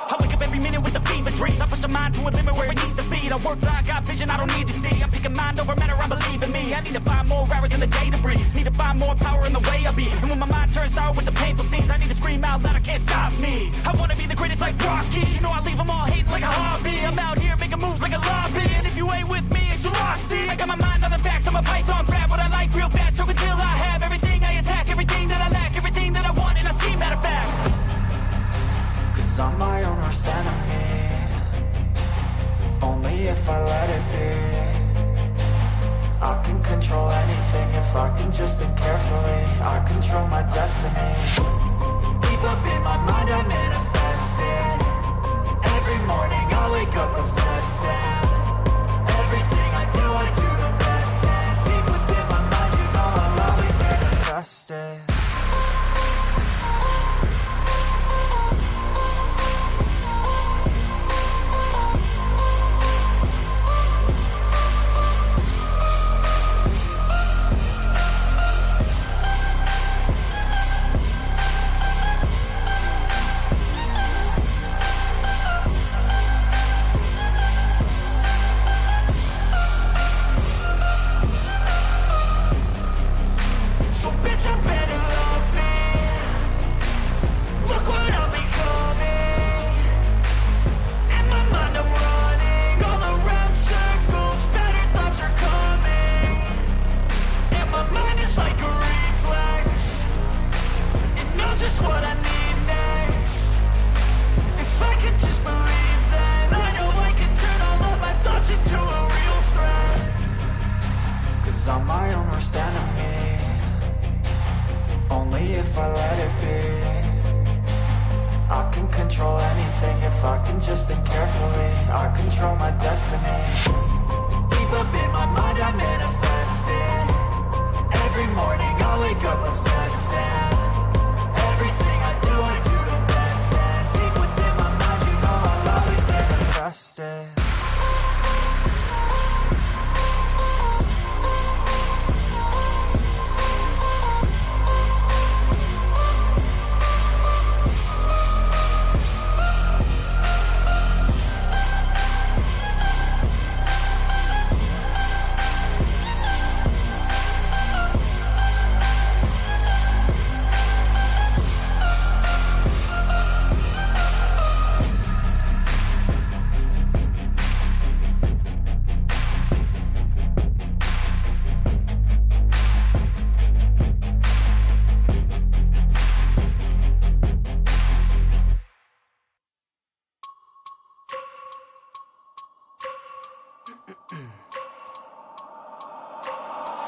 I wake up every minute with the fever dreams. I push my mind to a limit where it needs to be. I work blind, got vision I don't need to see. I'm picking mind over matter, I believe in me. I need to find more hours in the day to breathe. Need to find more power in the way I be. And when my mind turns sour with the painful scenes, I need to scream out loud, I can't stop me. I wanna be the greatest like Rocky. You know I leave them all hating like a hobby. I'm out here making moves like a lobby. And if you ain't with me, it's your loss. See, I got my mind on the facts. I'm a python, grab what I like real fast. Choke until I have everything I attack. Everything that I lack, everything that I want. And I see, matter of fact, cause I'm my own worst enemy. Only if I let it be. I can control anything if I can just think carefully. I control my destiny. Deep up in my mind I manifest it. Every morning I wake up obsessed, and everything I do the best. And deep within my mind, you know I'll always manifest it.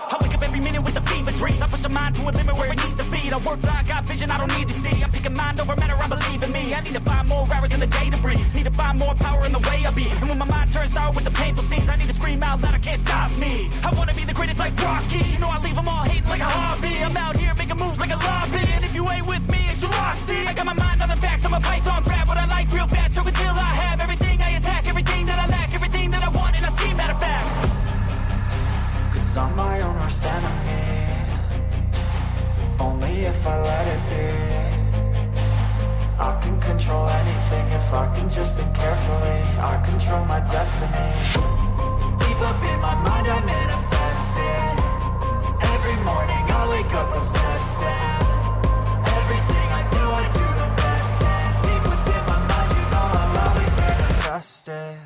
I wake up every minute with the fever dreams. I push my mind to a limit where it needs to be. I work blind, got vision I don't need to see. I'm picking mind over matter, I believe in me. I need to find more hours in the day to breathe. Need to find more power in the way I be. And when my mind turns sour with the painful scenes, I need to scream out loud, I can't stop me. I wanna be the greatest like Rocky. You know I leave them all hating like a hobby. I'm out here making moves like a lobby. And if you ain't with me, it's your loss. See, I got my mind on the facts. I'm a python, grab what I like real fast. Choke until I have everything I attack. Everything that I lack, everything that I want. And I see, matter of fact, cause I'm my own worst enemy. Only if I let it be. I can control anything if I can just think carefully. I control my destiny. Deep up in my mind I manifest it. Every morning I wake up obsessed, and everything I do the best. And deep within my mind, you know I'll always manifest it.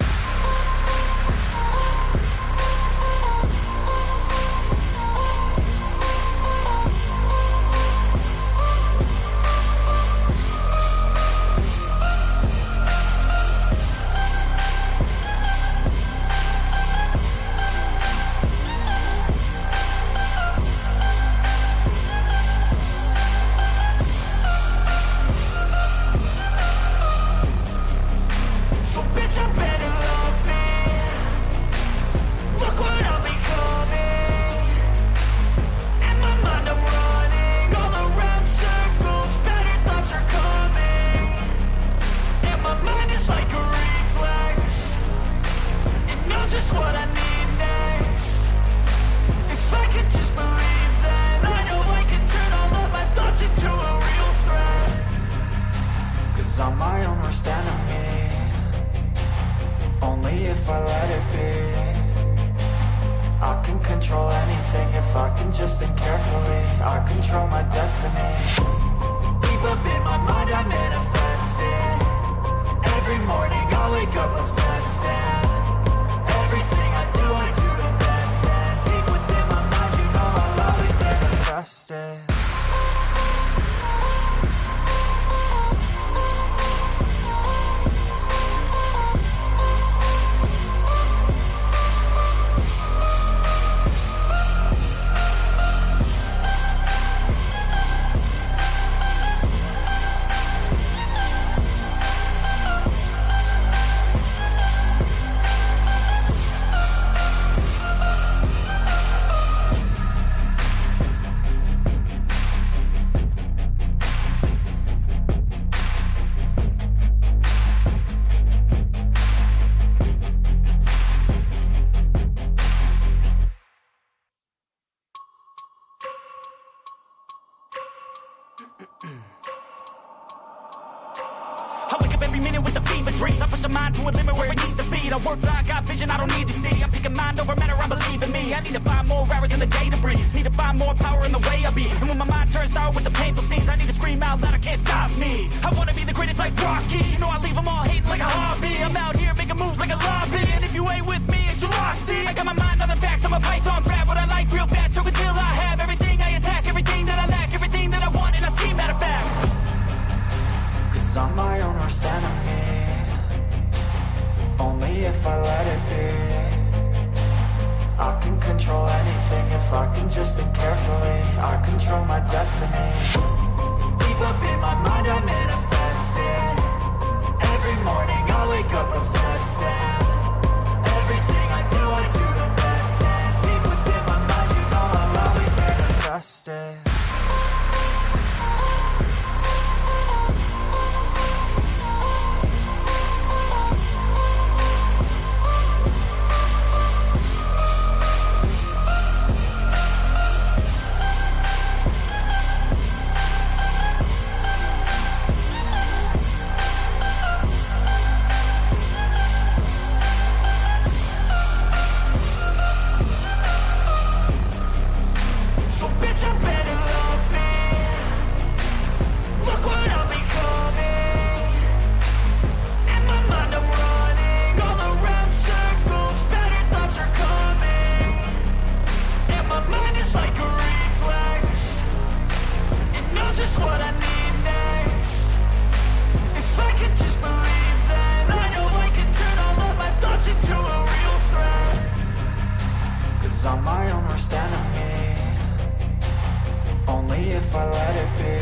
if I can just think carefully. I control my destiny. Deep up in my mind I manifest it. Every morning I wake up obsessed, and everything I do the best. And deep within my mind, you know I'll always manifest it. I wake up every minute with the fever dreams. I push my mind to a limit where it needs to be. I work blind, got vision I don't need to see. I'm picking mind over matter, I believe in me. I need to find more hours in the day to breathe. Need to find more power in the way I be. And when my mind turns sour with the painful scenes, I need to scream out loud, I can't stop me. I wanna be the greatest like Rocky. You know I leave them all hating like a hobby. I'm out here making moves like a lobby. And if you ain't with me, it's your loss. See, I got my mind on the facts, I'm a python. Grab what I like real fast, choke until I have everything I attack. Everything that I lack, everything that I want, and I see matter of fact. Cause I'm my own worst enemy. Only if I let it be. I can control anything if I can just think carefully. I control my destiny. Deep up in my mind I manifest it. Every morning I wake up obsessed, and everything I do the best. And deep within my mind, you know I'll always manifest it. I'm my own worst enemy. Only if I let it be.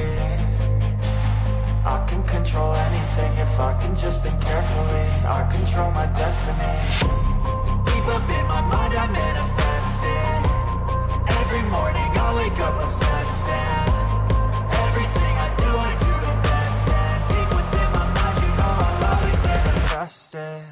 I can control anything if I can just think carefully. I control my destiny. Deep up in my mind I manifest it. Every morning I wake up obsessed, and everything I do the best. And deep within my mind, you know I'll always manifest it.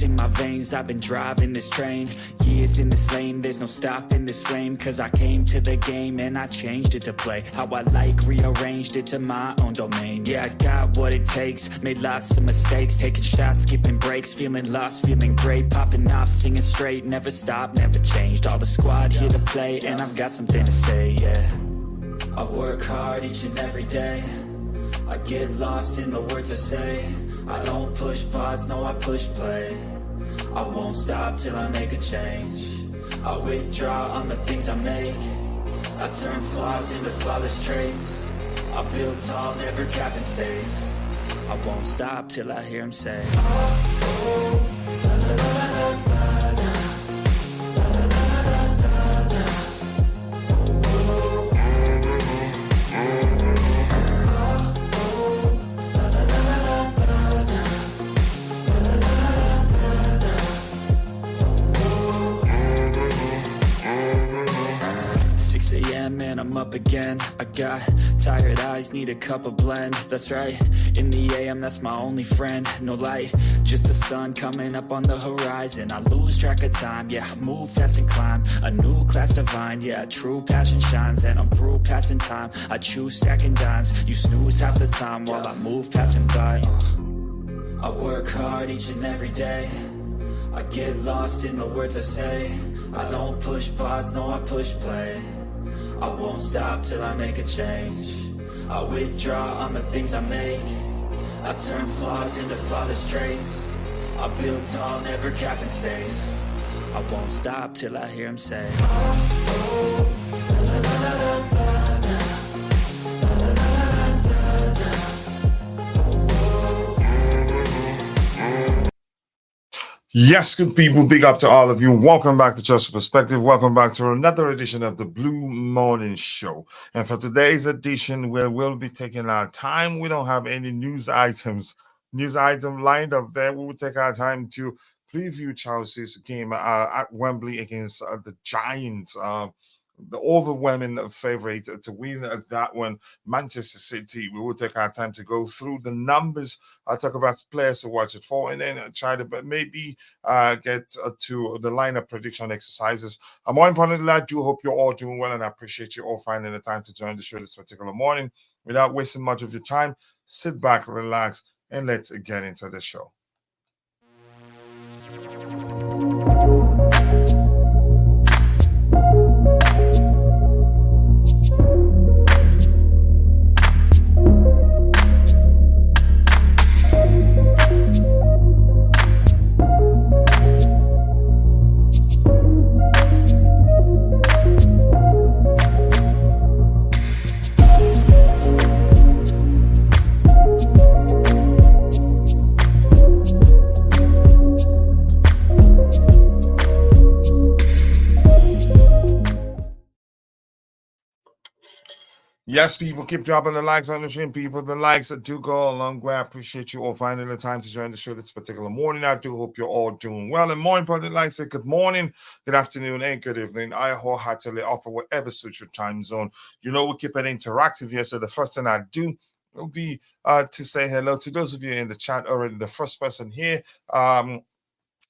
In my veins, I've been driving this train. Years in this lane, there's no stopping this flame. Cause I came to the game and I changed it to play how I like, rearranged it to my own domain. Yeah, I got what it takes, made lots of mistakes, taking shots, skipping breaks, feeling lost, feeling great, popping off, singing straight, never stopped, never changed. All the squad here to play, and I've got something to say, yeah. I work hard each and every day. I get lost in the words I say. I don't push pause, no, I push play. I won't stop till I make a change. I withdraw on the things I make. I turn flaws into flawless traits. I build tall, never capped in space. I won't stop till I hear him say, oh, la, la, la, la, la, la. man, I'm up again. I got tired eyes, need a cup of blend. That's right, in the AM, that's my only friend. No light, just the sun coming up on the horizon. I lose track of time, yeah, I move fast and climb. A new class divine, yeah, true passion shines. And I'm through passing time, I choose stacking dimes. You snooze half the time while I move passing by. I work hard each and every day. I get lost in the words I say. I don't push pause, no I push play. I won't stop till I make a change. I withdraw on the things I make. I turn flaws into flawless traits. I build tall, never capped in space. I won't stop till I hear him say, Yes, good people, big up to all of you. Welcome back to Just Perspective. Welcome back to another edition of the Blue Morning Show. And for today's edition, where we'll be taking our time, we don't have any news item lined up there. We will take our time to preview Chelsea's game at Wembley against the Giants. The overwhelming favorite to win that one, Manchester City. We will take our time to go through the numbers. I'll talk about players to watch it for, and then try to maybe get to the lineup prediction exercises. More importantly, I do hope you're all doing well, and I appreciate you all finding the time to join the show this particular morning. Without wasting much of your time, sit back, relax, and let's get into the show. Yes, people, keep dropping the likes on the stream, people. The likes that do go a long way. I appreciate you all finding the time to join the show this particular morning. I do hope you're all doing well. And more importantly, like I say, good morning, good afternoon, and good evening. I wholeheartedly offer whatever suits your time zone. You know, we keep it interactive here. So the first thing I do will be to say hello to those of you in the chat already. The first person here, the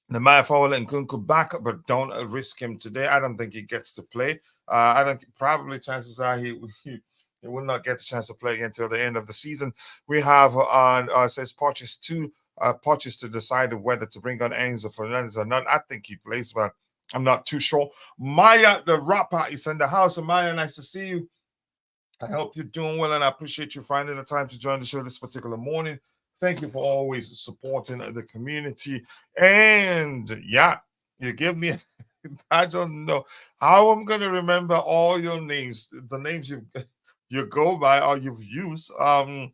Mayafawala and Kunku back, but don't risk him today. I don't think he gets to play. I don't. Probably chances are he will not get a chance to play until the end of the season. We have on says Poches to decide whether to bring on Enzo Fernandez or not. I think he plays, but I'm not too sure. Maya, the rapper, is in the house. And Maya, nice to see you. I hope you're doing well, and I appreciate you finding the time to join the show this particular morning. Thank you for always supporting the community. And yeah, you give me, I don't know how I'm going to remember all your names, the names you go by or you've used. I'm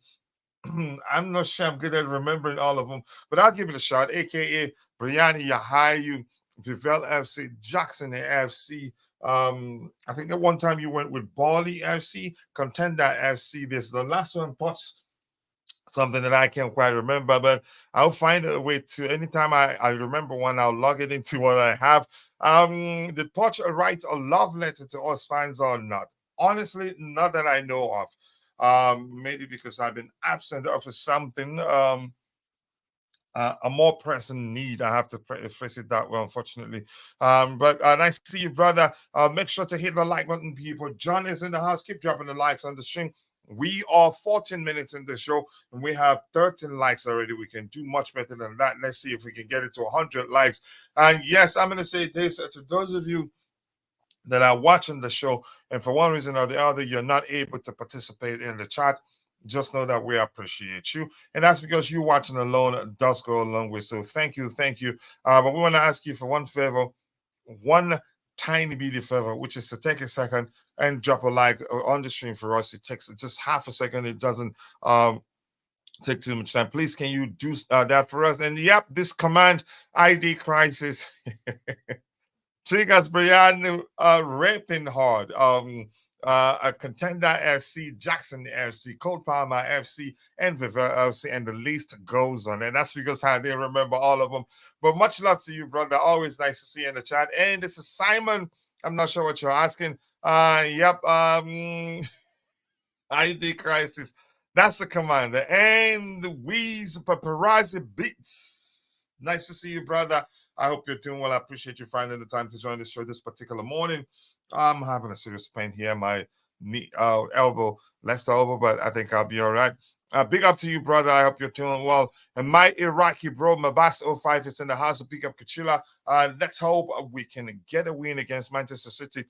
not sure I'm good at remembering all of them, but I'll give it a shot. AKA Brianni Yahayu, Vivel FC, Jackson FC. I think at one time you went with Bali FC, Contender FC. This the last one, something that I can't quite remember, but I'll find a way to, anytime I remember one, I'll log it into what I have. Did Poch write a love letter to us fans or not? Honestly, not that I know of. Maybe because I've been absent of something, a more pressing need. I have to phrase it that way, unfortunately. But nice to see you, brother. Make sure to hit the like button, people. John is in the house. Keep dropping the likes on the stream. We are 14 minutes in the show, and we have 13 likes already. We can do much better than that. Let's see if we can get it to 100 likes. And yes, I'm going to say this to those of you that are watching the show, and for one reason or the other, you're not able to participate in the chat. Just know that we appreciate you. And that's because you watching alone does go a long way. So thank you. But we want to ask you for one favor, one tiny bitty favor, which is to take a second and drop a like on the stream for us. It takes just half a second. It doesn't take too much time. Please, can you do that for us? And yep, this command ID crisis triggers Brian raping hard. A Contender FC, Jackson FC, Cold Palmer FC, and Viver FC, and the list goes on. And that's because how they remember all of them. But much love to you, brother. Always nice to see you in the chat. And this is Simon. I'm not sure what you're asking. Yep. ID crisis. That's the commander. And Weeze Paparazzi Beats. Nice to see you, brother. I hope you're doing well. I appreciate you finding the time to join the show this particular morning. I'm having a serious pain here, my knee, elbow, left elbow, but I think I'll be all right. Big up to you, brother. I hope you're doing well. And my Iraqi bro, Mabas05 is in the house. Big up Kachila. Let's hope we can get a win against Manchester City.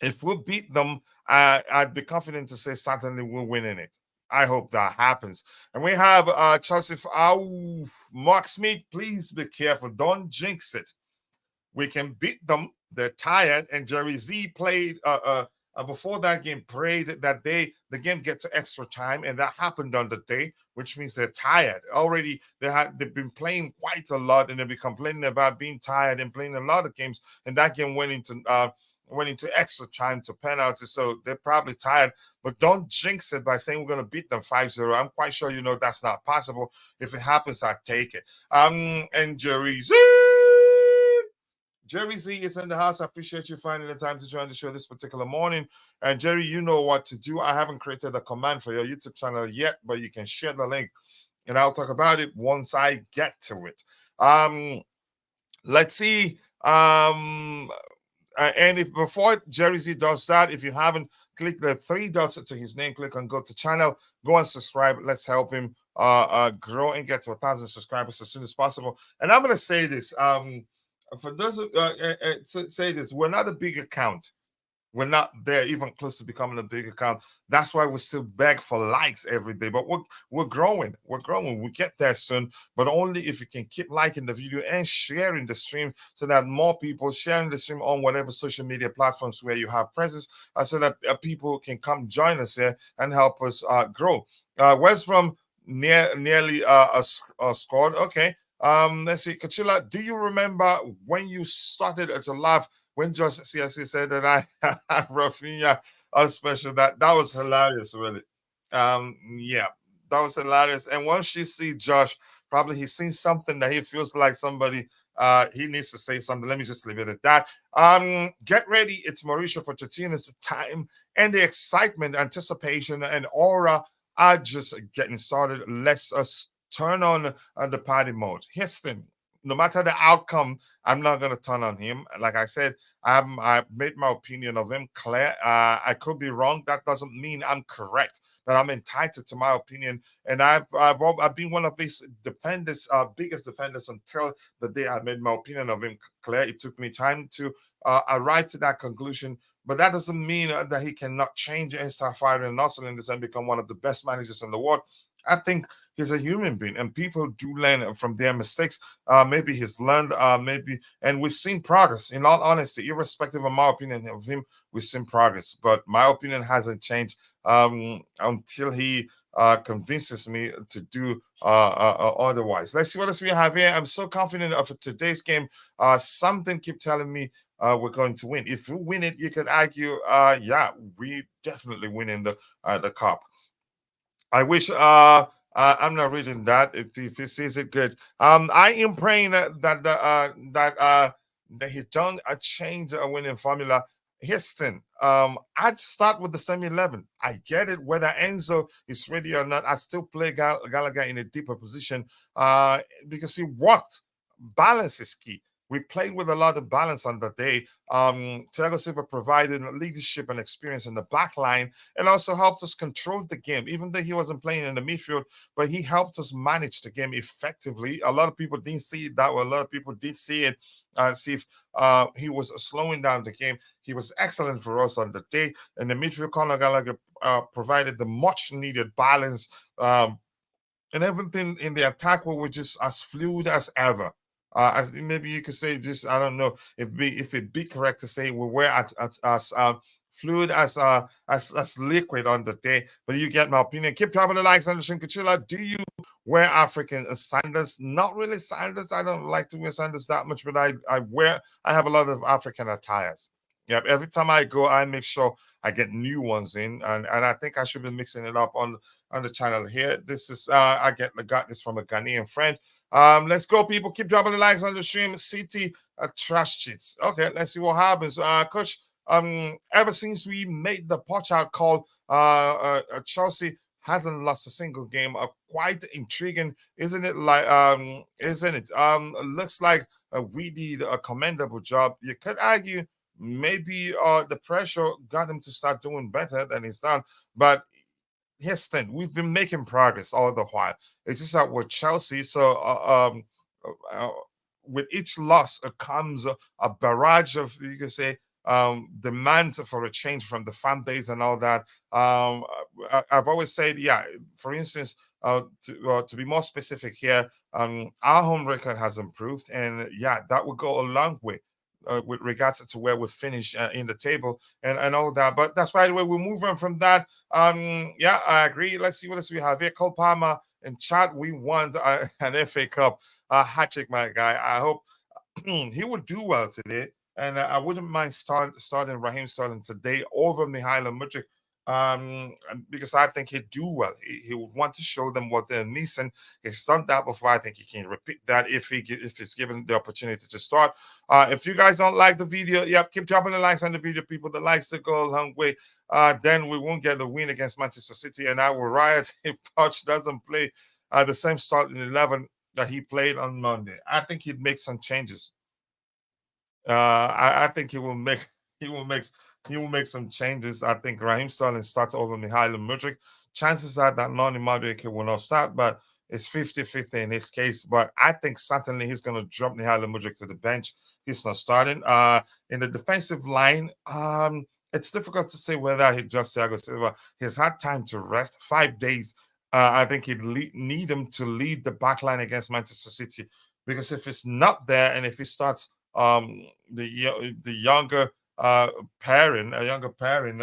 If we beat them, I'd be confident to say certainly we're winning it. I hope that happens. And we have Chelsea. Mark Smith, please be careful. Don't jinx it. We can beat them. They're tired. And Jerry Z played before that game, prayed that the game gets to extra time, and that happened on the day, which means they're tired already. They've been playing quite a lot, and they've been complaining about being tired and playing a lot of games. And that game went into extra time to penalty, so they're probably tired. But don't jinx it by saying we're going to beat them 5-0. I'm quite sure you know that's not possible. If it happens, I take it. And Jerry Z is in the house. I appreciate you finding the time to join the show this particular morning. And Jerry, you know what to do. I haven't created a command for your YouTube channel yet, but you can share the link, and I'll talk about it once I get to it. Let's see. And if before Jerry Z does that, if you haven't, click the 3 dots to his name, click on go to channel, go and subscribe. Let's help him grow and get to 1,000 subscribers as soon as possible. And I'm going to say this, for those who say this, we're not a big account. We're not there even close to becoming a big account. That's why we still beg for likes every day. But we're growing. We're growing. We get there soon, but only if you can keep liking the video and sharing the stream, so that more people sharing the stream on whatever social media platforms where you have presence, so that people can come join us here and help us grow. West Brom nearly scored. Okay. Let's see. Kachila, do you remember when you started to laugh when Josh CFC said that I have Rafinha on special? That was hilarious, really. Yeah, that was hilarious. And once you see Josh, probably he's seen something that he feels like somebody he needs to say something. Let me just leave it at that. Get ready. It's Mauricio Pochettino's time, and the excitement, anticipation, and aura are just getting started. Let's turn on the party mode. Houston, no matter the outcome, I'm not going to turn on him. Like I said, I made my opinion of him clear. I could be wrong. That doesn't mean I'm correct, but I'm entitled to my opinion. And I've been one of his defenders, biggest defenders, until the day I made my opinion of him clear. It took me time to arrive to that conclusion. But that doesn't mean that he cannot change and start firing and hustling and become one of the best managers in the world. I think he's a human being, and people do learn from their mistakes. Maybe he's learned, and we've seen progress. In all honesty, irrespective of my opinion of him, we've seen progress. But my opinion hasn't changed until he convinces me to do otherwise. Let's see what else we have here. I'm so confident of today's game. Something keep telling me we're going to win. If we win it, you could argue, yeah, we definitely winning the cup. I wish I'm not reading that. If he sees it, good. I am praying that he done a change a winning formula. Houston, I'd start with the same 11. I get it, whether Enzo is ready or not. I still play Gallagher in a deeper position because he worked. Balance is key. We played with a lot of balance on the day. Thiago Silva provided leadership and experience in the back line, and also helped us control the game, even though he wasn't playing in the midfield, but he helped us manage the game effectively. A lot of people didn't see it that way. A lot of people did see it, see if he was slowing down the game. He was excellent for us on the day. And the midfield, Conor Gallagher provided the much-needed balance, and everything in the attack were just as fluid as ever. As maybe you could say, just I don't know if it'd be correct to say we were as fluid as liquid on the day. But you get my opinion. Keep dropping the likes on the stream. Kachila, do you wear African sandals? Not really sandals. I don't like to wear sandals that much, but I have a lot of African attires. Yep. Every time I go, I make sure I get new ones in, and I think I should be mixing it up on the channel here. This is I got this from a Ghanaian friend. Let's go, people. Keep dropping the likes on the stream. CT trash cheats. Okay, let's see what happens. Coach, Ever since we made the watch out call, Chelsea hasn't lost a single game. Quite intriguing, isn't it? Isn't it? Looks like we did a commendable job. You could argue maybe the pressure got him to start doing better than he's done, but his thing, we've been making progress all the while. It's just that with Chelsea, so uh, with each loss comes a barrage of, you can say, demands for a change from the fan base and all that. I've always said, yeah, for instance, to be more specific here, our home record has improved, and yeah, that would go a long way. With regards to where we finish in the table and all that, but that's by the way we're moving from that. Yeah, I agree. Let's see what else we have here. Cole Palmer and chat. We won an FA Cup hat trick, my guy. I hope he would do well today. And I wouldn't mind starting Raheem Sterling today over Mihailo Mudryk, because I think he'd do well. He would want to show them what they're missing. He's done that before. I think he can repeat that if he's given the opportunity to start. If you guys don't like the video, yep, keep dropping the likes on the video, people. The likes to go a long way. Then we won't get the win against Manchester City, and I will riot if Poch doesn't play the same starting 11 that he played on Monday. I think he'd make some changes. I think he will make he will make some changes. I think Raheem Sterling starts over Mihailo Mudryk. Chances are that Noni Madueke will not start, but it's 50-50 in his case. But I think certainly he's going to drop Mihailo Mudryk to the bench. He's not starting. In the defensive line, it's difficult to say whether he drops Thiago Silva. He's had time to rest 5 days. I think he'd need him to lead the back line against Manchester City, because if it's not there and if he starts the younger pairing, a younger pairing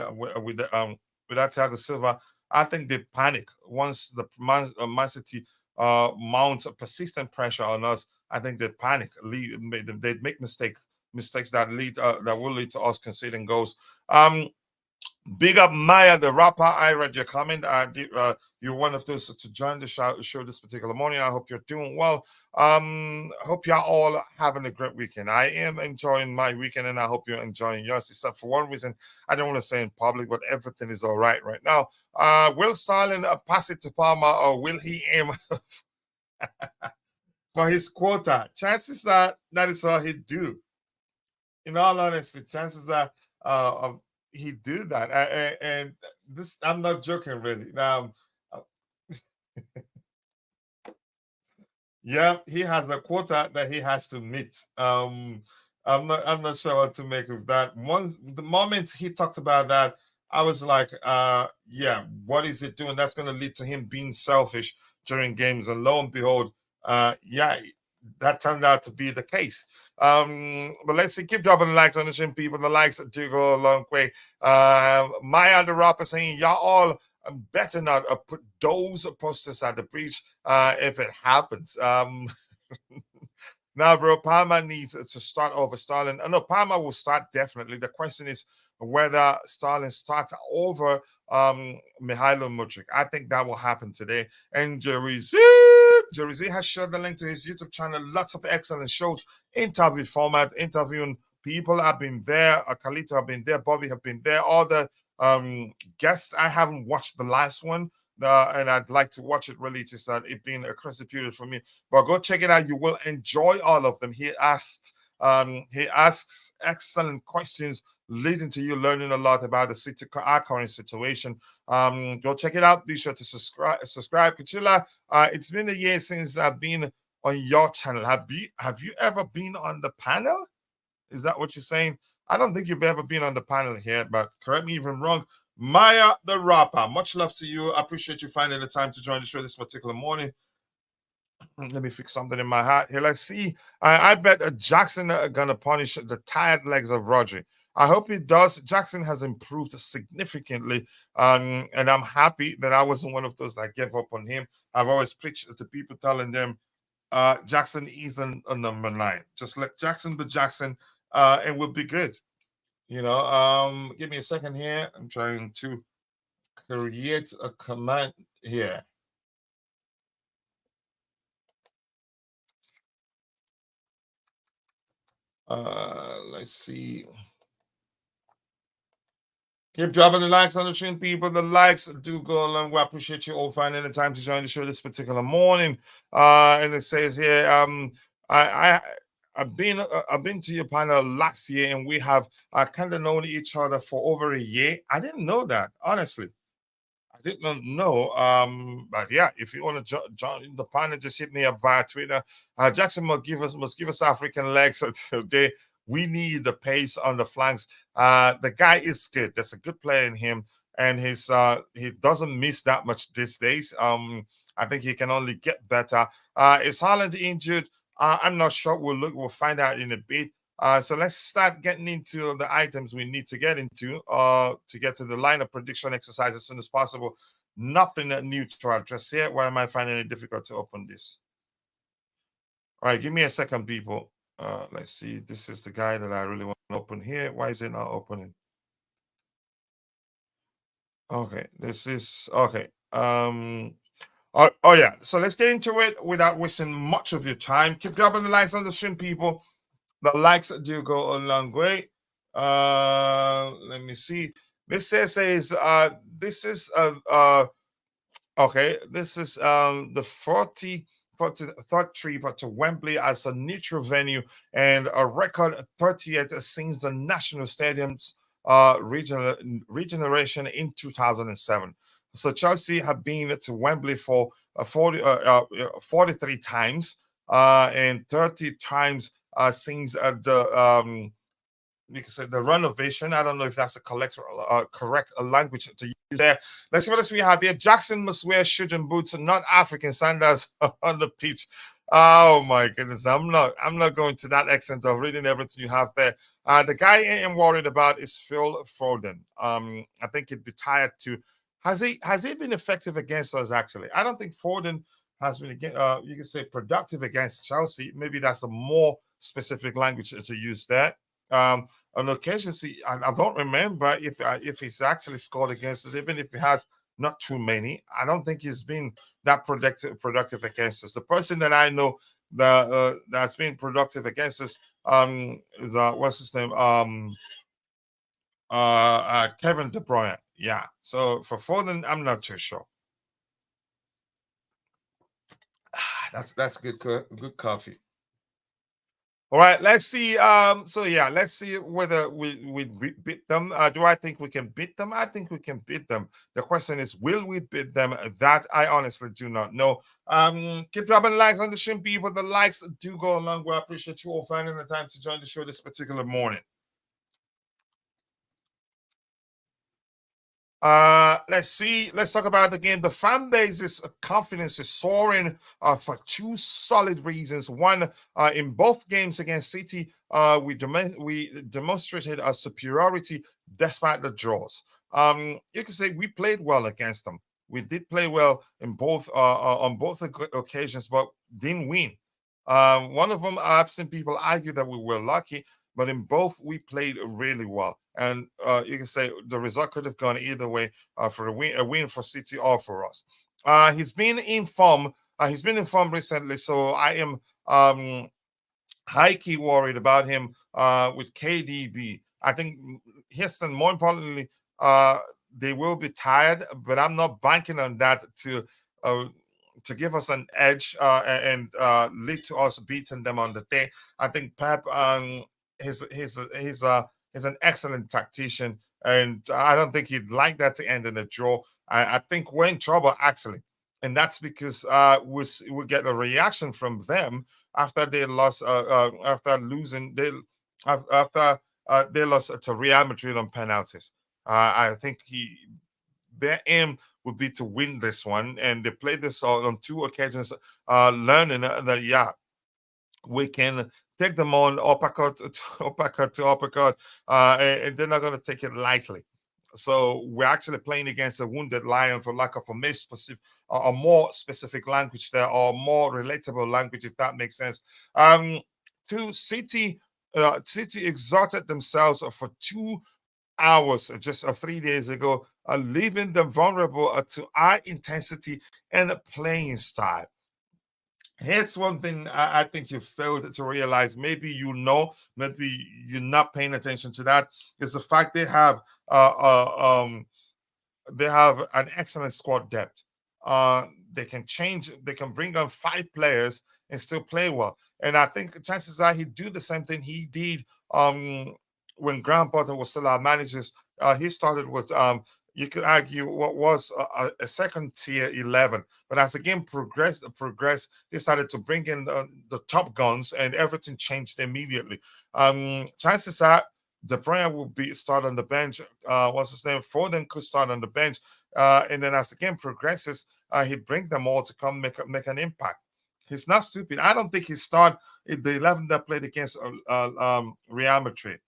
without Thiago Silva, I think they panic once the Man City mounts a persistent pressure on us. I think they panic, they make mistakes that that will lead to us conceding goals. Big up Maya the rapper. I read your comment. You're one of those to join the show this particular morning. I hope you're doing well. Hope you're all having a great weekend. I am enjoying my weekend, and I hope you're enjoying yours. Except for one reason, I don't want to say in public, but everything is all right now. Will Starlin pass it to Palmer, or will he aim for his quota? Chances are that is all he'd do. In all honesty, chances are of he do that. And this, I'm not joking, really. Now, yeah, he has a quota that he has to meet. I'm not sure what to make of that. The moment he talked about that, I was like, yeah, what is it doing? That's going to lead to him being selfish during games. And lo and behold, yeah, that turned out to be the case. But let's see, keep dropping the likes on the stream, people. The likes do go a long way. Maya the rapper saying, y'all all better not put those posters at the breach if it happens. Now, bro, Palmer needs to start over Starlin. No, Palmer will start definitely. The question is whether Starlin starts over Mihailo Mudryk. I think that will happen today. And Jerry Z has shared the link to his YouTube channel. Lots of excellent shows, interview format, interviewing people. I've been there. Kalito have been there. Bobby have been there. All the guests. I haven't watched the last one. And I'd like to watch it really, just that it being a crazy period for me. But go check it out. You will enjoy all of them. He asks excellent questions, leading to you learning a lot about our current situation. Go check it out. Be sure to subscribe. Kachila, it's been a year since I've been on your channel. Have you ever been on the panel? Is that what you're saying? I don't think you've ever been on the panel here, but correct me if I'm wrong. Maya the rapper, much love to you. I appreciate you finding the time to join the show this particular morning. Let me fix something in my hat here. Let's see. I bet Jackson gonna punish the tired legs of Rodri. I hope he does. Jackson has improved significantly, and I'm happy that I wasn't one of those that gave up on him. I've always preached to people, telling them Jackson isn't a number 9. Just let Jackson be Jackson, and we'll be good. Give me a second here. I'm trying to create a command here. Let's see. Keep dropping the likes on the stream, people. The likes do go along. We appreciate you all finding the time to join the show this particular morning. And it says here, I I've been to your panel last year, and we have kind of known each other for over a year. I didn't know that, honestly. I did not know. But yeah, if you want to join the panel, just hit me up via Twitter. Jackson must give us African legs today. We need the pace on the flanks. The guy is good. There's a good player in him, and he doesn't miss that much these days. I think he can only get better. Is Haaland injured? I'm not sure. We'll find out in a bit. So let's start getting into the items we need to get into to get to the line of prediction exercise as soon as possible. Nothing new to address here. Why am I finding it difficult to open this? All right, give me a second, people. Let's see. This is the guy that I really want to open here. Why is it not opening? Okay, this is okay. Oh yeah. So let's get into it without wasting much of your time. Keep dropping the likes on the stream, people. The likes do go a long way. Let me see. This says this is okay. This is the 43rd trip to Wembley as a neutral venue and a record 30th since the National Stadium's regeneration in 2007. So Chelsea have been to Wembley for 43 times and 30 times since the you can say the renovation. I don't know if that's a correct language to use there. Let's see what else we have here. Jackson must wear shooting boots and not African sandals on the pitch. Oh my goodness, I'm not going to that extent of reading everything you have there. The guy I am worried about is Phil Foden. I think he'd be tired too. Has he been effective against us? Actually, I don't think Foden has been you can say productive against Chelsea. Maybe that's a more specific language to use there. On occasion, I don't remember if he's actually scored against us, even if he has not too many. I don't think he's been that productive against us. The person that I know that's been productive against us, is, what's his name? Kevin De Bruyne. Yeah. So for Foden, I'm not too sure. That's good coffee. All right, let's see. So yeah, let's see whether we beat them. Do I think we can beat them? I think we can beat them. The question is, will we beat them? That I honestly do not know. Keep dropping likes on the stream, people. The likes do go along. We appreciate you all finding the time to join the show this particular morning. Let's see. Let's talk about the game. The fan base's confidence is soaring for two solid reasons. One, in both games against City, we demonstrated a superiority despite the draws. You can say we played well against them. We did play well in both on both occasions, but didn't win. One of them, I've seen people argue that we were lucky, but in both we played really well. And you can say the result could have gone either way for a win for City or for us. He's been in form. He's been in form recently, so I am high key worried about him with KDB. I think Houston, more importantly, they will be tired, but I'm not banking on that to give us an edge and lead to us beating them on the day. I think Pep, he's an excellent tactician, and I don't think he'd like that to end in a draw. I think we're in trouble actually, and that's because we get a reaction from them after they lost after losing after they lost to Real Madrid on penalties. I think their aim would be to win this one, and they played this on two occasions, learning that yeah, we can take them on uppercut to uppercut, and they're not going to take it lightly. So we're actually playing against a wounded lion, for lack of a more specific language there, or more relatable language, if that makes sense. To City, City exerted themselves for 2 hours just 3 days ago, leaving them vulnerable to high intensity and playing style. Here's one thing I think you failed to realize. Maybe you know, maybe you're not paying attention to that. Is the fact uh, uh, um, they have an excellent squad depth. They can change, they can bring on 5 players and still play well. And I think chances are he'd do the same thing he did when Graham Potter was still our managers. He started with you could argue what was a second tier 11, but as the game progressed, they started to bring in the top guns, and everything changed immediately. Chances are De Bruyne will be start on the bench. What's his name? Foden could start on the bench, and then as the game progresses, he'd bring them all to come make an impact. He's not stupid. I don't think he start in the 11 that played against Real Madrid.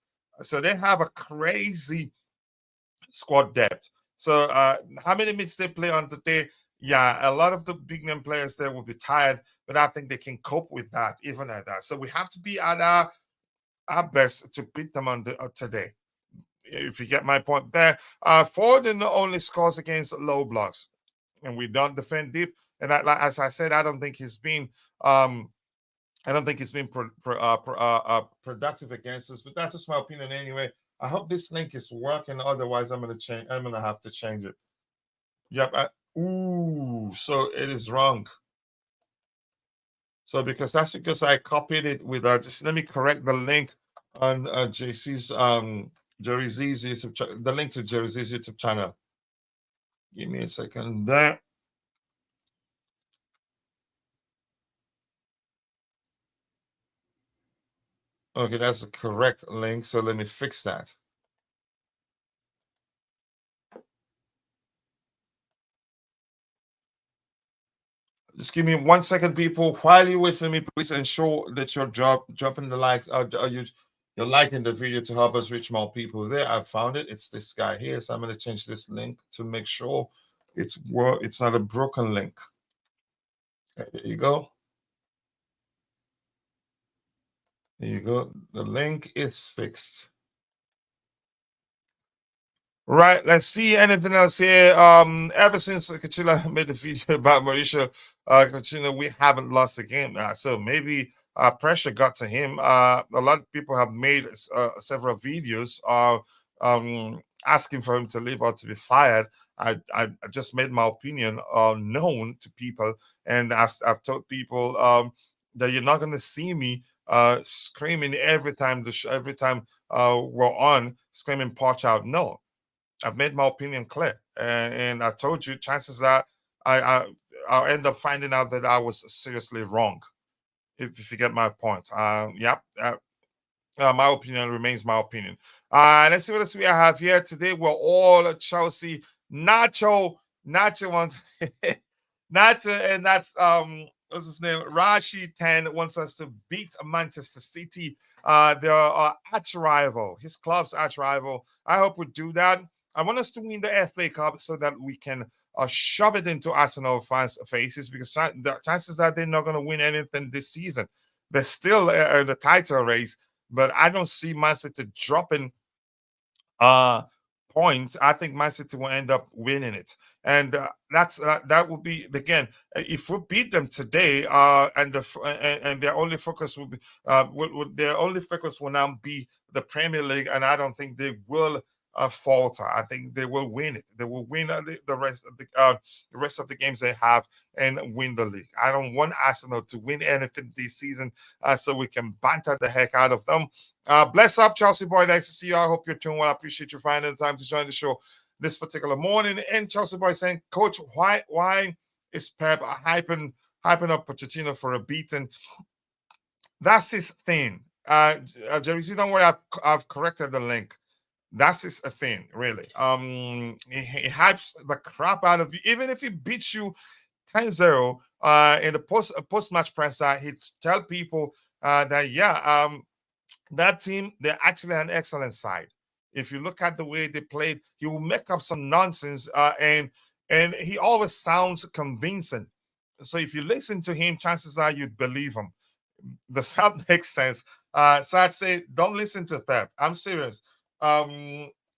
So they have a crazy squad depth. So how many minutes they play on the day? Yeah, a lot of the big name players there will be tired, but I think they can cope with that even at that. So we have to be at our best to beat them on today. If you get my point there, Foden only scores against low blocks, and we don't defend deep. And as I said, I don't think he's been productive against us. But that's just my opinion anyway. I hope this link is working. Otherwise, I'm gonna change. I'm gonna have to change it. Yep. Ooh, so it is wrong. So that's because I copied it with just let me correct the link on JC's Jerry Z's YouTube the link to Jerry Z's YouTube channel. Give me a second there. Okay, that's the correct link. So let me fix that. Just give me 1 second, people. While you wait for me, please ensure that you're dropping the likes. You're liking the video to help us reach more people. There, I found it. It's this guy here. So I'm going to change this link to make sure it's not a broken link. There you go. There you go. The link is fixed. Right, let's see anything else here. Ever since Kachila made the video about Mauricio Kachila, we haven't lost a game. So maybe pressure got to him. A lot of people have made several videos asking for him to leave or to be fired. I just made my opinion known to people, and I've told people that you're not going to see me screaming every time we're on, screaming "Porch out." No, I've made my opinion clear, and I told you chances are I'll end up finding out that I was seriously wrong. If you get my point, yep. My opinion remains my opinion. Let's see what else we have here today. We're all Chelsea. Nacho wants Nacho, and that's what's his name? Rashi 10 wants us to beat Manchester City. They're arch rival, his club's arch rival. I hope we do that. I want us to win the FA Cup so that we can shove it into Arsenal fans' faces, because the chances are they're not going to win anything this season. They're still in the title race, but I don't see Man City dropping points. I think Man City will end up winning it, and that will be again if we beat them today, and their only focus will be their only focus will now be the Premier League, and I don't think they will falter. I think they will win it. They will win the rest of the games they have and win the league. I don't want Arsenal to win anything this season, so we can banter the heck out of them. Bless up, Chelsea boy. Nice to see you. I hope you're doing well. I appreciate you finding the time to join the show this particular morning. And Chelsea boy saying, Coach, why is Pep hyping up Pochettino for a beating? That's his thing. Jerry, don't worry. I've corrected the link. That's his thing, really. He hypes the crap out of you, even if he beats you 10-0 in the post-match presser. He'd tell people that that team, they're actually an excellent side. If you look at the way they played, he will make up some nonsense, and he always sounds convincing. So if you listen to him, chances are you'd believe him. The sound makes sense. So I'd say don't listen to Pep. I'm serious.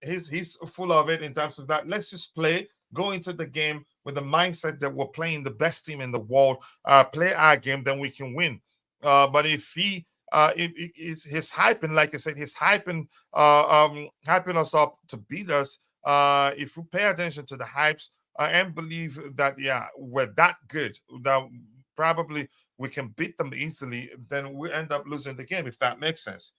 He's full of it in terms of that. Let's just play, go into the game with the mindset that we're playing the best team in the world, play our game, then we can win. But if he's hyping, like I said, he's hyping us up to beat us. If we pay attention to the hypes and believe that, yeah, we're that good, that probably we can beat them easily, then we end up losing the game, if that makes sense.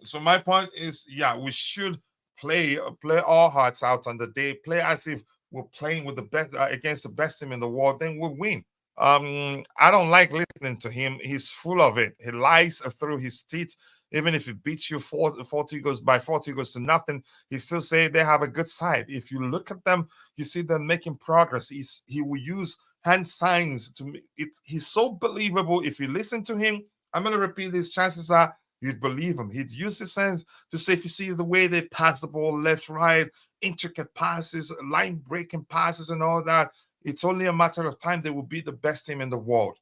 So my point is, yeah, we should play our hearts out on the day, play as if we're playing with the best against the best team in the world, then we'll win. I don't like listening to him. He's full of it. He lies through his teeth. Even if he beats you 40 goes by 40 goes to nothing, he still say they have a good side. If you look at them, you see them making progress. He will use hand signs to it. He's so believable. If you listen to him, I'm gonna repeat this. Chances are you'd believe him. He'd use his hands to say, if you see the way they pass the ball left, right, intricate passes, line breaking passes, and all that, it's only a matter of time they will be the best team in the world.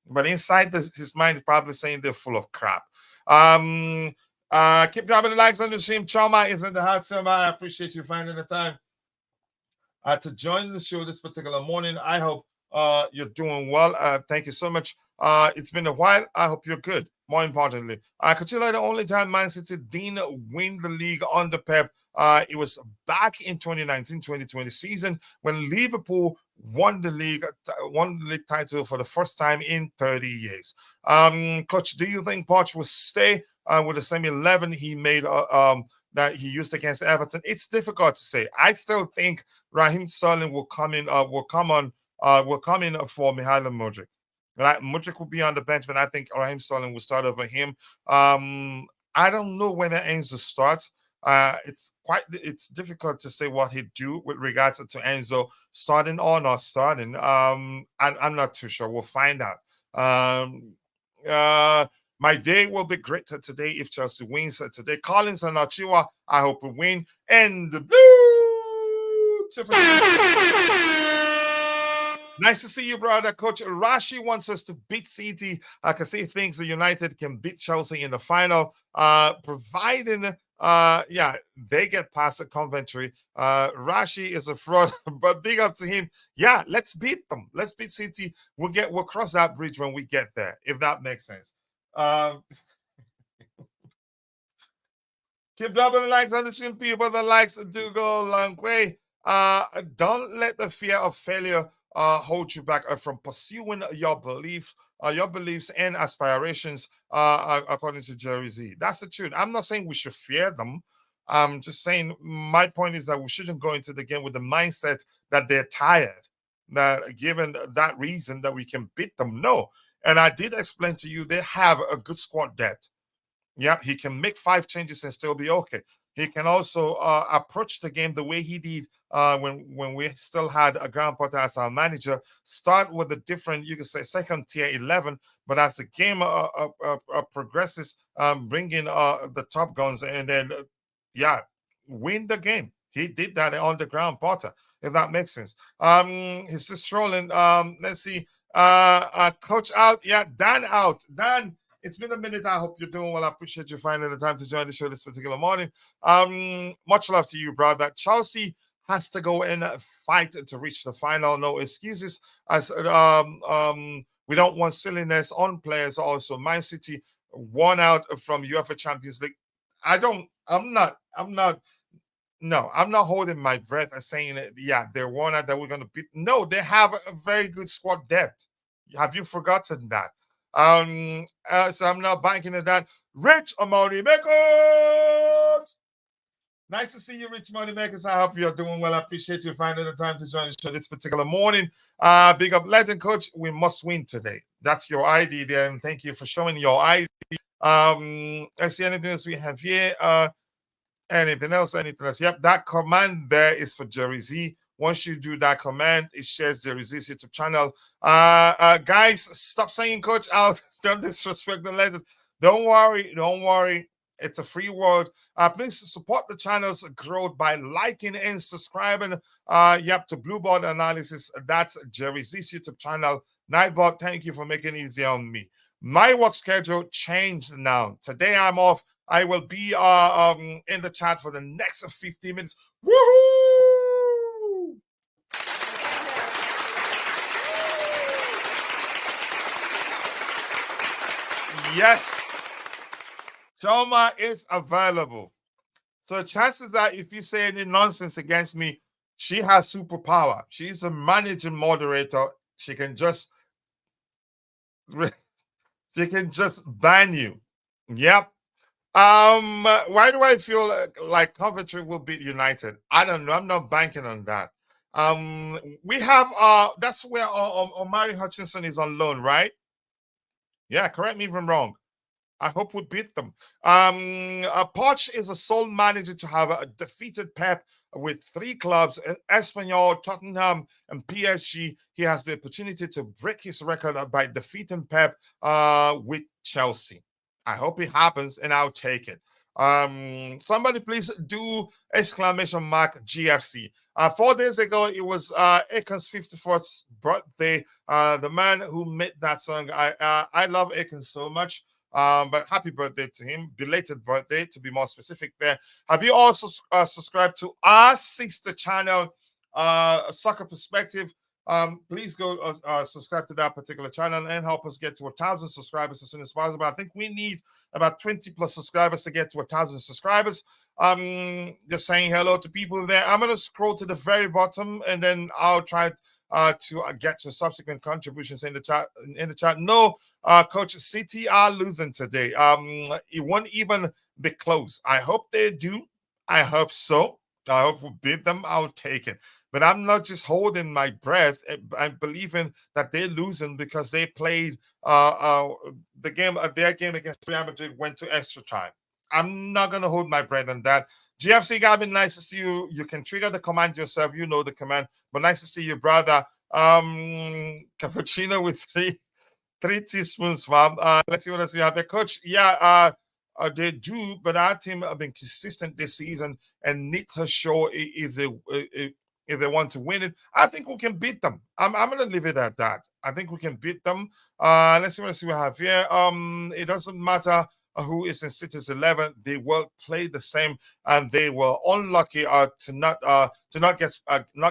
But inside his mind is probably saying they're full of crap. Keep dropping the likes on the stream. Choma is in the house. Choma, I appreciate you finding the time to join the show this particular morning. I hope you're doing well. Thank you so much. It's been a while. I hope you're good. More importantly, could you like the only time Man City didn't win the league under Pep? It was back in 2019-2020 season when Liverpool won the league title for the first time in 30 years. Coach, do you think Poch will stay with the same 11 he made that he used against Everton? It's difficult to say. I still think Raheem Sterling will come in for Mihailo Mudryk. Like, Mudryk will be on the bench, but I think Raheem Sterling will start over him. I don't know whether Enzo starts. It's difficult to say what he'd do with regards to Enzo starting or not starting. I'm not too sure. We'll find out. My day will be great today if Chelsea wins today. Collins and Achiwa, I hope we win. And the blue. Nice to see you, brother. Coach Rashi wants us to beat City. I can see things that United can beat Chelsea in the final, providing they get past the Coventry. Rashi is a fraud, but big up to him. Yeah, let's beat them. Let's beat City. We'll cross that bridge when we get there, if that makes sense. Keep dropping the likes on the stream, people. The likes do go a long way. Don't let the fear of failure hold you back from pursuing your beliefs and aspirations, according to Jerry Z. That's the truth. I'm not saying we should fear them. I'm just saying my point is that we shouldn't go into the game with the mindset that they're tired, that given that reason that we can beat them. No. And I did explain to you they have a good squad depth. Yeah, he can make 5 changes and still be okay. He can also approach the game the way he did when we still had a Graham Potter as our manager. Start with a different, you could say, second tier 11, but as the game progresses, bring in the top guns and then, win the game. He did that on the Graham Potter, if that makes sense. He's just strolling. Let's see. Coach out. Yeah, Dan out. Dan, it's been a minute. I hope you're doing well. I appreciate you finding the time to join the show this particular morning. Much love to you, brother. Chelsea has to go and fight to reach the final. No excuses. As we don't want silliness on players. Also, Man City won out from UEFA Champions League. I'm not holding my breath and saying that, yeah, they're one out that we're going to beat. No, they have a very good squad depth. Have you forgotten that? So I'm not banking on that. Rich Money Makers. Nice to see you, Rich Money Makers. I hope you're doing well. I appreciate you finding the time to join the show this particular morning. Big up, legend coach. We must win today. That's your ID there, and thank you for showing your ID. I see anything else we have here. Anything else? Yep, that command there is for Jerry Z. Once you do that command, it shares Jerry Z's YouTube channel. Guys, stop saying coach out. Don't disrespect the legends. Don't worry. It's a free world. Please support the channel's growth by liking and subscribing. To Blueboard Analysis. That's Jerry Z's YouTube channel. Nightbot, thank you for making it easy on me. My work schedule changed now. Today I'm off. I will be in the chat for the next 15 minutes. Woohoo! Yes, Choma is available. So chances are, if you say any nonsense against me, she has superpower. She's a managing moderator. She can just she can just ban you. Yep. Why do I feel like Coventry will beat United? I don't know. I'm not banking on that. We have that's where Omari Hutchinson is on loan, right? Yeah, correct me if I'm wrong. I hope we beat them. Poch is a sole manager to have defeated Pep with three clubs, Espanyol, Tottenham, and PSG. He has the opportunity to break his record by defeating Pep with Chelsea. I hope it happens, and I'll take it. Somebody please do exclamation mark GFC. 4 days ago, it was Akon's 54th birthday. The man who made that song, I love Akon so much. But happy birthday to him, belated birthday to be more specific there. Have you also subscribed to our sister channel, Soccer Perspective? Please go subscribe to that particular channel and help us get to 1,000 subscribers as soon as possible. I think we need about 20 plus subscribers to get to 1,000 subscribers. Just saying hello to people there. I'm gonna scroll to the very bottom and then I'll try to get to subsequent contributions in the chat. No, Coach, City are losing today. It won't even be close. I hope they do. I hope so. I hope we beat them. I'll take it. But I'm not just holding my breath. I'm believing that they're losing because they played the game. Their game against Real Madrid went to extra time. I'm not gonna hold my breath on that. GFC Gavin, nice to see you. You can trigger the command yourself. You know the command, but nice to see you, brother. Cappuccino with three teaspoons, fam. Let's see what else we have there, Coach. Yeah, they do, but our team have been consistent this season and need to show if they want to win it. I think we can beat them. I'm going to leave it at that. I think we can beat them. Let's see what else we have here. It doesn't matter who is in City's 11. They will play the same, and they were unlucky to not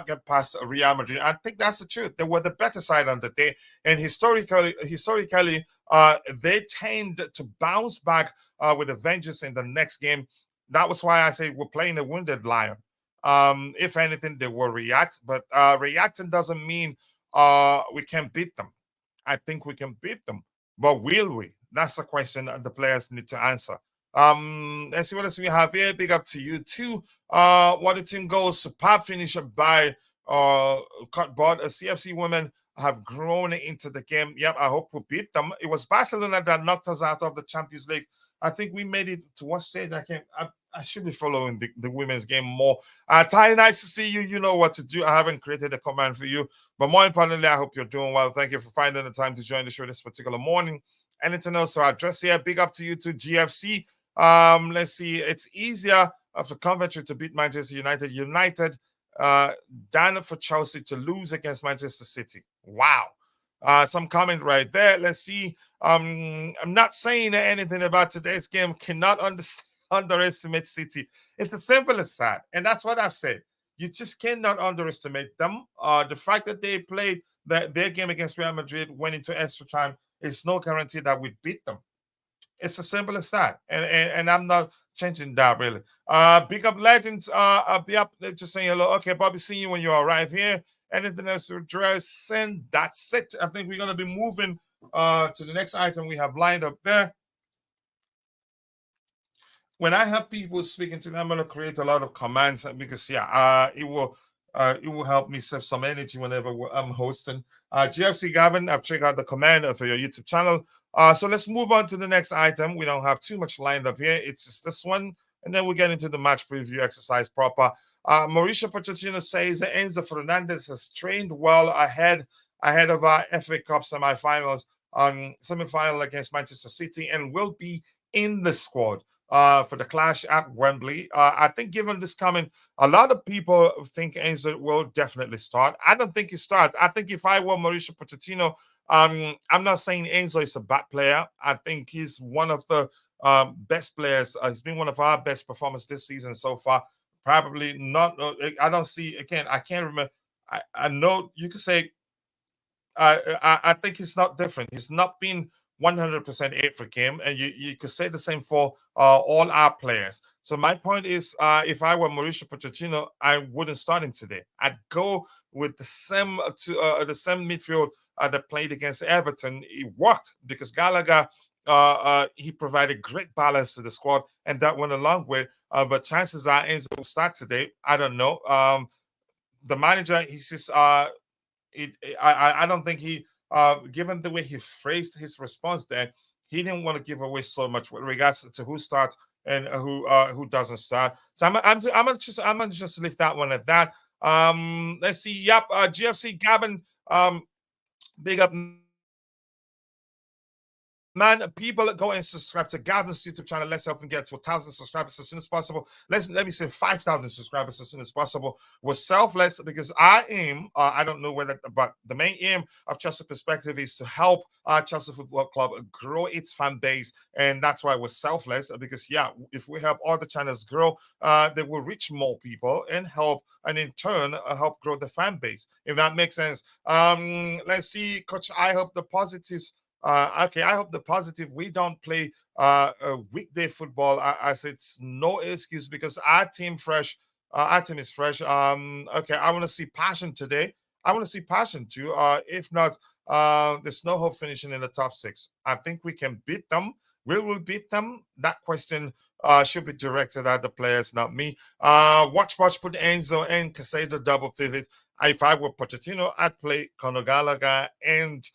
get past Real Madrid. I think that's the truth. They were the better side on the day, and historically, they tend to bounce back with a vengeance in the next game. That was why I say we're playing a wounded lion. If anything, they will react, but reacting doesn't mean we can beat them. I think we can beat them, but will we? That's the question that the players need to answer. Let's see what else we have here. Big up to you too. What the team goes, superb finish by Cutboard. CFC women have grown into the game. Yep, I hope we beat them. It was Barcelona that knocked us out of the Champions League. I think we made it to what stage? I should be following the women's game more. Ty, nice to see you. You know what to do. I haven't created a command for you, but more importantly, I hope you're doing well. Thank you for finding the time to join the show this particular morning. Anything else to address here? Big up to you to GFC. Let's see. It's easier for Coventry to beat Manchester United. Down for Chelsea to lose against Manchester City. Wow. Some comment right there. Let's see. I'm not saying anything about today's game. Cannot underestimate City. It's as simple as that. And that's what I've said. You just cannot underestimate them. The fact that they played their game against Real Madrid, went into extra time, it's no guarantee that we beat them. It's as simple as that. And I'm not changing that really. Big up legends. I'll be up just saying hello. Okay, Bobby, see you when you arrive here. Anything else to address? And that's it. I think we're gonna be moving to the next item we have lined up there. When I have people speaking to them, I'm gonna create a lot of commands because it will help me save some energy whenever I'm hosting. GFC Gavin, I've checked out the command for your YouTube channel. So let's move on to the next item. We don't have too much lined up here. It's just this one, and then we get into the match preview exercise proper. Mauricio Pochettino says that Enzo Fernandez has trained well ahead of our FA Cup semi-final against Manchester City and will be in the squad for the clash at Wembley. I think given this coming, a lot of people think Enzo will definitely start. I don't think he starts. I think if I were Mauricio Pochettino, I'm not saying Enzo is a bad player. I think he's one of the best players. He's been one of our best performers this season so far. Probably not. I don't see, again, I can't remember. I know you could say, I think he's not different. He's not been 100% it for him, and you could say the same for all our players. So my point is, if I were Mauricio Pochettino, I wouldn't start him today. I'd go with the same midfield that played against Everton. It worked because Gallagher. He provided great balance to the squad, and that went a long way. But chances are Enzo will start today. I don't know. The manager, he's just I don't think he, given the way he phrased his response there, he didn't want to give away so much with regards to who starts and who doesn't start. So I'm gonna just leave that one at that. Let's see. Yep. GFC Gavin. Big up, man. People go and subscribe to Gavin's YouTube channel. Let's help him get to 1,000 subscribers as soon as possible. Let me say 5,000 subscribers as soon as possible. We're selfless because I aim, I don't know whether, but the main aim of Chelsea Perspective is to help Chelsea Football Club grow its fan base. And that's why we're selfless, because, yeah, if we help all the channels grow, they will reach more people and help, and in turn, help grow the fan base, if that makes sense. Let's see, Coach, I hope the positives. Okay, I hope the positive. We don't play weekday football. I said it's no excuse because our team fresh. Our team is fresh. Okay, I want to see passion today. I want to see passion too. If not, there's no hope finishing in the top six. I think we can beat them. Will we beat them? That question should be directed at the players, not me. Watch put Enzo and Casado double pivot. If I were Pochettino, I'd play Conor Gallagher and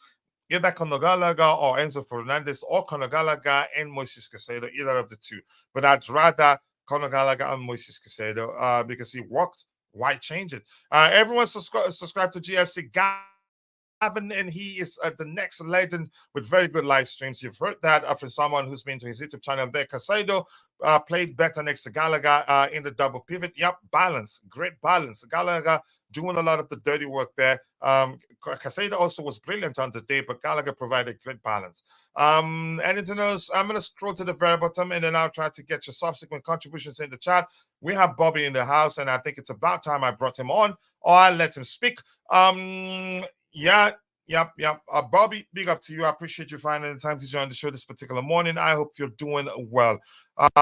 either Conor Gallagher or Enzo Fernandez, or Conor Gallagher and Moises Caicedo, either of the two. But I'd rather Conor Gallagher and Moises Caicedo because he worked. Why change it? Everyone subscribe to GFC Gavin, and he is the next legend with very good live streams. You've heard that from someone who's been to his YouTube channel there. Caicedo played better next to Gallagher in the double pivot. Yep, balance, great balance. Gallagher doing a lot of the dirty work there. Caicedo also was brilliant on the day, but Gallagher provided great balance. Anything else? I'm going to scroll to the very bottom, and then I'll try to get your subsequent contributions in the chat. We have Bobby in the house, and I think it's about time I brought him on, or I let him speak. Yeah. Yep. Bobby, big up to you. I appreciate you finding the time to join the show this particular morning. I hope you're doing well.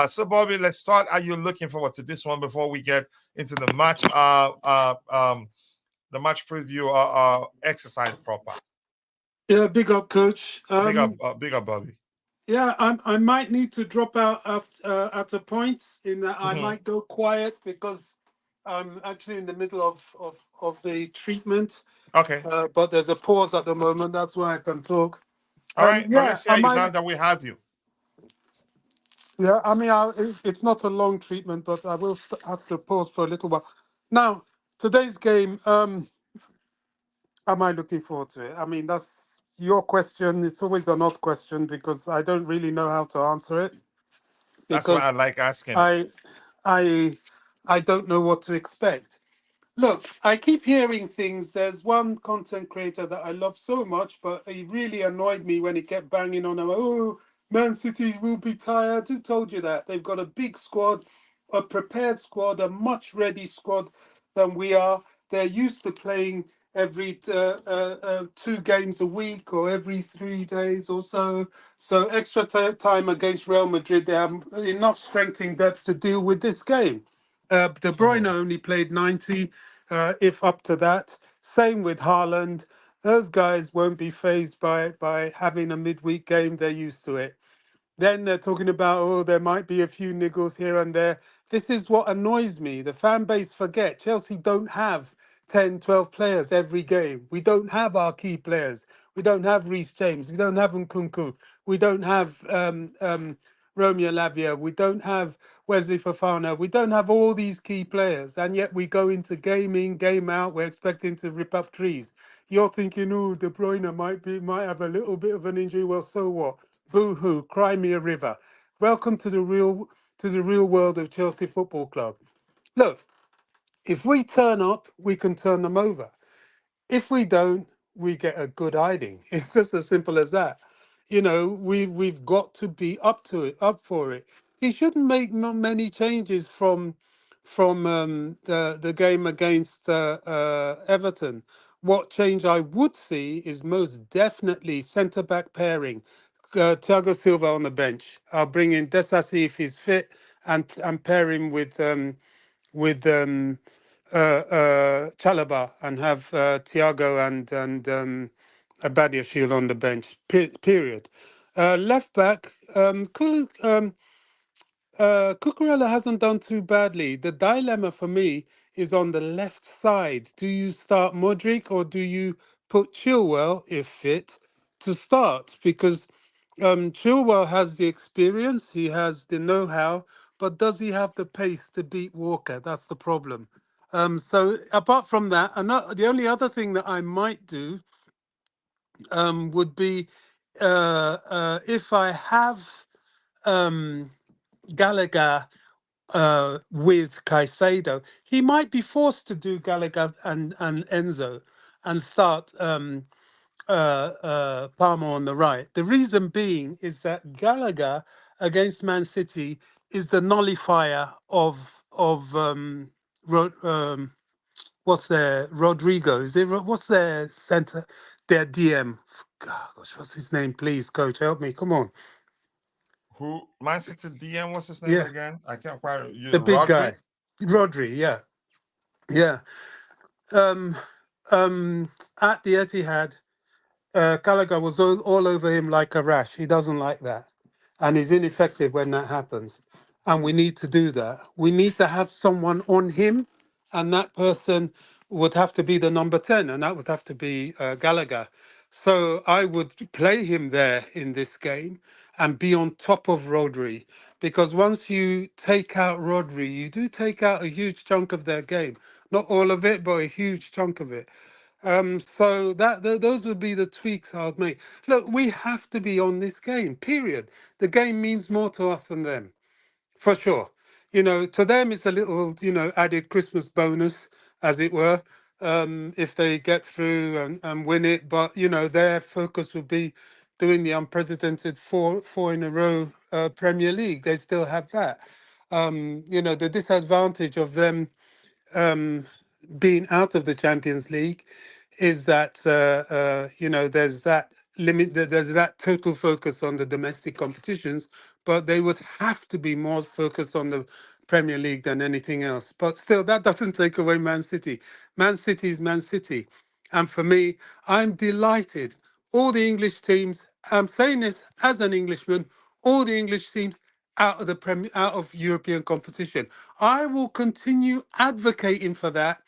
So, Bobby, let's start. Are you looking forward to this one before we get into the match? The match preview exercise proper. Yeah, big up, coach. Big up, Bobby. Yeah, I might need to drop out at a point in that I might go quiet because I'm actually in the middle of the treatment. Okay. But there's a pause at the moment. That's why I can talk. All right. Yeah, but let's see now that we have you. Yeah, I mean, it's not a long treatment, but I will have to pause for a little while. Now, today's game, am I looking forward to it? I mean, that's your question. It's always an odd question because I don't really know how to answer it. That's what I like asking. I don't know what to expect. Look, I keep hearing things. There's one content creator that I love so much, but he really annoyed me when he kept banging on. Oh, Man City will be tired. Who told you that? They've got a big squad, a prepared squad, a much ready squad than we are. They're used to playing every 2 games a week or every 3 days or so. So extra time against Real Madrid, they have enough strength in depth to deal with this game. De Bruyne only played 90, if up to that. Same with Haaland. Those guys won't be phased by having a midweek game. They're used to it. Then they're talking about, oh, there might be a few niggles here and there. This is what annoys me. The fan base forget. Chelsea don't have 10, 12 players every game. We don't have our key players. We don't have Reece James. We don't have Nkunku. We don't have Romeo Lavia. We don't have Wesley Fofana. We don't have all these key players. And yet we go into game in, game out. We're expecting to rip up trees. You're thinking, oh, De Bruyne might have a little bit of an injury. Well, so what? Boo-hoo, cry me a river. Welcome to the real world of Chelsea Football Club. Look, if we turn up, we can turn them over. If we don't, we get a good hiding. It's just as simple as that. You know, we've got to be up for it. He shouldn't make not many changes from the game against Everton. What change I would see is most definitely centre back pairing. Thiago Silva on the bench. I'll bring in Desasi if he's fit, and pair him with Chalaba, and have Thiago and Badiashile on the bench. Period. Left back, Cucurella hasn't done too badly. The dilemma for me is on the left side. Do you start Modric or do you put Chilwell, if fit, to start? Because Chilwell has the experience, he has the know-how, but does he have the pace to beat Walker? That's the problem. So apart from that, the only other thing that I might do would be if I have Gallagher with Caicedo, he might be forced to do Gallagher and Enzo and start Palmer on the right. The reason being is that Gallagher against Man City is the nullifier of what's their Rodrigo? Is it what's their center? Their DM. Gosh, what's his name? Please, coach, help me. Come on. Who? Man City DM. What's his name Yeah, again? I can't quite. You, the big Rodri. guy, Rodri. Yeah, yeah. Um, at the Etihad, Gallagher was all over him like a rash. He doesn't like that. And he's ineffective when that happens. And we need to do that. We need to have someone on him, and that person would have to be the number 10, and that would have to be Gallagher. So I would play him there in this game and be on top of Rodri. Because once you take out Rodri, you do take out a huge chunk of their game. Not all of it, but a huge chunk of it. So those would be the tweaks I'd make. Look, we have to be on this game. Period. The game means more to us than them, for sure. To them it's a little, added Christmas bonus, as it were, if they get through and win it. But their focus would be doing the unprecedented four in a row Premier League. They still have that. The disadvantage of them being out of the Champions League is that there's that limit, there's that total focus on the domestic competitions, but they would have to be more focused on the Premier League than anything else. But still, that doesn't take away Man City. Man City is Man City, and for me, I'm delighted. All the English teams, I'm saying this as an Englishman, all the English teams out of European competition. I will continue advocating for that,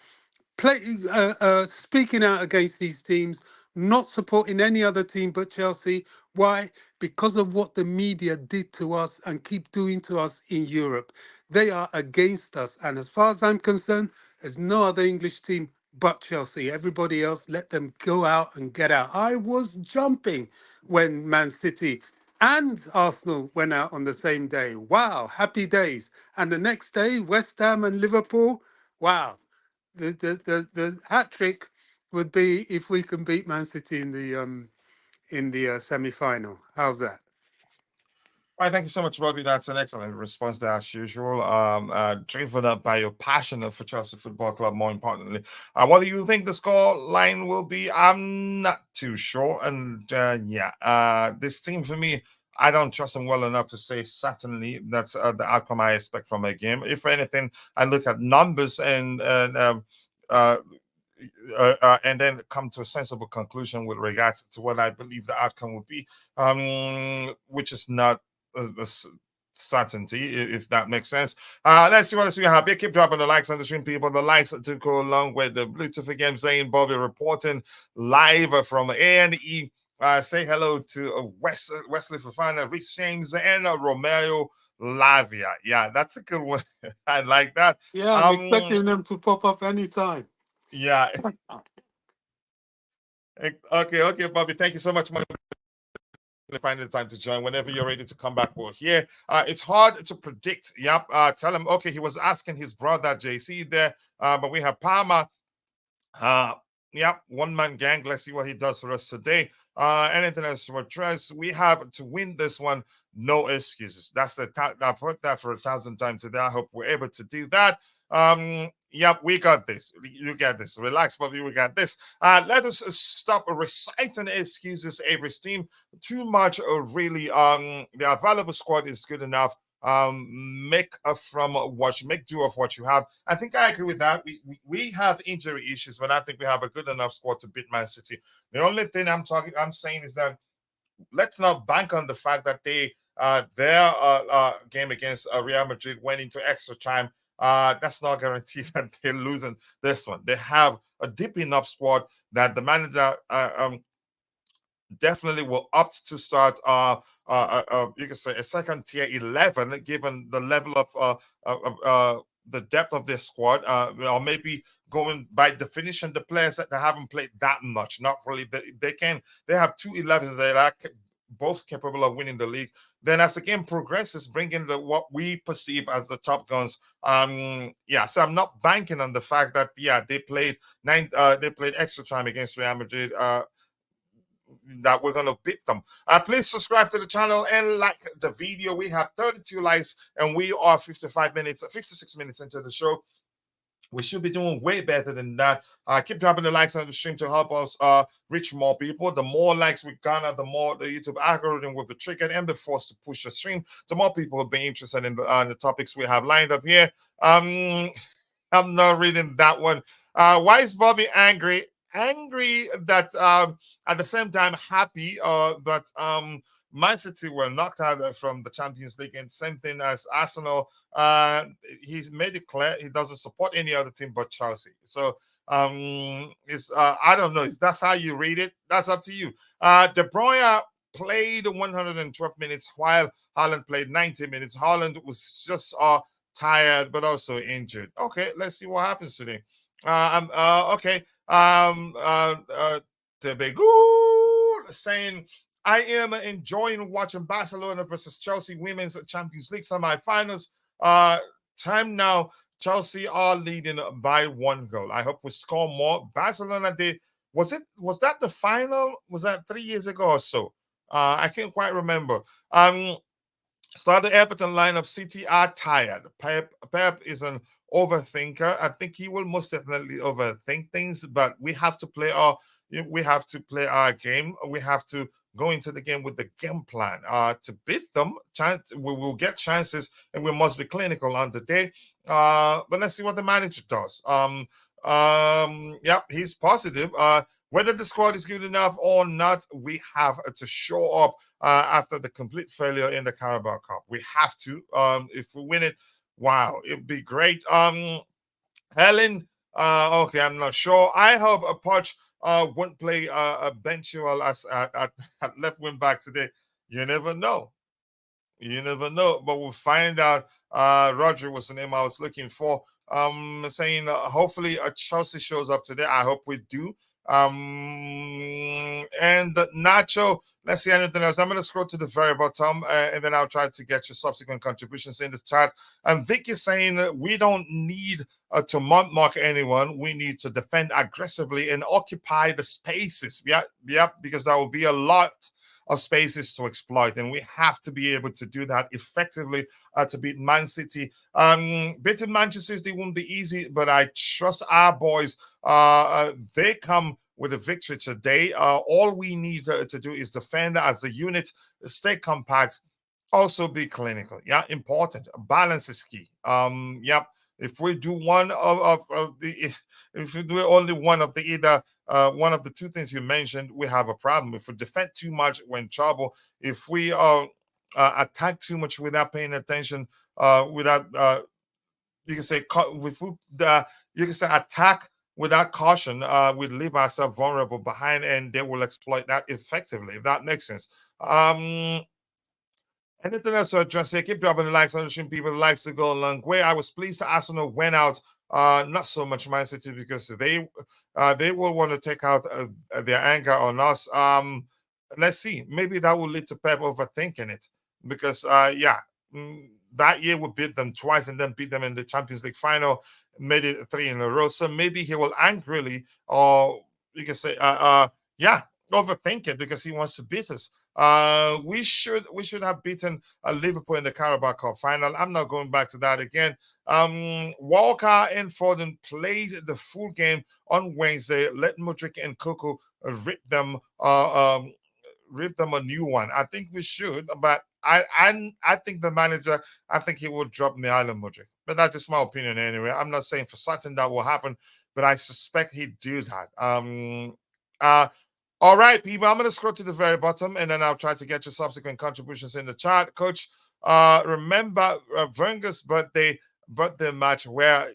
speaking out against these teams, not supporting any other team but Chelsea. Why? Because of what the media did to us and keep doing to us in Europe. They are against us. And as far as I'm concerned, there's no other English team but Chelsea. Everybody else, let them go out and get out. I was jumping when Man City and Arsenal went out on the same day. Wow, happy days. And the next day, West Ham and Liverpool. Wow. The hat trick would be if we can beat Man City in the semi-final. How's that? All right, thank you so much, Bobby. That's an excellent response there, as usual. Driven up by your passion for Chelsea Football Club, more importantly. What do you think the score line will be? I'm not too sure. And this team, for me, I don't trust them well enough to say certainly that's the outcome I expect from a game. If anything, I look at numbers and then come to a sensible conclusion with regards to what I believe the outcome would be, which is not a certainty, if that makes sense. Let's see what else we have here. Keep dropping the likes on the stream, people. The likes to go along with the Bluetooth again. Zane Bobby reporting live from A&E. Say hello to Wesley Fafana, Rich James, and Romeo Lavia. Yeah, that's a good one. I like that. Yeah, I'm expecting them to pop up anytime. Yeah. Okay, Bobby. Thank you so much. Find the time to join whenever you're ready to come back. We're here. It's hard to predict. Yep. Tell him. Okay, he was asking his brother JC there, but we have Palmer. Yep. One man gang. Let's see what he does for us today. Anything else to address? We have to win this one. No excuses. I've heard that for 1,000 times today. I hope we're able to do that. Yep, we got this. You got this. Relax, Bobby. We got this. Let us stop reciting excuses, every team. Too much, really. The available squad is good enough. Make make do of what you have. I think I agree with that. We have injury issues, but I think we have a good enough squad to beat Man City. The only thing I'm saying is that let's not bank on the fact that their game against Real Madrid went into extra time. That's not guaranteed that they're losing this one. They have a deep enough squad that the manager definitely will opt to start you can say a second tier 11, given the level of the depth of this squad, or maybe going by definition the players that they haven't played that much. Not really. They have 2 11s that are both capable of winning the league. Then as the game progresses, bring in what we perceive as the top guns. So I'm not banking on the fact that they played extra time against Real Madrid, that we're going to beat them. Please subscribe to the channel and like the video. We have 32 likes and we are 56 minutes into the show. We should be doing way better than that. Keep dropping the likes on the stream to help us reach more people. The more likes we garner, the more the YouTube algorithm will be triggered and be forced to push the stream. The more people will be interested in the topics we have lined up here. I'm not reading that one. Why is Bobby angry? Angry that at the same time happy that Man City were knocked out from the Champions League, and same thing as Arsenal. He's made it clear he doesn't support any other team but Chelsea. So it's I don't know if that's how you read it. That's up to you. De Bruyne played 112 minutes while Haaland played 90 minutes. Haaland was just tired but also injured. Okay, let's see what happens today. Okay. Tebegul saying, I am enjoying watching Barcelona versus Chelsea Women's Champions League semi-finals. Time now, Chelsea are leading by 1 goal. I hope we score more. Barcelona was that the final? Was that 3 years ago or so? I can't quite remember. Start the Everton lineup. City are tired. Pep is an overthinker. I think he will most definitely overthink things, but we have to play our game. We have to go into the game with the game plan to beat them. We will get chances, and we must be clinical on the day. But let's see what the manager does. He's positive. Whether the squad is good enough or not, we have to show up after the complete failure in the Carabao Cup. We have to. If we win it, wow, it'd be great. Helen, okay, I'm not sure. I hope a Poch won't play a Benchuel as at left wing back today. You never know. You never know. But we'll find out. Roger was the name I was looking for. Saying hopefully Chelsea shows up today. I hope we do. And Nacho, let's see anything else. I'm going to scroll to the very bottom and then I'll try to get your subsequent contributions in this chat. And Vic is saying we don't need to mark anyone. We need to defend aggressively and occupy the spaces. Yeah, because that will be a lot of spaces to exploit, and we have to be able to do that effectively to beat Man City. Beating Manchester City won't be easy, but I trust our boys. They come with a victory today. All we need to do is defend as a unit, stay compact, also be clinical. Yeah, important. Balance is key. If we do if we do only one of one of the two things you mentioned, we have a problem. If we defend too much, we're in trouble. If we attack too much without paying attention, without you can say attack without caution, we leave ourselves vulnerable behind, and they will exploit that effectively. If that makes sense. Anything else to address here? Keep dropping the likes on the stream, people. The likes to go a long way. I was pleased that Arsenal went out. Not so much Man City, because they will want to take out their anger on us. Let's see. Maybe that will lead to Pep overthinking it, because that year we beat them twice and then beat them in the Champions League final, made it 3 in a row. So maybe he will angrily, or you can say, overthink it, because he wants to beat us. We should have beaten Liverpool in the Carabao Cup final. I'm not going back to that again. Walker and Foden played the full game on Wednesday. Let Mudryk and Coco rip them a new one. I think we should, but I think the manager, I think he will drop Mihailo Mudryk. But that's just my opinion anyway. I'm not saying for certain that will happen, but I suspect he'd do that. All right, people. I'm gonna scroll to the very bottom, and then I'll try to get your subsequent contributions in the chat. Coach, remember Wenger's birthday match where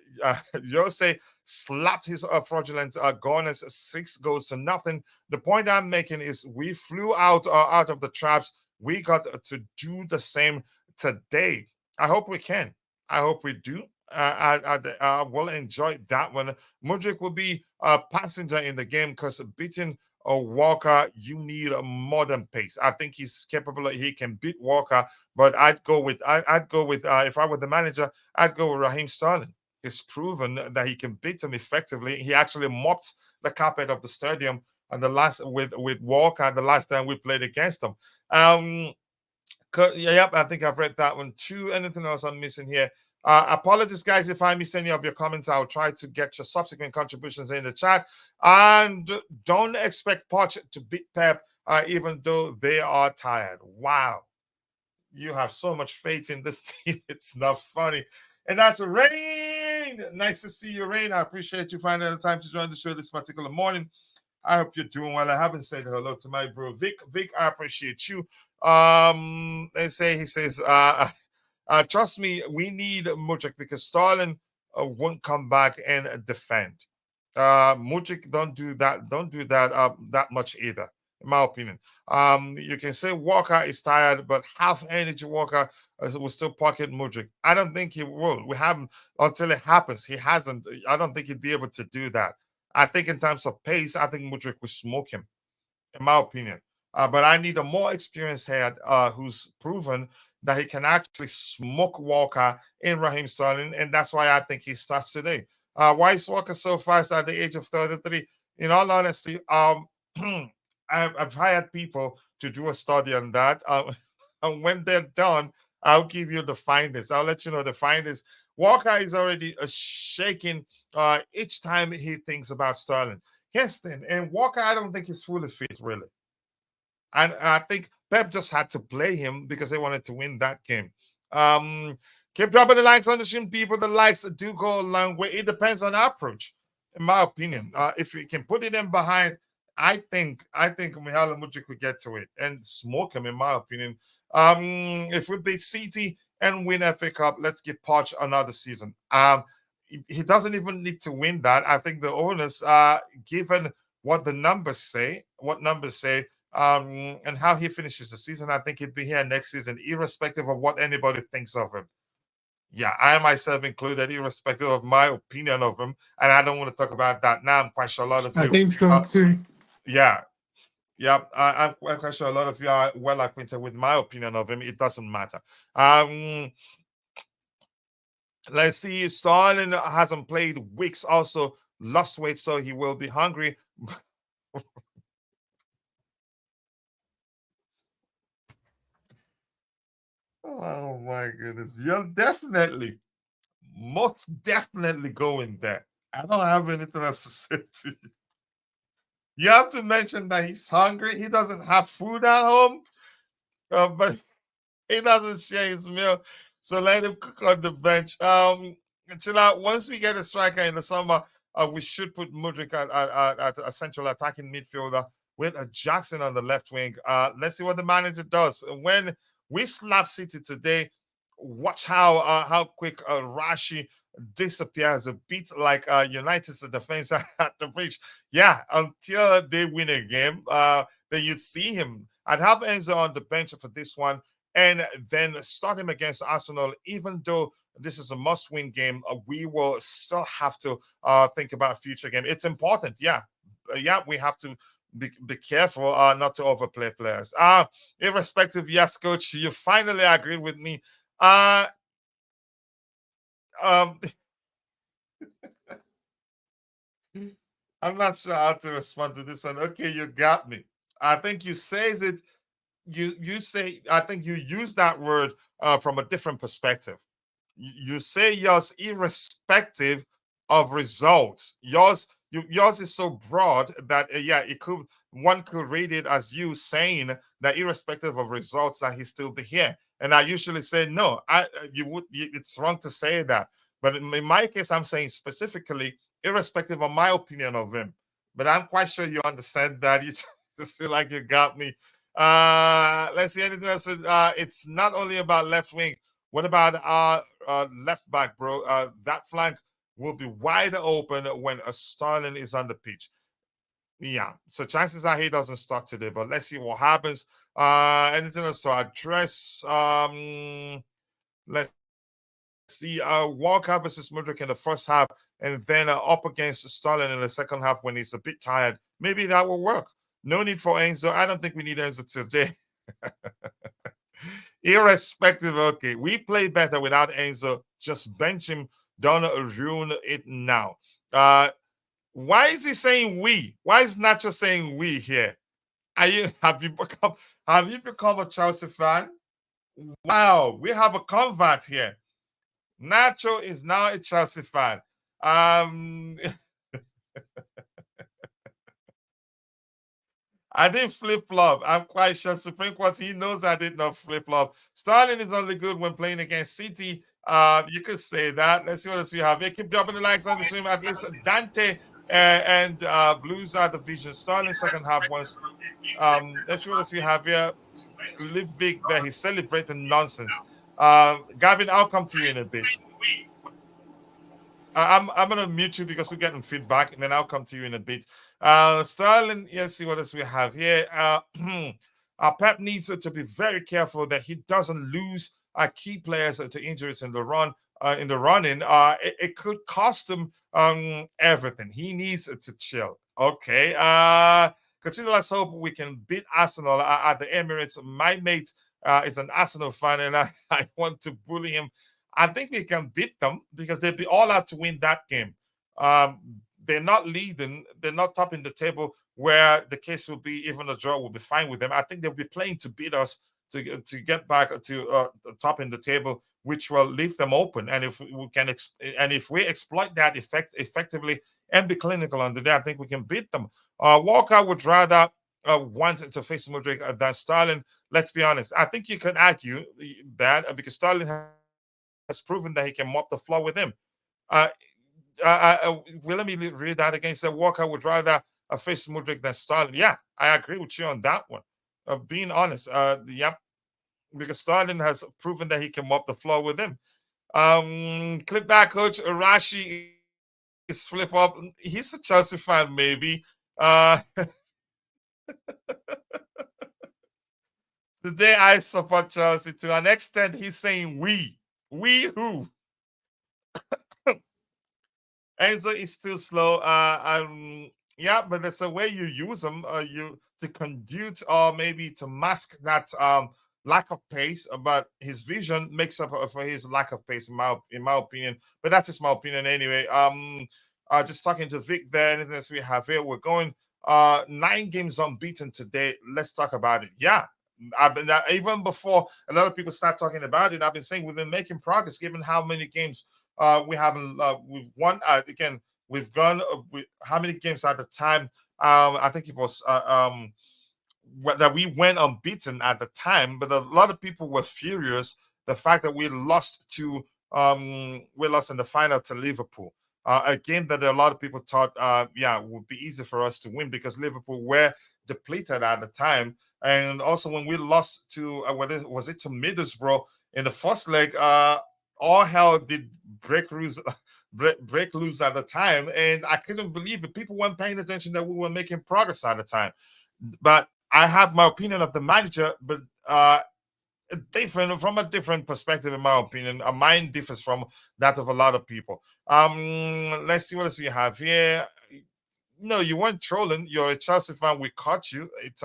Jose slapped his fraudulent Gunners 6 goals to nothing. The point I'm making is we flew out of the traps. We got to do the same today. I hope we can. I hope we do. I will enjoy that one. Mudryk will be a passenger in the game because beating Walker, you need a modern pace. I think he's capable. He can beat Walker, but I'd go with if I were the manager, I'd go with Raheem Sterling. He's proven that he can beat him effectively. He actually mopped the carpet of the stadium and the last with Walker the last time we played against him. Yep, I think I've read that one too. Anything else I'm missing here? Apologies, guys, if I missed any of your comments. I'll try to get your subsequent contributions in the chat. And don't expect Poch to beat Pep, even though they are tired. Wow. You have so much faith in this team. It's not funny. And that's Rain. Nice to see you, Rain. I appreciate you finding the time to join the show this particular morning. I hope you're doing well. I haven't said hello to my bro Vic. Vic, I appreciate you. He says, trust me, we need Mudryk because Sterling won't come back and defend. Mudryk don't do that that much either, in my opinion. You can say Walker is tired, but half energy Walker will still pocket Mudryk. I don't think he will. We haven't until it happens. He hasn't. I don't think he'd be able to do that. I think in terms of pace, I think Mudryk will smoke him, in my opinion. But I need a more experienced head who's proven that he can actually smoke Walker in Raheem Sterling, and that's why I think he starts today. Why is Walker so fast at the age of 33? In all honesty, I've hired people to do a study on that. And when they're done, I'll give you the findings. I'll let you know the findings. Walker is already shaking each time he thinks about Sterling. Heston and Walker, I don't think he's fully fit, really. And I think Pep just had to play him because they wanted to win that game. Keep dropping the likes on the stream, people. The likes do go a long way. It depends on our approach, in my opinion. If we can put it in behind, I think Mihailo Mudryk could get to it and smoke him, in my opinion. If we beat City and win FA Cup, let's give Poch another season. He doesn't even need to win that. I think the owners, given what the numbers say, and how he finishes the season, I think he'd be here next season, irrespective of what anybody thinks of him. Yeah, I myself included, irrespective of my opinion of him, and I don't want to talk about that now. I'm quite sure a lot of you. I think so too. Yeah. I'm quite sure a lot of you are well acquainted with my opinion of him. It doesn't matter. Let's see. Sterling hasn't played weeks, also lost weight, so he will be hungry. Oh my goodness. You're most definitely going there. I don't have anything else to say to you. You have to mention that he's hungry. He doesn't have food at home, but he doesn't share his meal. So let him cook on the bench. Until once we get a striker in the summer, we should put Mudryk at a central attacking midfielder with a Jackson on the left wing. Let's see what the manager does. When we slap City today, watch how quick Rashi disappears a bit like United's defense at the bridge. Yeah, until they win a game, then you'd see him. I'd have Enzo on the bench for this one and then start him against Arsenal. Even though this is a must-win game, we will still have to think about future game. It's important, yeah. We have to be careful not to overplay players. Irrespective, yes, coach, you finally agreed with me. I'm not sure how to respond to this one. Okay, you got me. I think you says it you say, I think you use that word from a different perspective. You say yours irrespective of results. Yours is so broad that yeah, it could, one could read it as you saying that irrespective of results that he still be here. And I usually say no. It's wrong to say that. But in my case, I'm saying specifically irrespective of my opinion of him. But I'm quite sure you understand that. You just feel like you got me. Let's see anything else. It's not only about left wing. What about our left back, bro? That flank will be wide open when a Sterling is on the pitch. Yeah, so chances are he doesn't start today, but let's see what happens. Anything else to address? Let's see. Walker versus Mudryk in the first half, and then up against Sterling in the second half when he's a bit tired. Maybe that will work. No need for Enzo. I don't think we need Enzo today. Irrespective, okay, we play better without Enzo. Just bench him. Don't ruin it now. Why is he saying we? Why is Nacho saying we here? Have you become a Chelsea fan? Wow, we have a convert here. Nacho is now a Chelsea fan. I didn't flip flop. I'm quite sure Supreme Court, he knows I did not flip flop. Sterling is only good when playing against City. You could say that. Let's see what else we have here. Keep dropping the likes on the stream. At least Dante and Blues are the vision. Sterling second half was. Let's see what else we have here. Live Vic there. He's celebrating nonsense. Gavin, I'll come to you in a bit. I'm gonna mute you because we're getting feedback, and then I'll come to you in a bit. Sterling, let's see what else we have here. Pep needs to be very careful that he doesn't lose key players to injuries in the run. In the running, it could cost him everything. He needs to chill. Okay. Continue. Let's hope we can beat Arsenal at the Emirates. My mate is an Arsenal fan, and I want to bully him. I think we can beat them because they'll be all out to win that game. They're not leading, they're not topping the table, where the case will be even a draw will be fine with them. I think they'll be playing to beat us to get back to topping the table, which will leave them open. And if we can if we exploit that effectively and be clinical on the day, I think we can beat them. Walker would rather want to face Mudryk than Sterling. Let's be honest. I think you can argue that because Sterling has proven that he can mop the floor with him. Well, let me read that again. So Walker would rather face Mudryk than Sterling. Yeah, I agree with you on that one. Being honest, yep, because Sterling has proven that he can mop the floor with him. Clip back, coach. Rashi is flip up. He's a Chelsea fan, maybe. Today I support Chelsea to an extent. He's saying we. We who? Enzo is still slow. Yeah, but there's a way you use them, you to conduce or maybe to mask that lack of pace. But his vision makes up for his lack of pace, in my opinion. But that's just my opinion anyway. Just talking to Vic there. Anything else we have here? We're going 9 games unbeaten today. Let's talk about it. Yeah. I've been even before a lot of people start talking about it. I've been saying we've been making progress given how many games we haven't. We've won again. We've gone with how many games at the time? I think it was that we went unbeaten at the time, but a lot of people were furious the fact that we lost in the final to Liverpool. A game that a lot of people thought, would be easy for us to win because Liverpool were depleted at the time. And also when we lost to was it to Middlesbrough in the first leg, all hell did break loose at the time, and I couldn't believe it. People weren't paying attention that we were making progress at the time. But I have my opinion of the manager, but different from a different perspective, in my opinion. Mine differs from that of a lot of people. Let's see what else we have here. No, you weren't trolling. You're a Chelsea fan. We caught you. It's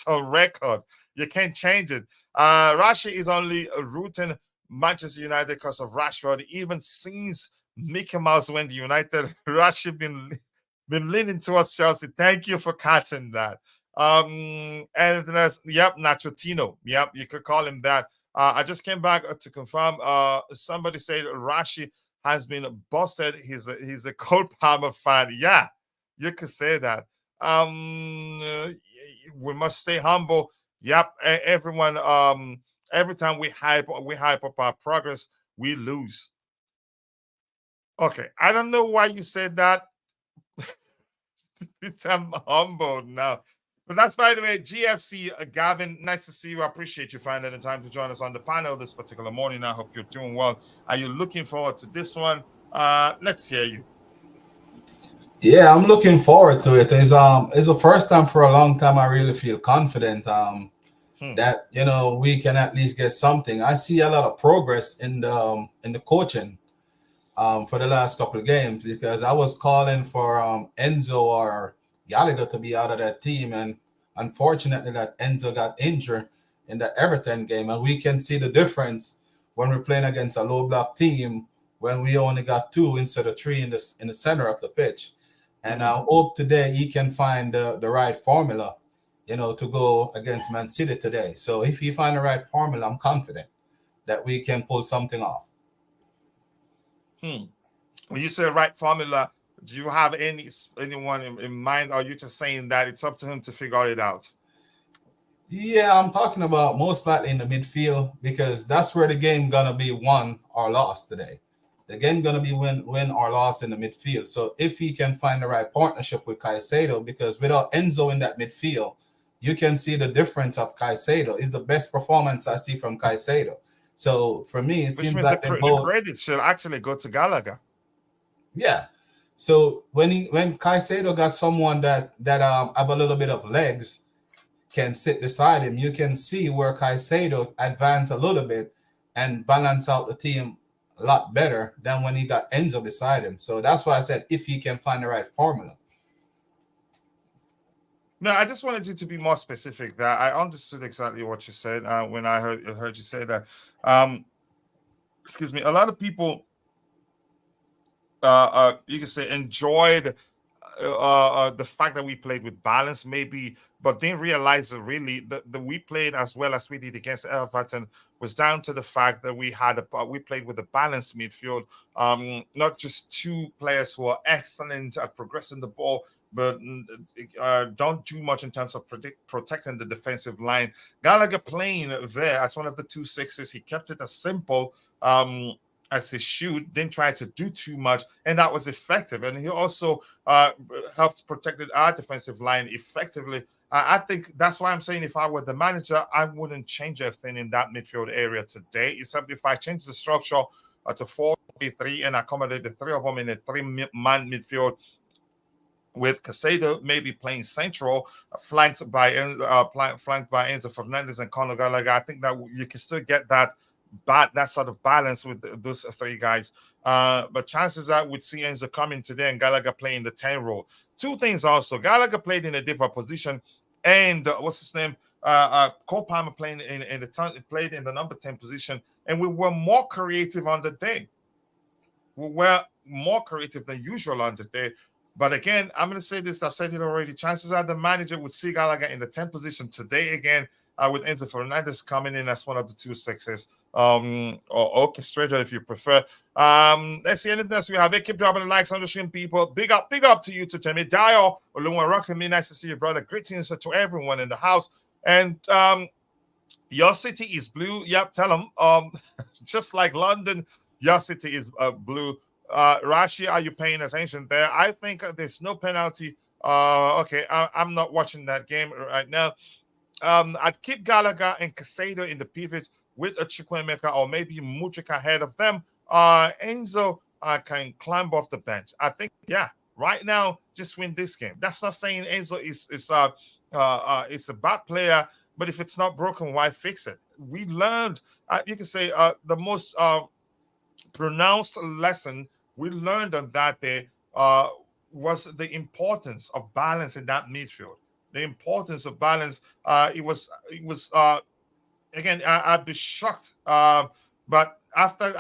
on record. You can't change it. Rashi is only rooting Manchester United because of Rashford. Even since Mickey Mouse went to United, Rashi been leaning towards Chelsea. Thank you for catching that. Anything else? Yep, Nachotino. Yep, you could call him that. I just came back to confirm. Somebody said Rashi has been busted. He's a Cole Palmer fan. Yeah, you could say that. We must stay humble. Yep, everyone. Every time we hype up our progress, we lose. Okay, I don't know why you said that. I'm humbled now. But that's, by the way, GFC. Gavin, nice to see you. I appreciate you finding the time to join us on the panel this particular morning. I hope you're doing well. Are you looking forward to this one? Let's hear you. Yeah, I'm looking forward to it. It's the first time for a long time I really feel confident Hmm. that we can at least get something. I see a lot of progress in the coaching for the last couple of games because I was calling for Enzo or Gallagher to be out of that team, and unfortunately, that Enzo got injured in the Everton game, and we can see the difference when we're playing against a low block team when we only got two instead of three in the center of the pitch. And I hope today he can find the right formula, to go against Man City today. So if he find the right formula, I'm confident that we can pull something off. Hmm. When you say right formula, do you have anyone in mind? Or are you just saying that it's up to him to figure it out? Yeah, I'm talking about most likely in the midfield because that's where the game gonna be won or lost today. The game gonna be win or lost in the midfield. So if he can find the right partnership with Caicedo, because without Enzo in that midfield, you can see the difference of Caicedo. It's the best performance I see from Caicedo. So for me, it Which seems means like they the both. credit should actually go to Gallagher. Yeah. So when Caicedo got someone that have a little bit of legs can sit beside him, you can see where Caicedo advance a little bit and balance out the team a lot better than when he got Enzo beside him. So that's why I said if he can find the right formula. No, I just wanted you to be more specific. That I understood exactly what you said when I heard you say that. Um, excuse me. A lot of people, you can say, enjoyed the fact that we played with balance, maybe, but didn't realize that really the we played as well as we did against Everton was down to the fact that we played with a balanced midfield, not just two players who are excellent at progressing the ball. But don't do much in terms of protecting the defensive line. Gallagher playing there as one of the two sixes. He kept it as simple as his shoot, didn't try to do too much, and that was effective. And he also helped protect our defensive line effectively. I think that's why I'm saying if I were the manager, I wouldn't change anything in that midfield area today, except if I change the structure to 4-3-3 and accommodate the three of them in a three-man midfield with Casado maybe playing central, flanked by Enzo Fernandez and Conor Gallagher. I think that you can still get that sort of balance with those three guys. But chances are we'd see Enzo coming today and Gallagher playing the 10 role. Two things also. Gallagher played in a different position, and what's his name? Cole Palmer playing played in the number 10 position, and we were more creative on the day. We were more creative than usual on the day. But again, I'm going to say this. I've said it already. Chances are the manager would see Gallagher in the 10th position today again, with Enzo Fernandez coming in as one of the two sixes, or orchestrator if you prefer. Let's see anything else we have. Hey, keep dropping the likes on the stream, people. Big up to you, to Temi Dio, Olumwa Rock, me. Nice to see you, brother. Greetings to everyone in the house. And your city is blue. Yep, tell them. Just like London, your city is blue. Rashi, are you paying attention there? I think there's no penalty. Okay, I'm not watching that game right now. I'd keep Gallagher and Casado in the pivot with a Chukwuemeka or maybe Mudryk ahead of them. Enzo can climb off the bench. I think, yeah, right now, just win this game. That's not saying Enzo is a bad player, but if it's not broken, why fix it? We learned, you can say, the most pronounced lesson we learned on that day was the importance of balance in that midfield. The importance of balance. It was again. I'd be shocked. But after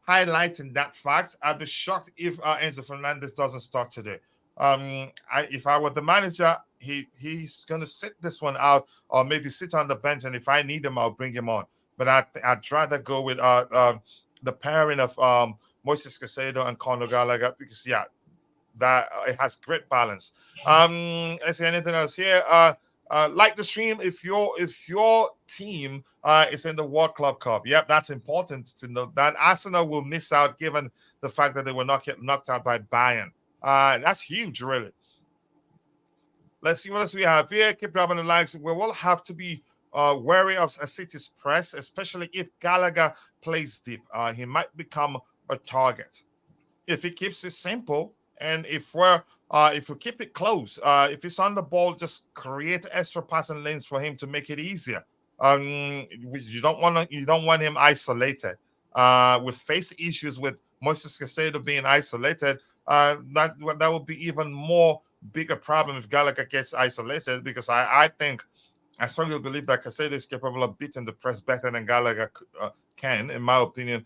highlighting that fact, I'd be shocked if Enzo Fernandez doesn't start today. If I were the manager, he's gonna sit this one out, or maybe sit on the bench, and if I need him, I'll bring him on. But I'd rather go with the pairing of Moises Caicedo and Conor Gallagher, because that it has great balance. Is there anything else here? Like the stream, if your team is in the World Club Cup, that's important to note that Arsenal will miss out given the fact that they will not get knocked out by Bayern. That's huge, really. Let's see what else we have here. Keep dropping the likes. We will have to be wary of a City's press, especially if Gallagher plays deep. He might become a target. If he keeps it simple, and if we keep it close, if he's on the ball, just create extra passing lanes for him to make it easier. You don't want him isolated. We've faced issues with Moises Caicedo being isolated. That would be even more bigger problem if Gallagher gets isolated, because I strongly believe that Caicedo is capable of beating the press better than Gallagher can, in my opinion.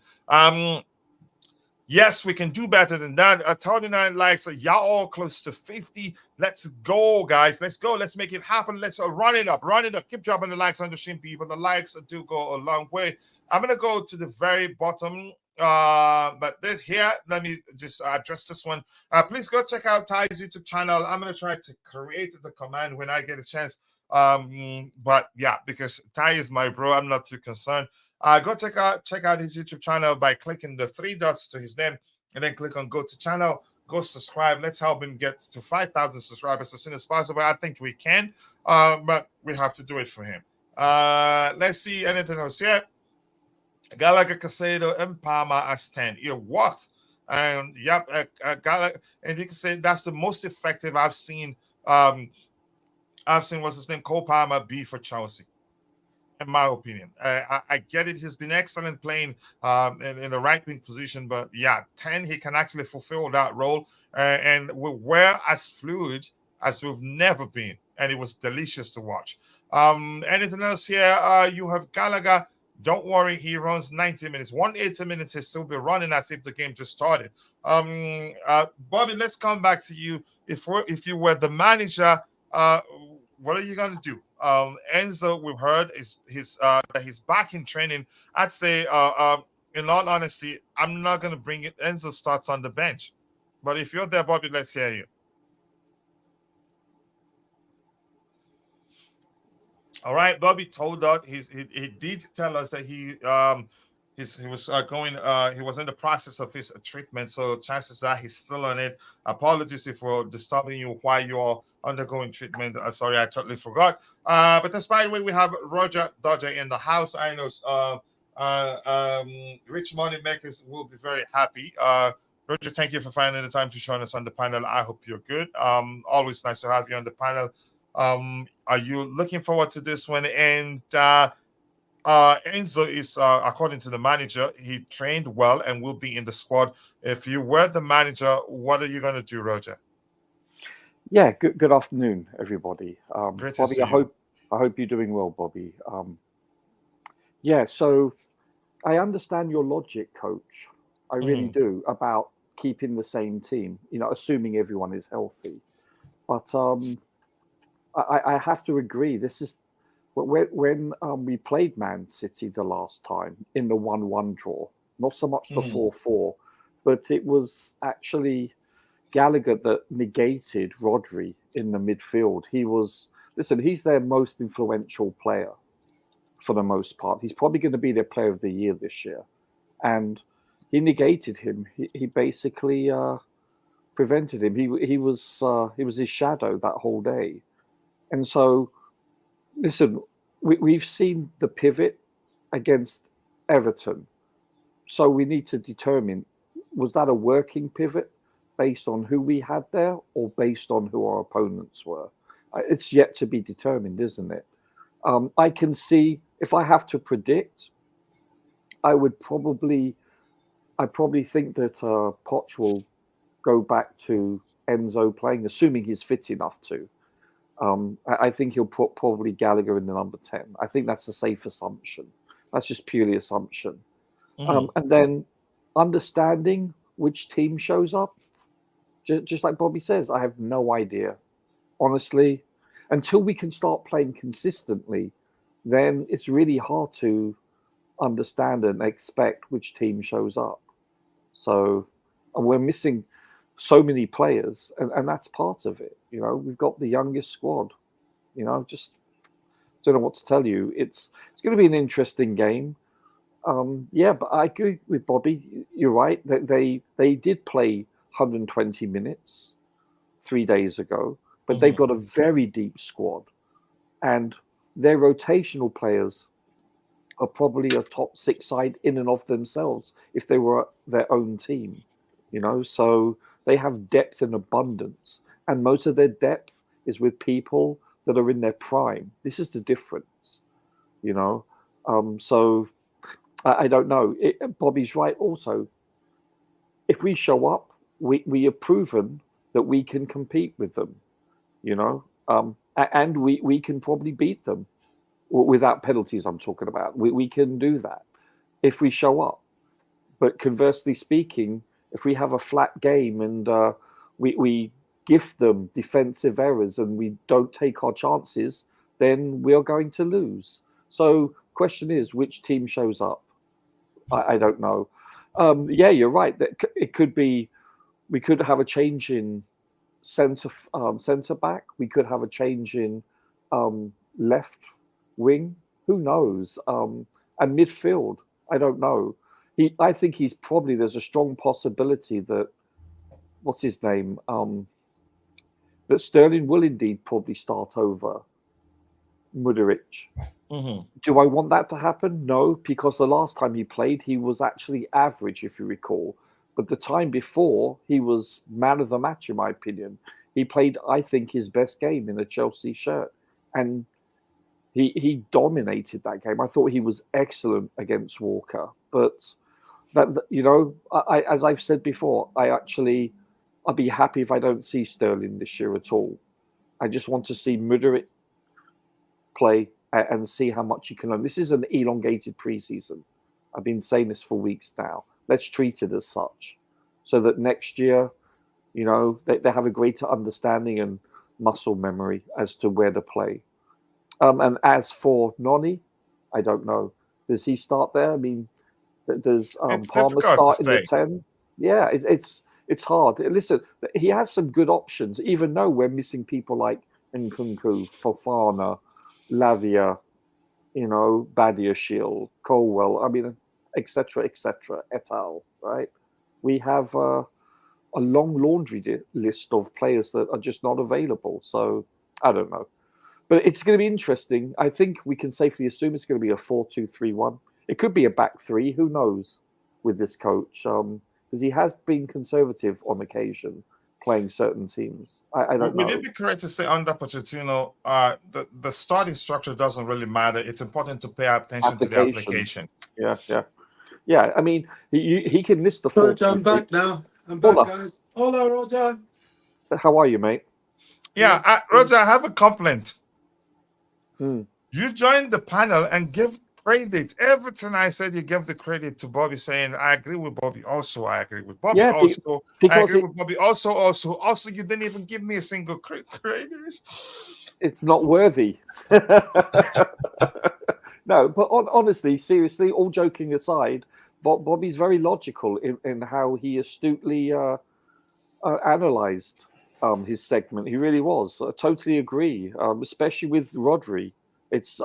Yes, we can do better than that. 39 likes. Y'all all close to 50. Let's go, guys. Let's go. Let's make it happen. Let's run it up. Run it up. Keep dropping the likes on the stream, people. The likes do go a long way. I'm going to go to the very bottom. But this here, let me just address this one. Please go check out Ty's YouTube channel. I'm going to try to create the command when I get a chance. But yeah, because Ty is my bro, I'm not too concerned. Go check out his YouTube channel by clicking the 3 dots to his name, and then click on go to channel, go subscribe. Let's help him get to 5,000 subscribers as soon as possible. I think we can, but we have to do it for him. Let's see anything else here. Gallagher, Caicedo, and Palmer as 10. What? And Gallagher, and you can say that's the most effective I've seen. What's his name, Cole Palmer be for Chelsea. In my opinion, I get it. He's been excellent playing in the right wing position, but 10, he can actually fulfill that role, and we're as fluid as we've never been, and it was delicious to watch. Anything else here? You have Gallagher. Don't worry, he runs 90 minutes. 180 minutes, he'll still be running as if the game just started. Bobby, let's come back to you. If you were the manager, what are you going to do? Enzo, we've heard that he's back in training. I'd say, in all honesty, I'm not going to bring it. Enzo starts on the bench. But if you're there, Bobby, let's hear you. All right, Bobby told us he did tell us that he was in the process of his treatment, so chances are he's still on it. Apologies if we're disturbing you while you're undergoing treatment. Sorry, I totally forgot. But despite we have Roger Dodger in the house. I know Rich Money Makers will be very happy. Roger, thank you for finding the time to join us on the panel. I hope you're good. Always nice to have you on the panel. Are you looking forward to this one? And Enzo is, according to the manager, he trained well and will be in the squad. If you were the manager, what are you going to do, Roger? Yeah, good afternoon, everybody. Great to Bobby, see I hope you're doing well, Bobby. So I understand your logic, Coach. I really do, about keeping the same team, assuming everyone is healthy. But I have to agree. This is when we played Man City the last time in the 1-1 draw. Not so much the 4-4, but it was actually Gallagher that negated Rodri in the midfield. He's their most influential player for the most part. He's probably going to be their player of the year this year. And he negated him. He basically prevented him. He was his shadow that whole day. And so, listen, we've seen the pivot against Everton. So we need to determine, was that a working pivot based on who we had there or based on who our opponents were? It's yet to be determined, isn't it? I can see, if I have to predict, I probably think that Poch will go back to Enzo playing, assuming he's fit enough to. I think he'll put probably Gallagher in the number 10. I think that's a safe assumption. That's just purely assumption. And then understanding which team shows up. Just like Bobby says, I have no idea. Honestly, until we can start playing consistently, then it's really hard to understand and expect which team shows up. So, and we're missing so many players, and that's part of it. We've got the youngest squad. Just don't know what to tell you. It's going to be an interesting game. Yeah, but I agree with Bobby. You're right. They did play 120 minutes 3 days ago, but they've got a very deep squad, and their rotational players are probably a top 6 side in and of themselves if they were their own team. So they have depth in abundance, and most of their depth is with people that are in their prime. This is the difference. So I don't know. Bobby's right. Also, if we show up, we have proven that we can compete with them, and we can probably beat them without penalties. I'm talking about. We can do that if we show up. But conversely speaking, if we have a flat game and we gift them defensive errors and we don't take our chances, then we are going to lose. So, question is, which team shows up? I don't know. Yeah, you're right. It could be. We could have a change in centre back. We could have a change in left wing. Who knows? And midfield. I don't know. I think he's probably. There's a strong possibility that what's his name? That Sterling will indeed probably start over Mudryk. Do I want that to happen? No, because the last time he played, he was actually average, if you recall. But the time before, he was man of the match, in my opinion. He played, I think, his best game in a Chelsea shirt. And he dominated that game. I thought he was excellent against Walker. But, as I've said before, I'd be happy if I don't see Sterling this year at all. I just want to see Mudryk play and see how much he can learn. This is an elongated preseason. I've been saying this for weeks now. Let's treat it as such, so that next year, they have a greater understanding and muscle memory as to where to play. And as for Noni, I don't know. Does he start there? I mean, does Palmer start in the 10? Yeah, it's hard. Listen, he has some good options, even though we're missing people like Nkunku, Fofana, Lavia, Badiashile, Colwell, I mean, etc., et al., right? We have a long laundry list of players that are just not available. So, I don't know. But it's going to be interesting. I think we can safely assume it's going to be a 4-2-3-1. It could be a back three. Who knows with this coach? Because he has been conservative on occasion playing certain teams. I don't know. Would it be correct to say under Pochettino, the starting structure doesn't really matter? It's important to pay attention to the application. Yeah. I mean, he can list the 4. I'm back now. I'm back, guys. Hola, Roger. How are you, mate? Yeah, Roger, I have a complaint. You joined the panel and give credit. Everything I said, you give the credit to Bobby, saying, I agree with Bobby. Also, I agree with Bobby. I agree with Bobby. Also, you didn't even give me a single credit. It's not worthy. No, but honestly, seriously, all joking aside, Bobby's very logical in how he astutely analysed his segment. He really was. I totally agree, especially with Rodri.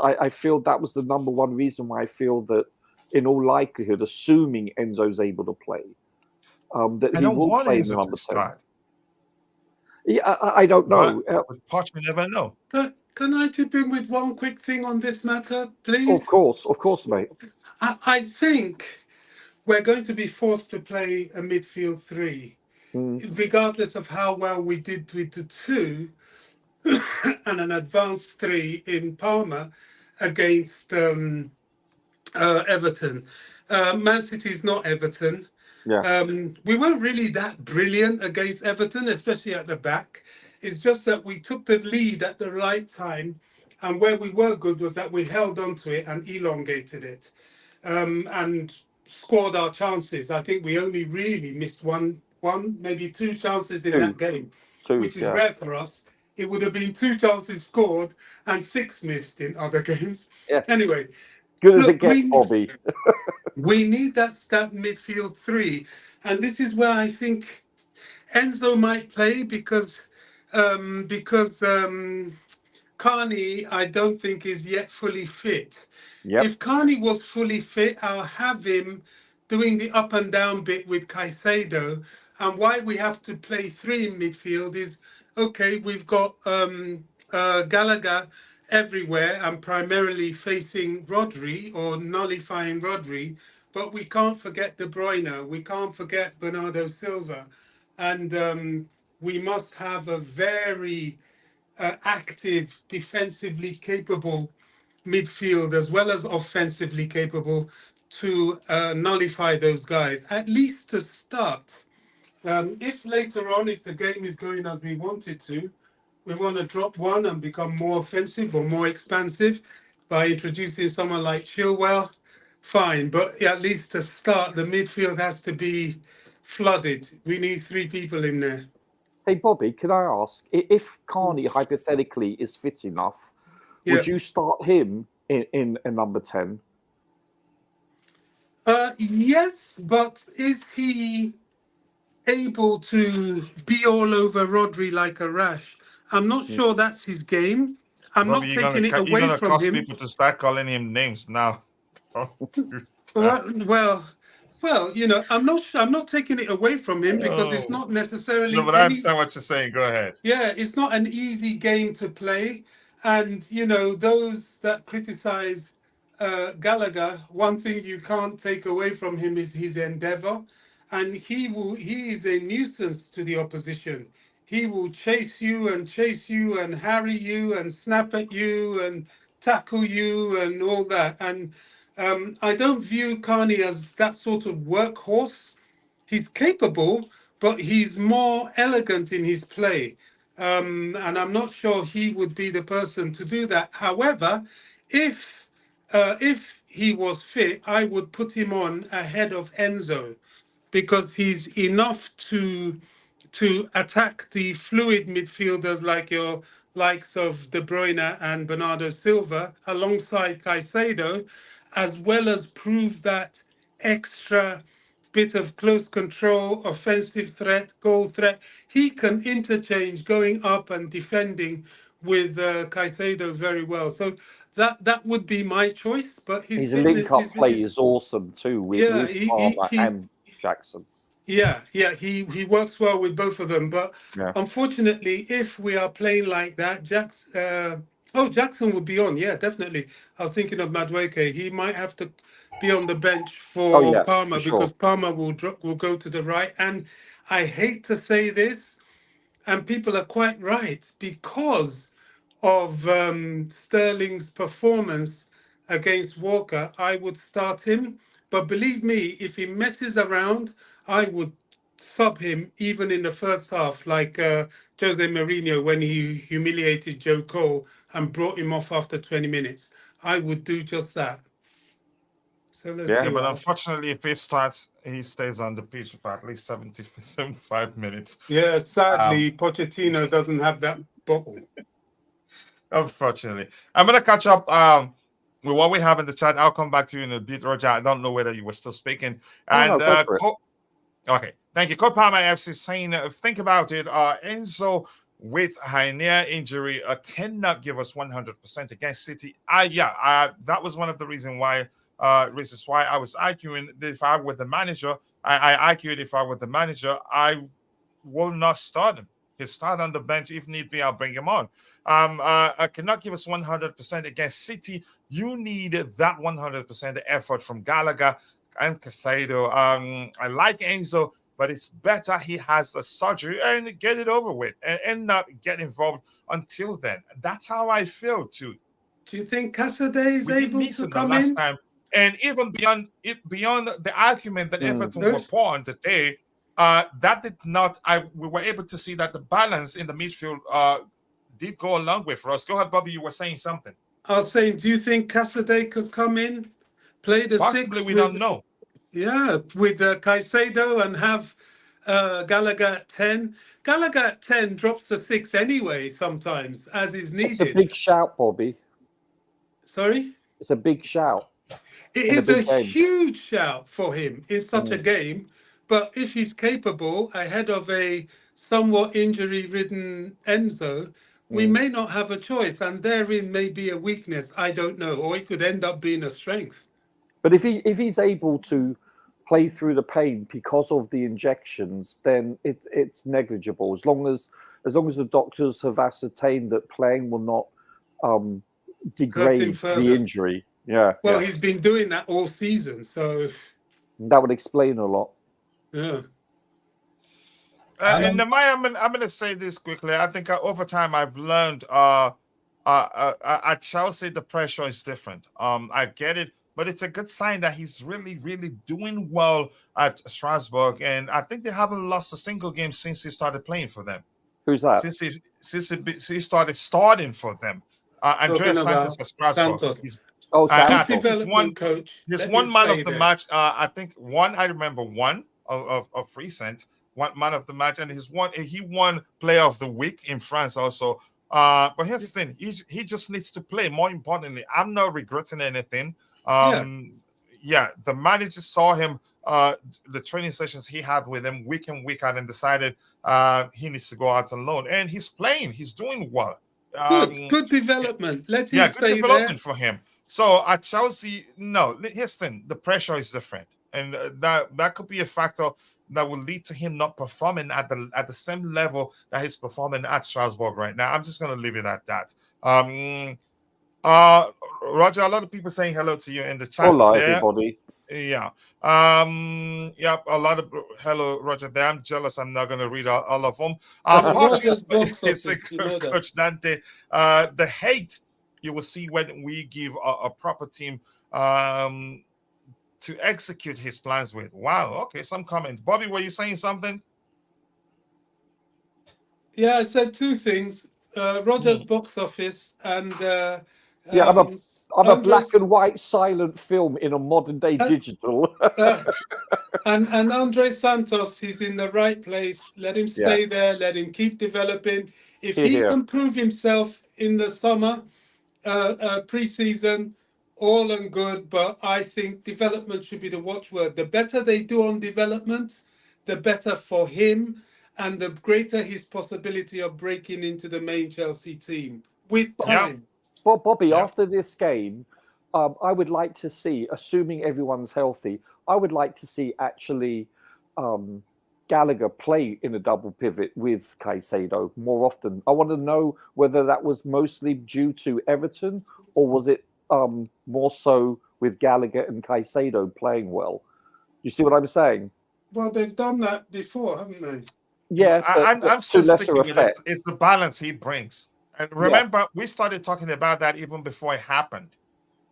I feel that was the number one reason why I feel that, in all likelihood, assuming Enzo's able to play, that he will play in the number 10. Yeah, I don't know. Poch, you never know. Can I chip in with one quick thing on this matter, please? Of course, mate. I think we're going to be forced to play a midfield 3, regardless of how well we did with the 2 and an advanced 3 in Palmer against Everton. Man City is not Everton. Yeah. We weren't really that brilliant against Everton, especially at the back. It's just that we took the lead at the right time, and where we were good was that we held on to it and elongated it, and scored our chances. I think we only really missed one one, maybe two chances in that Two, game, two, which is yeah. rare for us. It would have been 2 chances scored and 6 missed in other games. Yeah. Anyway, Good as it look, gets, Bobby. we need that midfield three, and this is where I think Enzo might play because Carney, I don't think, is yet fully fit. Yep. If Carney was fully fit, I'll have him doing the up and down bit with Caicedo. And why we have to play three in midfield is, okay, we've got Gallagher everywhere and primarily facing Rodri or nullifying Rodri, but we can't forget De Bruyne, we can't forget Bernardo Silva, and we must have a very active, defensively capable midfield as well as offensively capable to nullify those guys, at least to start. If later on, if the game is going as we want it to, we want to drop one and become more offensive or more expansive by introducing someone like Chilwell, fine. But at least to start, the midfield has to be flooded. We need 3 people in there. Hey, Bobby, can I ask, if Carney hypothetically is fit enough, would you start him in a number 10? Yes, but is he able to be all over Rodri like a rash? I'm not sure that's his game. I'm Bobby, not taking it you're away gonna from cause him. people to start calling him names now. Well, you know, I'm not taking it away from him because it's Oh. not No, necessarily but I understand what you're saying. Go ahead. yeah, it's not an easy game to play. And, you know, those that criticize Gallagher, one thing you can't take away from him is his endeavor. And he is a nuisance to the opposition. He will chase you and harry you and snap at you and tackle you and all that. And I don't view Carney as that sort of workhorse. He's capable, but he's more elegant in his play. And I'm not sure he would be the person to do that. However, if he was fit, I would put him on ahead of Enzo because he's enough to attack the fluid midfielders like your likes of De Bruyne and Bernardo Silva alongside Caicedo, as well as prove that extra bit of close control, offensive threat, goal threat. He can interchange going up and defending with Caicedo very well. So that would be my choice. But his His fitness link-up play is is awesome too yeah, with Palmer and Jackson. yeah, he works well with both of them. But Yeah. unfortunately, if we are playing like that, Jackson would be on. Yeah, definitely. I was thinking of Madueke. He might have to be on the bench Oh for yeah, Palmer for sure. because Palmer will go to the right. And I hate to say this, and people are quite right because of Sterling's performance against Walker. I would start him, but believe me, if he messes around, I would sub him even in the first half, like Jose Mourinho when he humiliated Joe Cole and brought him off after 20 minutes. I would do just that. So let's Yeah. Yeah, see but what happens. unfortunately, if he starts, he stays on the pitch for at least 75 minutes. Yeah, Um, sadly, Pochettino doesn't have that bottle. Unfortunately, I'm gonna catch up with what we have in the chat. I'll come back to you in a bit, Roger. I don't know whether you were still speaking. No, And go for it. okay, thank you. Code Palmer FC saying, think about it. Enzo with hernia injury cannot give us 100% against City. That was one of the reasons why I was arguing that if I were the manager, I argued if I were the manager, I will not start him. He'll start on the bench. If need be, I'll bring him on. I cannot give us 100% against City. You need that 100% effort from Gallagher and Caicedo. I like Enzo, but it's better he has the surgery and get it over with and not get involved until then. That's how I feel too. Do you think Casadei is We didn't able miss to it the come last in? time. And even beyond the argument that Everton were poor on today, that did not. We were able to see that the balance in the midfield did go a long way for us. Go ahead, Bobby. You were saying something. I was saying, do you think Casadei could come in, play the Possibly, six we don't know. with Caicedo and have Gallagher at 10. Gallagher at 10 drops the 6 anyway sometimes, as is It's a needed. big shout, Bobby. Sorry? It's a big shout It in a is a big game. huge shout for him in such a game. But if he's capable ahead of a somewhat injury-ridden Enzo, we may not have a choice. And therein may be a weakness. I don't know. Or it could end up being a strength. But if he's able to play through the pain because of the injections, then it's negligible. As long as the doctors have ascertained that playing will not Hurt him degrade the further. injury. Yeah, Well, yeah. he's been doing that all season. So, That would explain a lot. yeah. In the Miami, I'm going to say this quickly. I think over time I've learned at Chelsea the pressure is different. I get it, but it's a good sign that he's really, really doing well at Strasbourg, and I think they haven't lost a single game since he started playing for them. Who's that? Since he started starting for them. Andreas Talking Santos about at Strasbourg. Santos. Oh, I Santos. think Development coach. there's Let one him man stay of the there. match. I think one. I remember one of recent. One man of the match, and he won Player of the Week in France also. But here's the thing: he just needs to play. More importantly, I'm not regretting anything. Yeah, the manager saw him. The training sessions he had with him week in week out, and decided he needs to go out on loan, and he's playing. He's doing well. Good development. Let him Yeah, good stay development there. for him. So at Chelsea, no, here's the thing: the pressure is different, and that could be a factor that will lead to him not performing at the same level that he's performing at Strasbourg right now. I'm just going to leave it at that. Roger, a lot of people saying hello to you in the chat. Hola, there. everybody. Yeah. Yeah, a lot of hello, Roger. There. I'm jealous. I'm not going to read all of them. Roger's box It's office, you know that. Coach Dante. The hate you will see when we give a proper team to execute his plans with. Wow. Okay, some comments. Bobby, were you saying something? Yeah, I said two things. Roger's box office and Yeah, I'm a black Andres, and white silent film in a modern day digital. and Andre Santos. He's in the right place. Let him stay there. Let him keep developing. If he Here. can prove himself in the summer, pre-season, all and good. But I think development should be the watchword. The better they do on development, the better for him, and the greater his possibility of breaking into the main Chelsea team with time. Well, Bobby, after this game, I would like to see, assuming everyone's healthy, I would like to see actually Gallagher play in a double pivot with Caicedo more often. I want to know whether that was mostly due to Everton or was it more so with Gallagher and Caicedo playing well. You see what I'm saying? Well, they've done that before, haven't they? Yeah, I'm still to sticking lesser with effect. it. It's the balance he brings. And remember, we started talking about that even before it happened.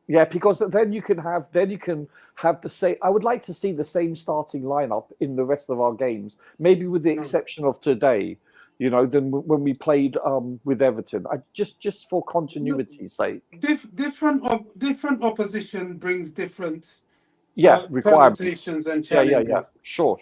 Yeah, because then you can have the same. I would like to see the same starting lineup in the rest of our games, maybe with the exception of today. You know, than when we played with Everton. Just for continuity's sake. Different opposition brings different requirements. permutations and challenges. Yeah. Sure.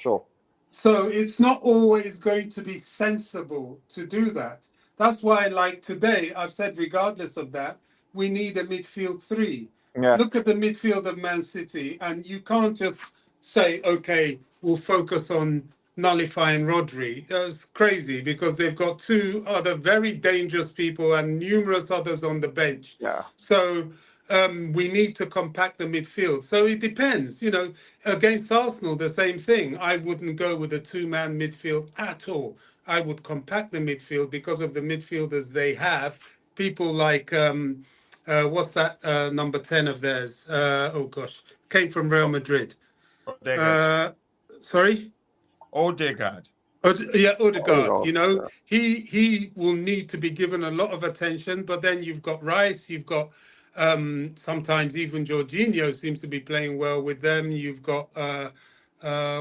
So it's not always going to be sensible to do that. That's why, like today, I've said, regardless of that, we need a midfield three. Yeah. Look at the midfield of Man City, and you can't just say, okay, we'll focus on nullifying Rodri. That's crazy because they've got two other very dangerous people and numerous others on the bench. Yeah. So we need to compact the midfield. So it depends. You know, against Arsenal, the same thing. I wouldn't go with a two-man midfield at all. I would compact the midfield because of the midfielders they have. People like, what's that number 10 of theirs? Came from Real Madrid. Sorry? Odegaard. Odegaard. You know, he will need to be given a lot of attention. But then you've got Rice, you've got sometimes even Jorginho seems to be playing well with them. You've got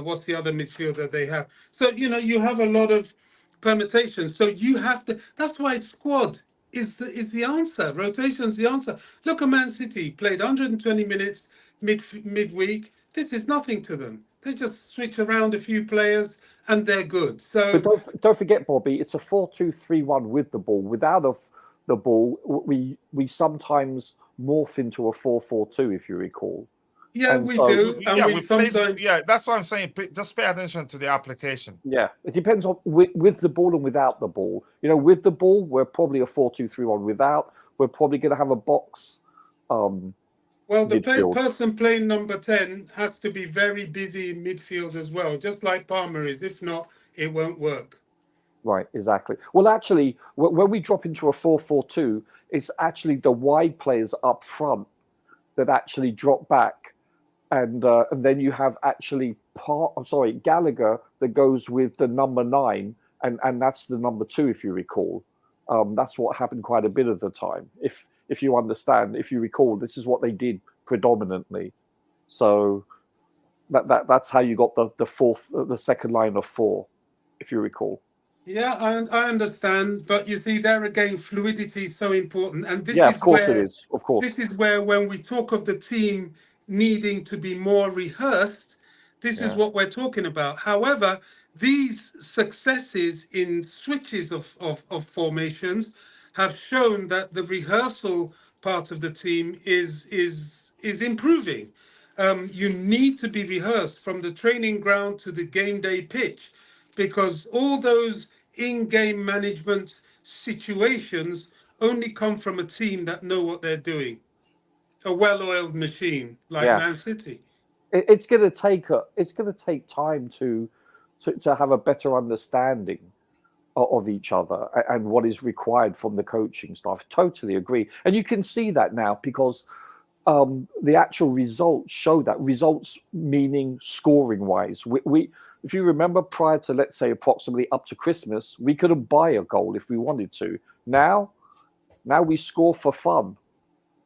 what's the other midfielder they have? So you know you have a lot of permutations. So you have to. That's why squad is the answer. Rotation's the answer. Look at Man City played 120 minutes midweek. This is nothing to them. They just switch around a few players and they're good. So But don't forget, Bobby, it's a 4-2-3-1 with the ball. Without the ball, we sometimes morph into a 4-4-2, if you recall. yeah, And we so, do, and Yeah, we we played. sometimes Yeah, that's what I'm saying. Just pay attention to the application. yeah, it depends on with the ball and without the ball. You know, with the ball, we're probably a 4-2-3-1. Without, we're probably going to have a box. well, the Midfield. person playing number 10 has to be very busy in midfield as well, just like Palmer is. If not, it won't work. Right, exactly. Well, actually, when we drop into a 4-4-2, it's actually the wide players up front that actually drop back, and then you have actually Gallagher that goes with the number 9, and that's the number 2, if you recall. That's what happened quite a bit of the time. If you understand, if you recall, this is what they did predominantly. So that's how you got the second line of 4, if you recall. Yeah, I understand, but you see, there again, fluidity is so important, and this Yeah, is of course it where is. Of course. this is where when we talk of the team needing to be more rehearsed, this is Yeah. what we're talking about. However, these successes in switches of formations have shown that the rehearsal part of the team is improving. You need to be rehearsed from the training ground to the game day pitch, because all those in-game management situations only come from a team that know what they're doing. A well-oiled machine like Yeah. Man City. It's going to take time to have a better understanding of each other and what is required from the coaching staff. Totally agree, and you can see that now because the actual results show that. Results meaning scoring wise. We if you remember, prior to, let's say, approximately up to Christmas, we couldn't buy a goal if we wanted to. Now we score for fun,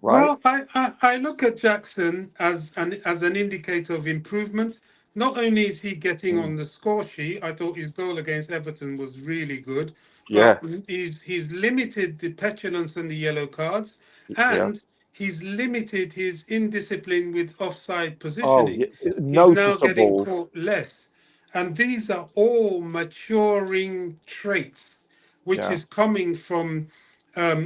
right? Well, I look at Jackson as an indicator of improvement. Not only is he getting on the score sheet, I thought his goal against Everton was really good, Yeah, but he's limited the petulance and the yellow cards, yeah. and he's limited his indiscipline with offside Oh, positioning. yeah. He's now getting Noticeable. caught less. And these are all maturing traits, which Yeah, is coming from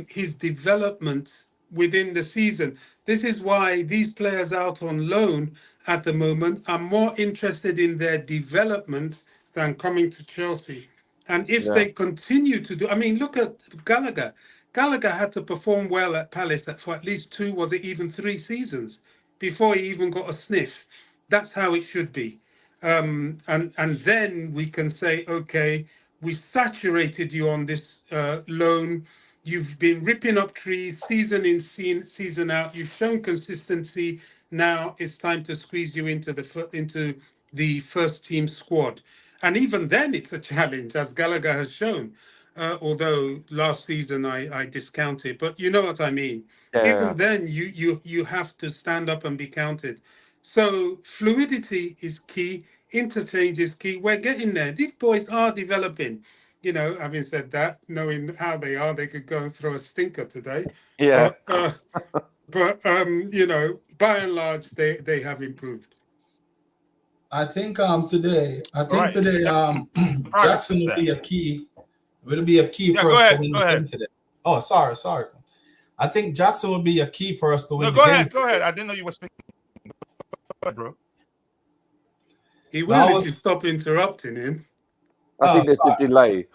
his development within the season. This is why these players out on loan at the moment are more interested in their development than coming to Chelsea. And if yeah, they continue to do, I mean, look at Gallagher. Gallagher had to perform well at Palace for at least 2, was it even 3 seasons before he even got a sniff. That's how it should be. And then we can say, okay, we've saturated you on this loan. You've been ripping up trees season in, season out. You've shown consistency. Now it's time to squeeze you into the first team squad. And even then, it's a challenge, as Gallagher has shown. Although last season I discounted, but you know what I mean. yeah, Even then, you have to stand up and be counted. So fluidity is key. Interchange is key. We're getting there. These boys are developing. You know, having said that, knowing how they are, they could go and throw a stinker today. yeah. But you know, by and large, they have improved. I think today, All right. Jackson Practice will there. be a key. Will be a key Yeah, for go us ahead. to win Go the ahead. game today. Oh, sorry. I think Jackson will be a key for us to win No, the go game. ahead. Go ahead. I didn't know you were speaking. Go ahead, bro. He No, will if you stop interrupting him. I think there's a delay.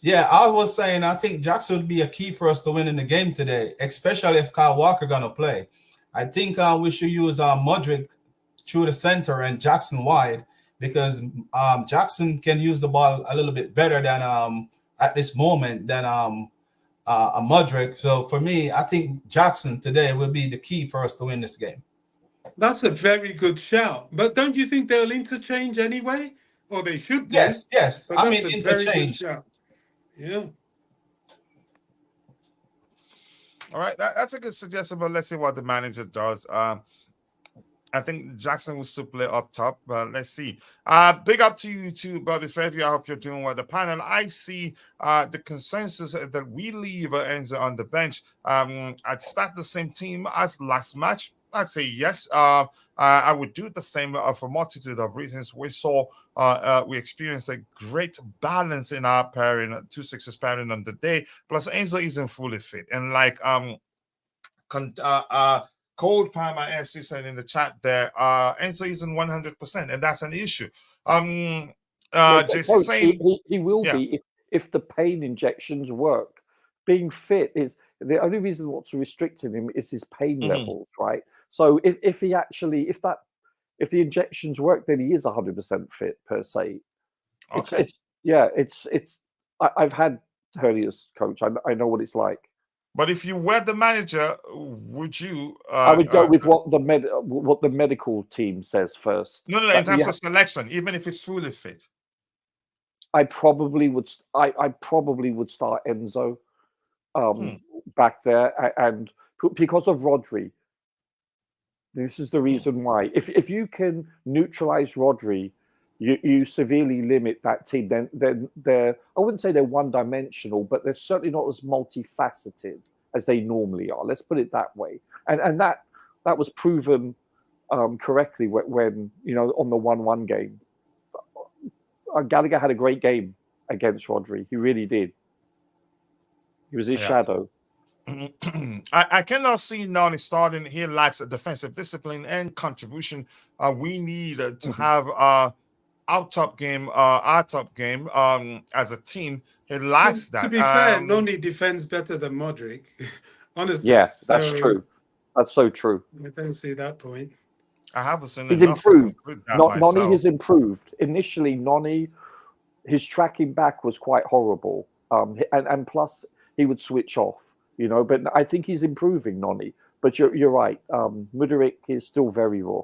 Yeah, I was saying I think Jackson would be a key for us to win in the game today, especially if Kyle Walker gonna play. I think we should use Mudryk through the center and Jackson wide, because Jackson can use the ball a little bit better than at this moment than a Mudryk. So for me, I think Jackson today will be the key for us to win this game. That's a very good shout. But don't you think they'll interchange anyway? Or they should do. Yes. But I that's mean, a very good interchange. shout. Yeah. All right, that's a good suggestion, but let's see what the manager does. I think Jackson will still play up top, but let's see. Big up to you too, Bobby Fairview. I hope you're doing well. The panel, I see the consensus that we leave Enzo on the bench. I'd start the same team as last match. I'd say yes. I would do the same for a multitude of reasons. We experienced a great balance in our pairing, 2-6 pairing on the day. Plus, Enzo isn't fully fit, and like Cold Palmer FC said in the chat there, Enzo isn't 100%, and that's an issue. Just Coach, saying, he will be if the pain injections work. Being fit is the only reason what's restricting him is his pain levels, right? So if the injections work, then he is 100% fit per se. Okay. I've had hernias, Coach. I know what it's like. But if you were the manager, would you? I would go with what the medical team says first. No. In terms of selection, even if it's fully fit, I probably would. I probably would start Enzo back there, and because of Rodri. This is the reason why. If you can neutralize Rodri, you severely limit that team. Then they're, I wouldn't say they're one-dimensional, but they're certainly not as multifaceted as they normally are. Let's put it that way. And that was proven correctly when on the 1-1 game. Gallagher had a great game against Rodri. He really did. He was his shadow. I cannot see Nani starting. He lacks a defensive discipline and contribution. We need to have our top game as a team. He lacks that. To be fair, Nani defends better than Modric. Honestly. Yeah, that's true. That's so true. I don't see that point. I haven't seen. He's improved. Nani has improved. Initially, Nani, his tracking back was quite horrible. And plus he would switch off. But I think he's improving, Nani. But you're right. Modric is still very raw.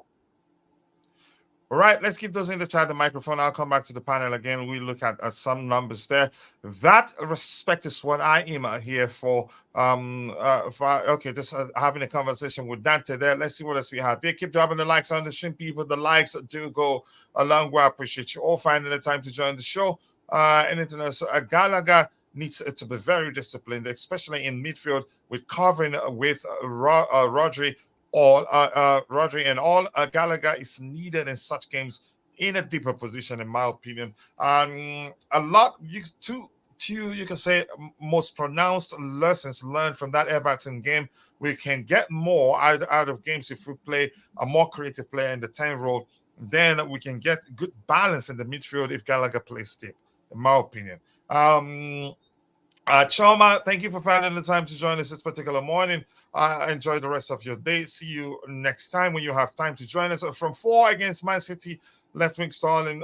All right, let's give those in the chat the microphone. I'll come back to the panel again. We look at some numbers there. That respect is what I am here for. Just having a conversation with Dante there. Let's see what else we have here. Keep dropping the likes on the stream, people. The likes do go a long way. I appreciate you all finding the time to join the show. Anything else? Gallagher needs to be very disciplined, especially in midfield with covering with Rodri. Rodri and all Gallagher is needed in such games in a deeper position, in my opinion. A lot, you can say, most pronounced lessons learned from that Everton game. We can get more out of games if we play a more creative player in the 10 role. Then we can get good balance in the midfield if Gallagher plays deep, in my opinion. Choma, thank you for finding the time to join us this particular morning. Enjoy the rest of your day. See you next time when you have time to join us. From 4 against Man City, left wing Sterling,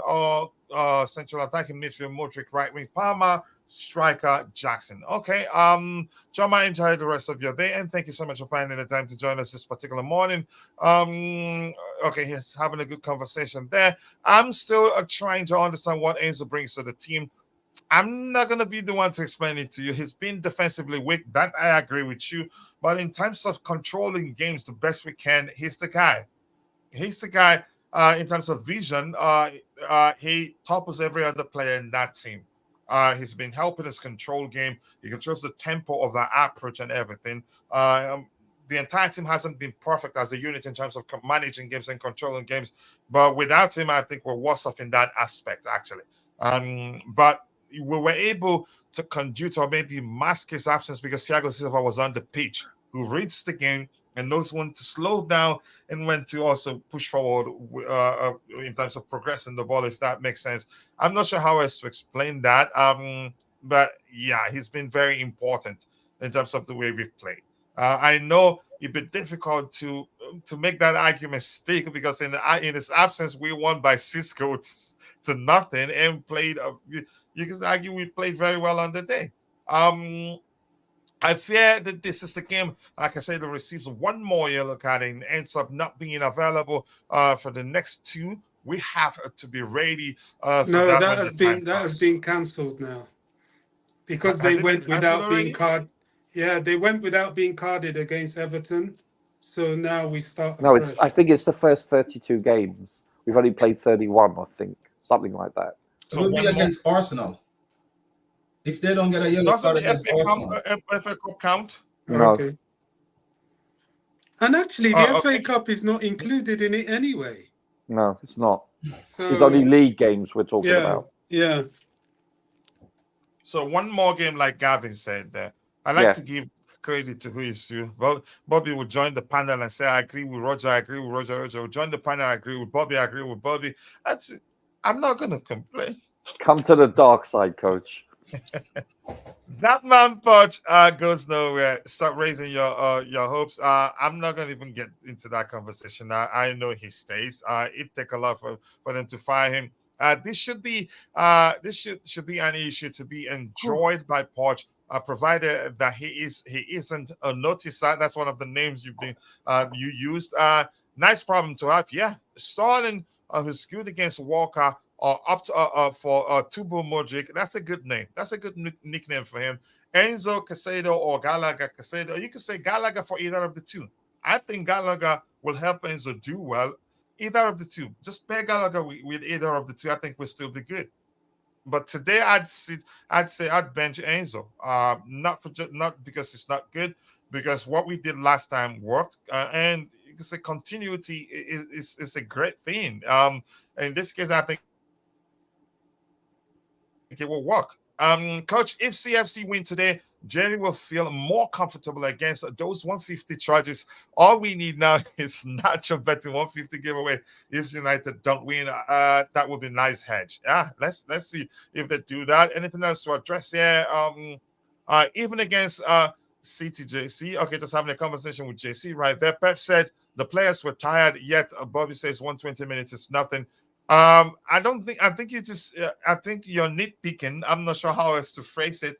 central attacking midfield Modric, right wing Palmer, striker Jackson. Okay, Choma, enjoy the rest of your day, and thank you so much for finding the time to join us this particular morning. Okay, he's having a good conversation there. I'm still trying to understand what Enzo brings to the team. I'm not going to be the one to explain it to you. He's been defensively weak. That I agree with you. But in terms of controlling games the best we can, he's the guy. He's the guy in terms of vision. He topples every other player in that team. He's been helping us control game. He controls the tempo of our approach and everything. The entire team hasn't been perfect as a unit in terms of managing games and controlling games. But without him, I think we're worse off in that aspect, actually. But we were able to conduce or maybe mask his absence because Thiago Silva was on the pitch, who reads the game and knows when to slow down and when to also push forward in terms of progressing the ball, if that makes sense. I'm not sure how else to explain that. But yeah, he's been very important in terms of the way we've played. I know it'd be difficult to make that argument stick because in his absence, we won by 6 goals to nothing and played. You can argue we played very well on the day. I fear that this is the game, like I said, that receives one more yellow card and ends up not being available for the next 2. We have to be ready. That has been cancelled now because they went without being carded. Yeah, they went without being carded against Everton. So now we start. No, I think it's the first 32 games. We've only played 31, I think, something like that. So it will be against Arsenal. If they don't get a yellow card against Arsenal. FA Cup count? No. Okay. And actually, the FA Cup is not included in it anyway. No, it's not. So, It's only league games we're talking yeah, about. yeah. So one more game, like Gavin said there. I like to give credit to who is due. Bobby will join the panel and say, I agree with Roger, I agree with Roger. Roger will join the panel, I agree with Bobby, I agree with Bobby. That's it. I'm not going to complain. Come to the dark side, coach. That man Podge goes nowhere. Stop raising your hopes. I'm not gonna even get into that conversation. I know he stays. It take a lot for them to fire him. This should be be an issue to be enjoyed by Podge, provided that he isn't a notice. That's one of the names you used. Nice problem to have. Yeah, Sterling, who's good against Walker. Or up to, for Tubu Modric. That's a good name. That's a good nickname for him. Enzo Casado or Gallagher Casado. You can say Gallagher for either of the two. I think Gallagher will help Enzo do well. Either of the two. Just pair Gallagher with either of the two. I think we'll still be good. But today I'd say I'd bench Enzo. Not because it's not good, because what we did last time worked, and you can say continuity is a great thing. In this case, I think it will work. Coach, if CFC win today, Jerry will feel more comfortable against those 150 charges. All we need now is Nacho betting 150 giveaway. If United don't win, that would be a nice hedge. Yeah, let's see if they do that. Anything else to address here? Even against CTJC. Okay, just having a conversation with JC right there. Pep said the players were tired, yet Bobby says 120 minutes is nothing. I think you're nitpicking. I'm not sure how else to phrase it.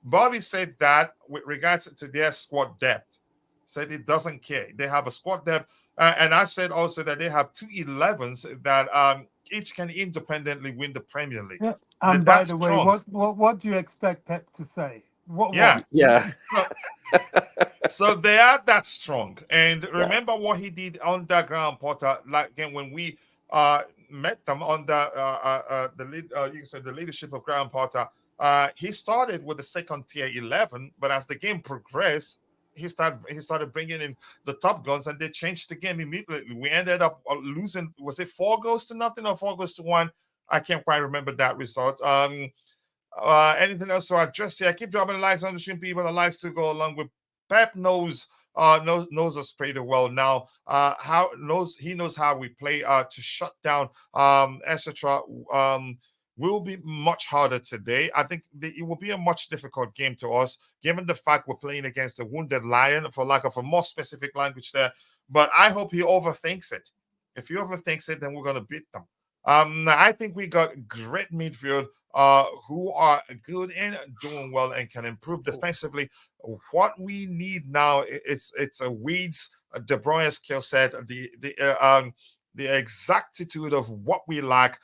Bobby said that with regards to their squad depth, said it doesn't care. They have a squad depth. And I said also that they have 2 11s that each can independently win the Premier League. Yeah. And by the way, what do you expect Pep to say? Yeah. So they are that strong. And remember what he did under Graham Potter, like again when we met them under the leadership of Graham Potter. He started with the second tier 11, but as the game progressed, he started bringing in the top guns, and they changed the game immediately. We ended up losing. Was it 4-0 or 4-1? I can't quite remember that result. Anything else to address here? Keep dropping the likes on the stream, people. The likes to go along with. Pep knows us pretty well now. He knows how we play to shut down etc. Will be much harder today. I think it will be a much difficult game to us, given the fact we're playing against a wounded lion, for lack of a more specific language there. But I hope he overthinks it. If he overthinks it, then we're going to beat them. I think we got great midfield who are good and doing well and can improve defensively. What we need now is a Weeds, De Bruyne skill set, the exactitude of what we lack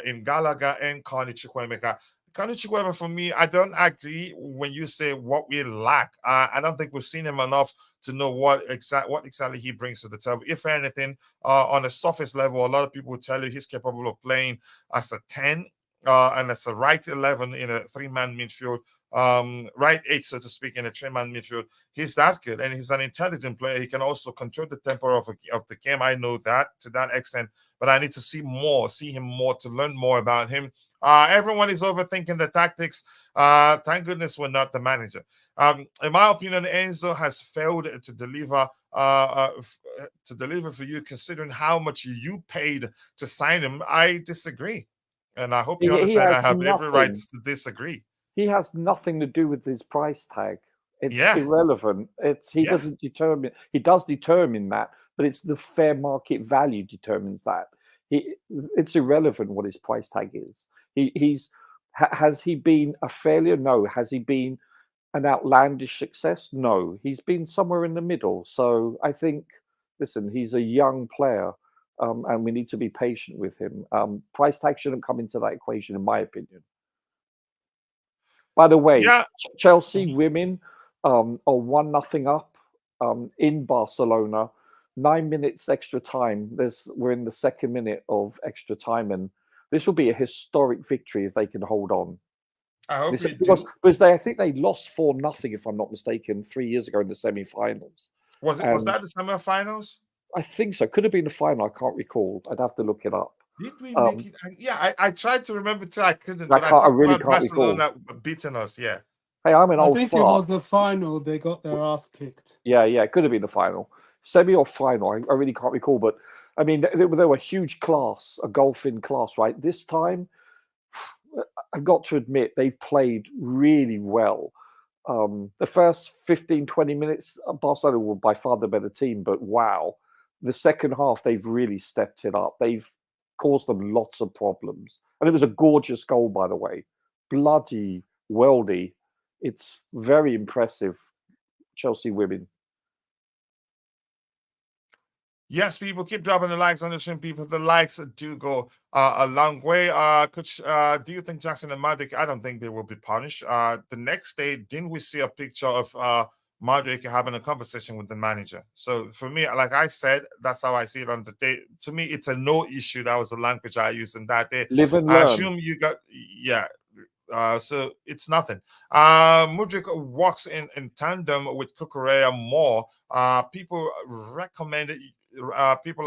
in Gallagher and Carney Chukwuemeka. Carney Chukwuemeka, for me, I don't agree when you say what we lack. I don't think we've seen him enough to know what exactly he brings to the table. If anything, on a surface level, a lot of people will tell you he's capable of playing as a 10 and as a right 11 in a 3-man midfield. Right 8, so to speak, in a 3-man midfield. He's that good, and he's an intelligent player. He can also control the tempo of the game. I know that to that extent, but I need to see him more to learn more about him. Everyone is overthinking the tactics. Thank goodness we're not the manager. In my opinion, Enzo has failed to deliver for you, considering how much you paid to sign him. I disagree, and I hope you understand I have every right to disagree. He has nothing to do with his price tag. It's irrelevant. He doesn't determine. He does determine that, but it's the fair market value determines that. It's irrelevant what his price tag is. Has he been a failure? No. Has he been an outlandish success? No. He's been somewhere in the middle. So I think, listen, he's a young player, and we need to be patient with him. Price tag shouldn't come into that equation, in my opinion. By the way, Chelsea women are 1-0 up in Barcelona. 9 minutes extra time. We're in the second minute of extra time, and this will be a historic victory if they can hold on. I hope because I think they lost 4-0, if I'm not mistaken, 3 years ago in the semi-finals. Was that the semi-finals? I think so. Could have been the final. I can't recall. I'd have to look it up. Did we make it? I tried to remember too. I couldn't. But I really about can't recall. Barcelona beating us. Yeah. Hey, I'm an old think fart. it was the final. They got their ass kicked. Yeah, it could have been the final, semi or final. I really can't recall, but I mean, they were huge class, a golfing class, right? This time, I've got to admit, they've played really well. The first 15, 20 minutes, Barcelona were by far the better team, but wow, the second half, they've really stepped it up. They've caused them lots of problems. And it was a gorgeous goal, by the way. Bloody weldy. It's very impressive, Chelsea women. Yes, people, keep dropping the likes on the stream, people. The likes do go a long way. Coach, do you think Jackson and Madrid, I don't think they will be punished. The next day, didn't we see a picture of Madrid having a conversation with the manager? So for me, like I said, that's how I see it on the day. To me, it's a no issue. That was the language I used in that day. Live and learn. I assume you got, yeah. So it's nothing. Mudryk walks in tandem with Cucurella more. People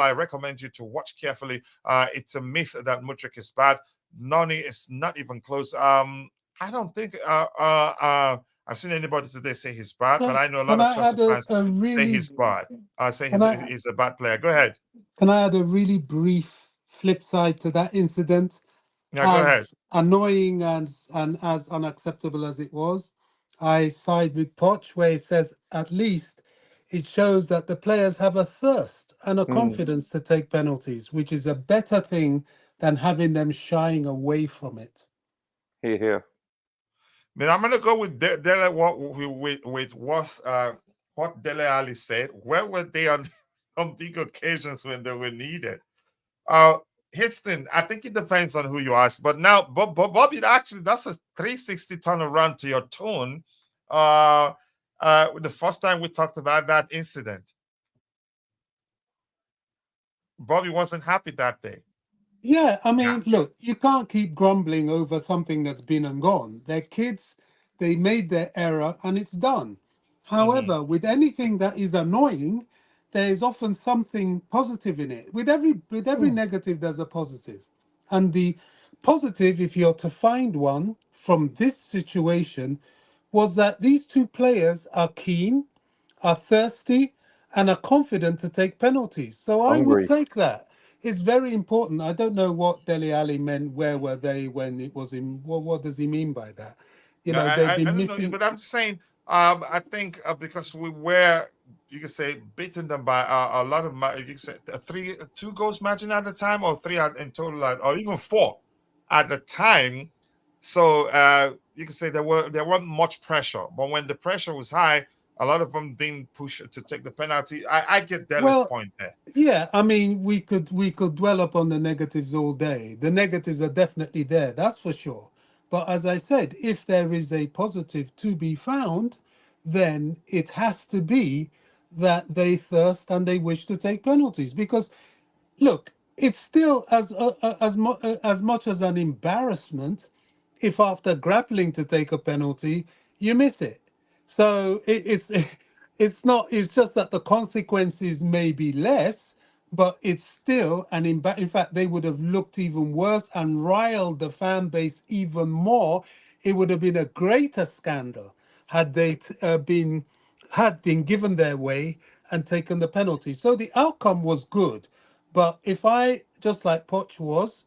I recommend you to watch carefully. It's a myth that Mudryk is bad. Noni is not even close. I don't think I've seen anybody today say he's bad, but I know a lot of Chelsea fans say he's bad. Say he's a bad player. Go ahead. Can I add a really brief flip side to that incident? Yeah, go ahead. Annoying and as unacceptable as it was, I side with Poch, where he says at least it shows that the players have a thirst and a confidence to take penalties, which is a better thing than having them shying away from it. Here. Then I'm gonna go with what Dele Alli said. Where were they on big occasions when they were needed? Histon, I think it depends on who you ask. But now, Bobby, actually, that's a 360 turnaround to your tone. The first time we talked about that incident, Bobby wasn't happy that day. Yeah, I mean, look, you can't keep grumbling over something that's been and gone. They're kids, they made their error, and it's done. However, with anything that is annoying, there is often something positive in it. With every negative, there's a positive. And the positive, if you're to find one from this situation, was that these two players are keen, are thirsty, and are confident to take penalties. So I would take that. It's very important. I don't know what Dele Alli meant. Where were they when it was in? What does he mean by that? They've been missing. Know, but I'm just saying. I think because we were, you could say, beating them by a lot of, you could say, 2 goals margin at the time, or 3 in total, or even 4 at the time. So you could say there wasn't much pressure, but when the pressure was high, a lot of them didn't push to take the penalty. I get Dele's point there. Yeah, I mean, we could dwell upon the negatives all day. The negatives are definitely there, that's for sure. But as I said, if there is a positive to be found, then it has to be that they thirst and they wish to take penalties. Because, look, it's still as much as an embarrassment if after grappling to take a penalty, you miss it. So it's just that the consequences may be less, but it's still in fact, they would have looked even worse and riled the fan base even more. It would have been a greater scandal had they been given their way and taken the penalty. So the outcome was good. But if I, just like Poch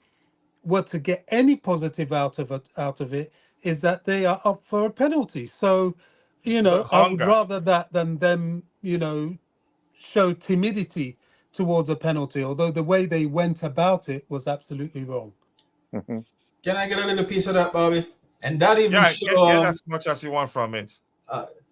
were to get any positive out of it, is that they are up for a penalty. So, I would rather that than them, show timidity towards a penalty, although the way they went about it was absolutely wrong. Can I get a little piece of that, Bobby? And that even get as much as you want from it.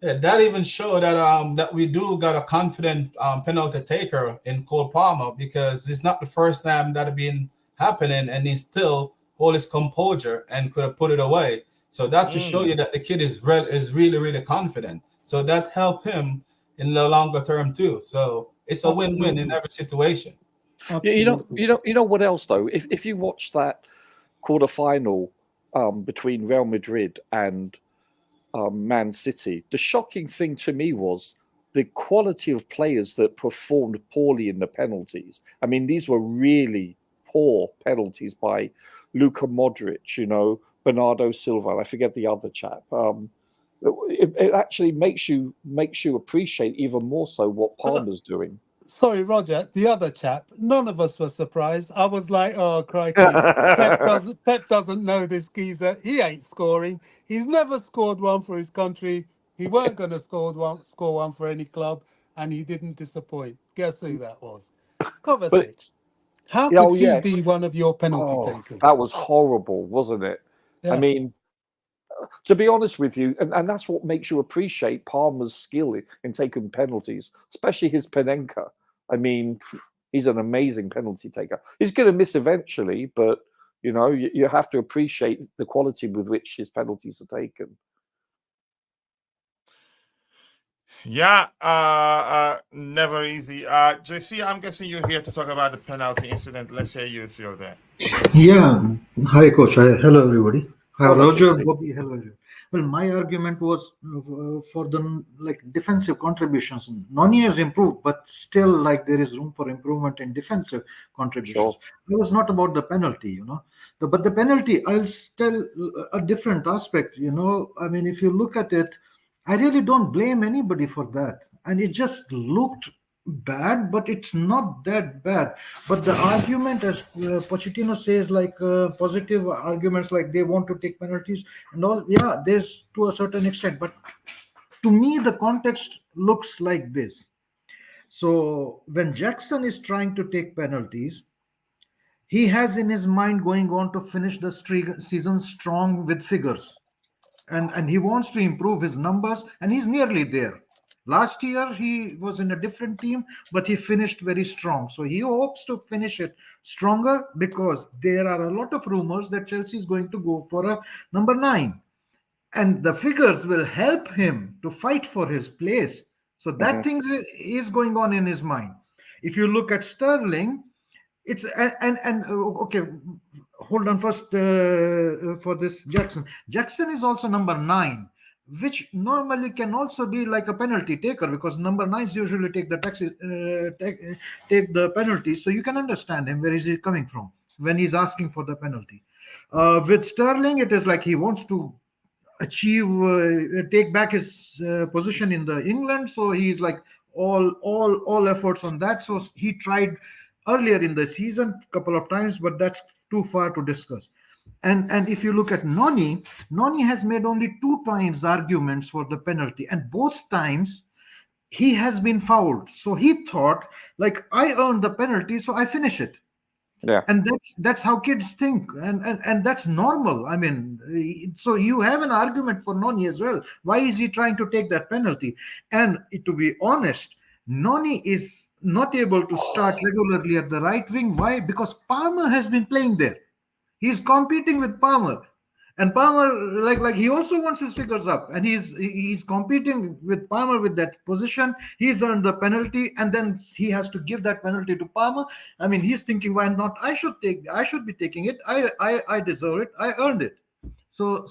That even showed that we do got a confident penalty taker in Cole Palmer, because it's not the first time that been happening, and he still hold his composure and could have put it away. So that to show you that the kid is really, really confident. So that helped him in the longer term too. So it's a win-win in every situation. Yeah, you know what else though? If you watch that quarterfinal between Real Madrid and Man City, the shocking thing to me was the quality of players that performed poorly in the penalties. I mean, these were really poor penalties by Luka Modric, Bernardo Silva. I forget the other chap. It actually makes you appreciate even more so what Palmer's doing. Sorry, Roger, the other chap, none of us were surprised. I was like, oh, crikey, Pep doesn't know this geezer. He ain't scoring. He's never scored one for his country. He weren't going to score one for any club, and he didn't disappoint. Guess who that was? But Kovacic. How could he yeah, be one of your penalty takers? that was horrible, wasn't it? Yeah. I mean, to be honest with you, and that's what makes you appreciate Palmer's skill in taking penalties, especially his Panenka. I mean, he's an amazing penalty taker. He's going to miss eventually, but you have to appreciate the quality with which his penalties are taken. Yeah, never easy. JC, I'm guessing you're here to talk about the penalty incident. Let's hear you if you're there. Yeah. Hi, Coach. Hello, everybody. Hi, Hello, Roger. JC. Bobby. Hello, everyone. Well, my argument was for the defensive contributions. Noni has improved, but still, there is room for improvement in defensive contributions. Sure. It was not about the penalty, but the penalty, I'll tell a different aspect. I mean, if you look at it, I really don't blame anybody for that, and it just looked bad, but it's not that bad. But the argument, as Pochettino says, positive arguments, like they want to take penalties and all, yeah, there's to a certain extent, but to me the context looks like this. So when Jackson is trying to take penalties, he has in his mind going on to finish the season strong with figures, and he wants to improve his numbers, and he's nearly there. Last year, he was in a different team, but he finished very strong. So he hopes to finish it stronger, because there are a lot of rumors that Chelsea is going to go for a number 9. And the figures will help him to fight for his place. So that thing is going on in his mind. If you look at Sterling, it's okay, hold on first for this Jackson. Jackson is also number 9, which normally can also be like a penalty taker, because number 9s usually take the penalty. So you can understand him, where is he coming from when he's asking for the penalty. With Sterling, it is like he wants to take back his position in the England. So he's like all efforts on that. So he tried earlier in the season a couple of times, but that's too far to discuss. And if you look at Noni has made only 2 times arguments for the penalty, and both times he has been fouled. So he thought, I earned the penalty, so I finish it. Yeah. And that's how kids think, and that's normal. I mean, so you have an argument for Noni as well. Why is he trying to take that penalty? And to be honest, Noni is not able to start regularly at the right wing. Why? Because Palmer has been playing there. He's competing with Palmer, and Palmer, like he also wants his figures up, and he's competing with Palmer with that position. He's earned the penalty, and then he has to give that penalty to Palmer. I mean, he's thinking, why not? I should be taking it. I deserve it. I earned it. So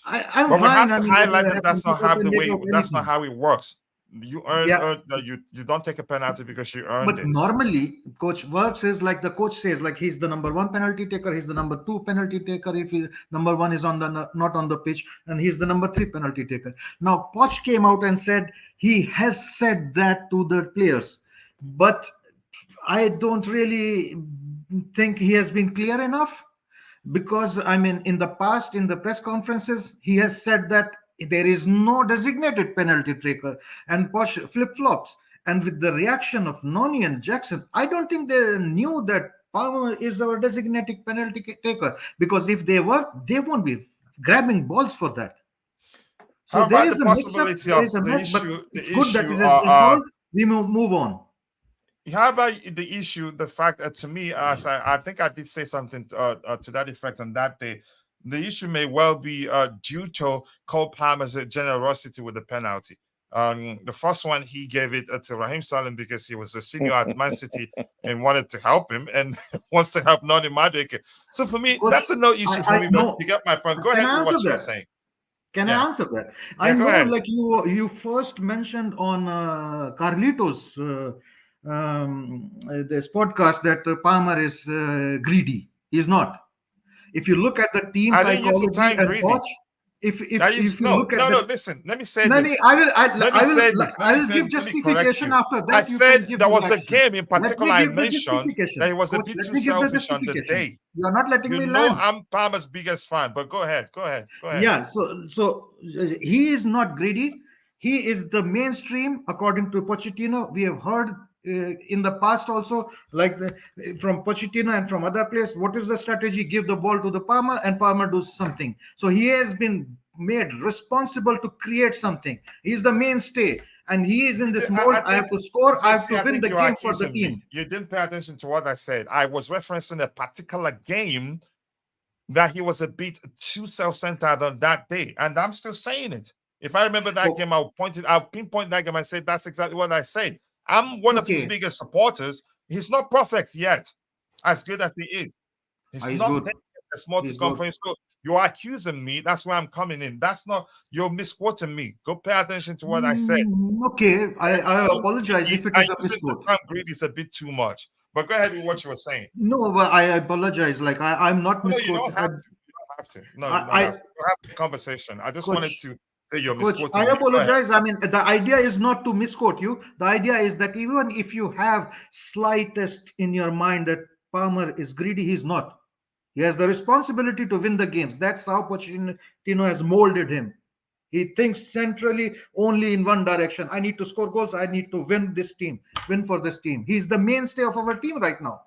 I'm But we fine. have to highlight that that's not how it works. You earn, you don't take a penalty because you earned it. But normally, coach works is like the coach says, he's the number 1 penalty taker, he's the number 2 penalty taker if number 1 is not on the pitch, and he's the number 3 penalty taker. Now, Poch came out and said he has said that to the players, but I don't really think he has been clear enough, because I mean, in the past, in the press conferences, he has said that there is no designated penalty taker, and Poch flip-flops. And with the reaction of Noni and Jackson, I don't think they knew that Palmer is our designated penalty taker, because if they were, they won't be grabbing balls for that. So there is a possibility of the issue. It's good that it is resolved. We move on. How about the issue? The fact that, to me, as I think I did say something to that effect on that day. The issue may well be due to Cole Palmer's generosity with the penalty. The first one, he gave it to Raheem Sterling because he was a senior at Man City and wanted to help him, and wants to help Noni Madueke. So for me, that's a no issue for me. But you get my point. Go ahead with what you're saying. Can Yeah. I answer that? I Yeah, go know, ahead. like you first mentioned on Carlitos this podcast that Palmer is greedy. He's not. If you look at the team I didn't use the psychology time and greedy. coach, if I if use if you look at the listen, let me say no, no, this. I will Let me say this. I will give Let me correct justification you. after I that. You can said give there was a reaction. game in Let particular me I give the mentioned that he justification, was a coach. bit Let too me give the selfish on the justification. day. You are not letting You me know land. I'm Palmer's biggest fan, but go ahead. Go ahead. Go ahead. Yeah, so he is not greedy. He is the mainstream, according to Pochettino. We have heard in the past also, like from Pochettino and from other players, what is the strategy? Give the ball to the Palmer, and Palmer does something. So he has been made responsible to create something. He's the mainstay, and he is in this mold. I I think, have to score. I have JC, to I win think the you are game for the accusing team. me. You didn't pay attention to what I said. I was referencing a particular game that he was a bit too self-centered on that day, and I'm still saying it. If I remember that game, I'll pinpoint that game and say that's exactly what I said. I'm one of his Okay, biggest supporters. He's not perfect yet, as good as he is. He's he's not good. there. There's more to He's come good. for him. So you're accusing me. That's where I'm coming in. That's not, you're misquoting me. Go pay attention to what I said. Okay, I So apologize if it I is a using the misquote. term greed is a bit too much. But go ahead with what you were saying. No, but I apologize. Like I'm not No, you misquoted. don't have to. You don't have to. No, you don't I have to. You have a conversation. I just wanted coach, to say you're coach, I misquoting me. Go ahead. apologize. I mean, the idea is not to misquote you. The idea is that even if you have slightest in your mind that Palmer is greedy, he's not. He has the responsibility to win the games. That's how Pochettino has molded him. He thinks centrally only in one direction. I need to score goals. I need to win this team, win for this team. He's the mainstay of our team right now.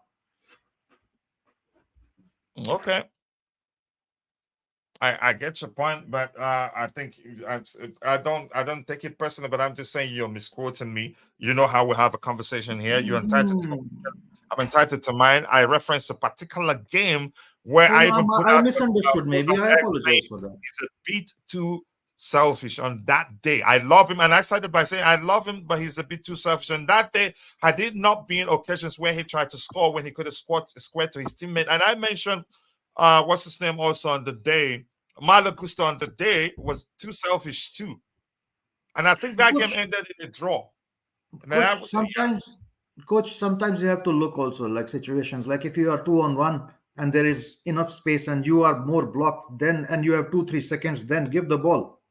Okay. I get your point, but I think I don't take it personally. But I'm just saying you're misquoting me. You know how we have a conversation here. You're entitled to. I'm entitled to mine. I referenced a particular game where Oh, I no, even put I out misunderstood. Maybe I apologize for that. he's a bit too selfish on that day. I love him, and I started by saying I love him, but he's a bit too selfish on that day. Had it not been occasions where he tried to score when he could have squared to his teammate, and I mentioned what's his name also on the day. Malo Gusto on the day was too selfish too, and I think that game ended in a draw. And then Coach, sometimes you have to look also like situations like if you are 2-on-1 and there is enough space and you are more blocked, then and you have 2-3 seconds, then give the ball.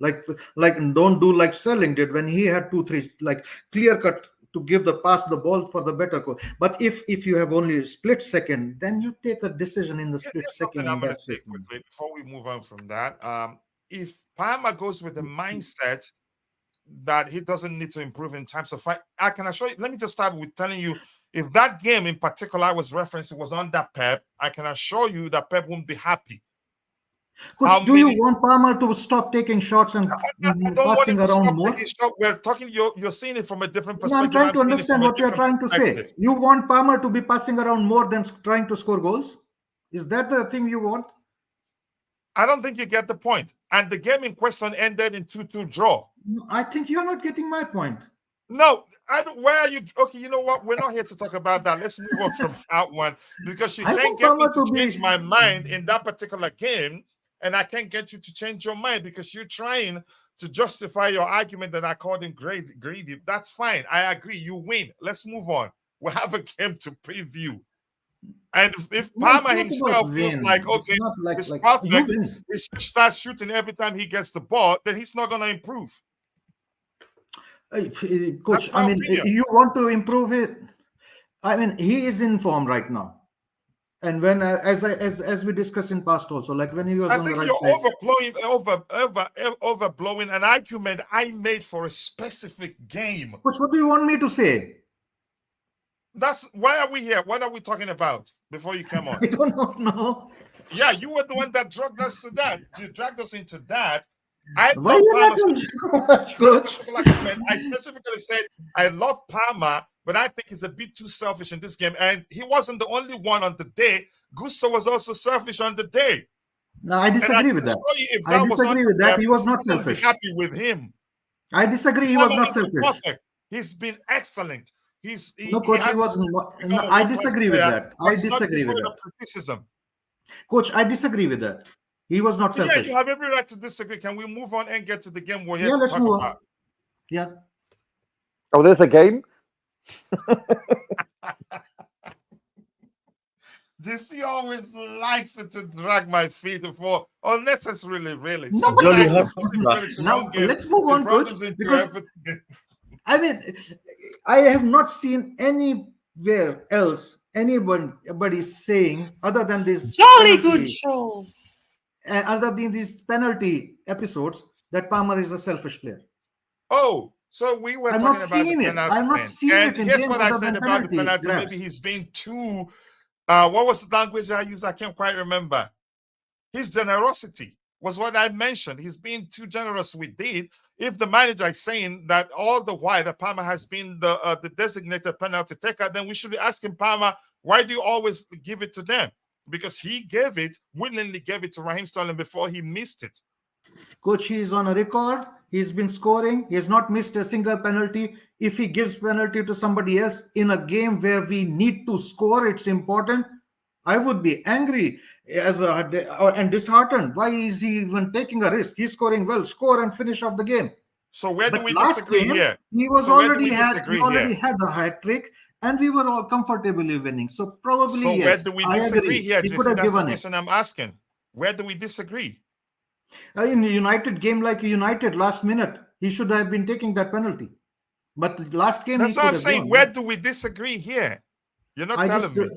Like don't do like Sterling did when he had 2-3 like clear cut to give the ball for the better goal. But if you have only a split second, then you take a decision in the split here's second, something I'm and going to that's say it. quickly before we move on from that. If Palmer goes with the mindset that he doesn't need to improve in terms of fight, I can assure you. Let me just start with telling you, if that game in particular I was referencing was under Pep, I can assure you that Pep won't be happy. Coach, do you want Palmer to stop taking shots and I don't want him passing to around stop more? taking shots. We're talking. You're seeing it from a different No, I'm perspective. trying I'm to seeing it from understand a what you're different trying to say. perspective. You want Palmer to be passing around more than trying to score goals? Is that the thing you want? I don't think you get the point. And the game in question ended in 2-2 draw. No, I think you're not getting my point. No, I don't. Where are you? Okay, you know what? We're not here to talk about that. Let's move on from that one because you I can't want get me Palmer to to change be. my mind in that particular game, and I can't get you to change your mind because you're trying to justify your argument that I called him greedy. That's fine. I agree. You win. Let's move on. We have a game to preview. And if No, it's Palmer not about himself feels like, win. It's okay, not like it's you perfect, win. he starts shooting every time he gets the ball, then he's not going to improve. Coach, That's my I mean, opinion. you want to improve it. I mean, he is in form right now. And when, as we discussed in past also, like when he was I on the think right you're side. overblowing an argument I made for a specific game. Coach, what do you want me to say? That's why are we here? What are we talking about before you came on? I don't know. Yeah, you were the one that dragged us to that. You dragged us into that. I Why love you Palmer. not so much, Coach? I specifically said I love Palmer, but I think he's a bit too selfish in this game. And he wasn't the only one on the day. Gusto was also selfish on the day. No, I disagree with that. I disagree with that. He was not selfish. Be happy with him. I disagree. He was not selfish. Perfect. He's been excellent. No, Coach, he was not. No, I disagree with that. I disagree with that. Criticism. Coach, I disagree with that. He was not Yeah, selfish. you have every right to disagree. Can we move on and get to the game we're here Yeah, to let's talk move about? on. Yeah. Oh, there's a game. JC always likes it to drag my feet for unnecessarily, really. No, Something but I you have exclusively to. really to Now, one game. let's move It on, brought coach, us into because everything. I mean, I have not seen anywhere else anybody saying other than this Jolly good penalty, show. other than these penalty episodes, that Palmer is a selfish player. Oh, so we were I've talking not about the seen it. penalty I've not then. seen And it in here's games what I other said than about the penalty penalty. grabs. Maybe he's being too, what was the language I used? I can't quite remember. His generosity was what I mentioned. He's being too generous with it. If the manager is saying that all the while that Palmer has been the designated penalty taker, then we should be asking Palmer, why do you always give it to them? Because he willingly gave it to Raheem Sterling before he missed it. Coach, he is on a record. He's been scoring. He has not missed a single penalty. If he gives penalty to somebody else in a game where we need to score, it's important. I would be angry and disheartened. Why is he even taking a risk? He's scoring well. Score and finish off the game. So where do But we last disagree game, here? he was So where do already we had disagree he already here? had a hat trick, and we were all comfortably winning. So probably So yes. where do we I disagree agree. here, He could JC? have That's the given it. question I'm asking. Where do we disagree? In a United game like United last minute, he should have been taking that penalty. But the last game, That's he what could I'm have saying. given, Where yeah. do we disagree here? You're not I telling just,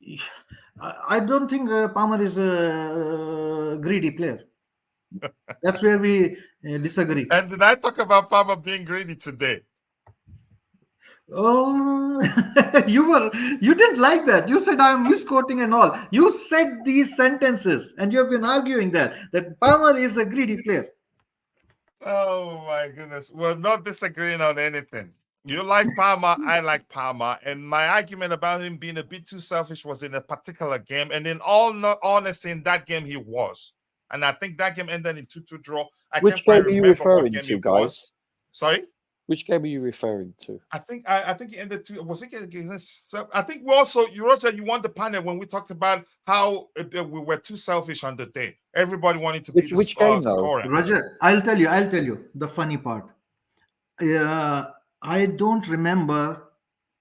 me. I don't think Palmer is a greedy player. That's where we disagree. And did I talk about Palmer being greedy today? Oh, you didn't like that. You said I'm misquoting and all. You said these sentences, and you have been arguing that Palmer is a greedy player. Oh my goodness. We're not disagreeing on anything. You like Palmer, I like Palmer. And my argument about him being a bit too selfish was in a particular game. And in all honesty, in that game, he was. And I think that game ended in 2-2 draw. Which can't quite game are you remember what referring game to, it guys? was. Sorry? Which game are you referring to? I think it ended was it against? I think we also, Roger, you won the panel when we talked about how we were too selfish on the day. Everybody wanted to be the Which game, though? scorer. Roger, I'll tell you the funny part. I don't remember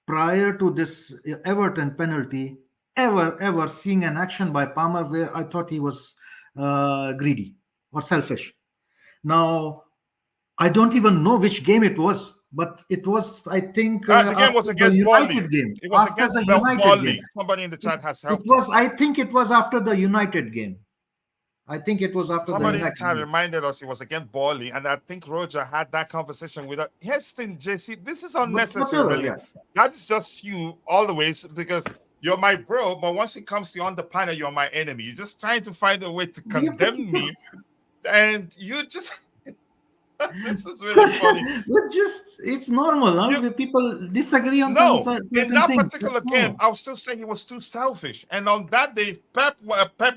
prior to this Everton penalty ever seeing an action by Palmer where I thought he was greedy or selfish. Now, I don't even know which game it was, but it was, I think, the game was against United Burnley. game. It was After against the United Burnley. game. Somebody in the chat has It helped. was, I think it was after the United game. I think it was after Somebody the in the United chat game. reminded us it was against Burnley, and I think Roger had that conversation with us. Heston, JC, this is unnecessary. whatever, Really. yeah. That's just you all the ways because you're my bro, but once it comes to on the panel, you're my enemy. You're just trying to find a way to condemn me, and you just this is really funny. But it's normal. Huh? People disagree on certain in that things. particular game, I was still saying he was too selfish. And on that day, Pep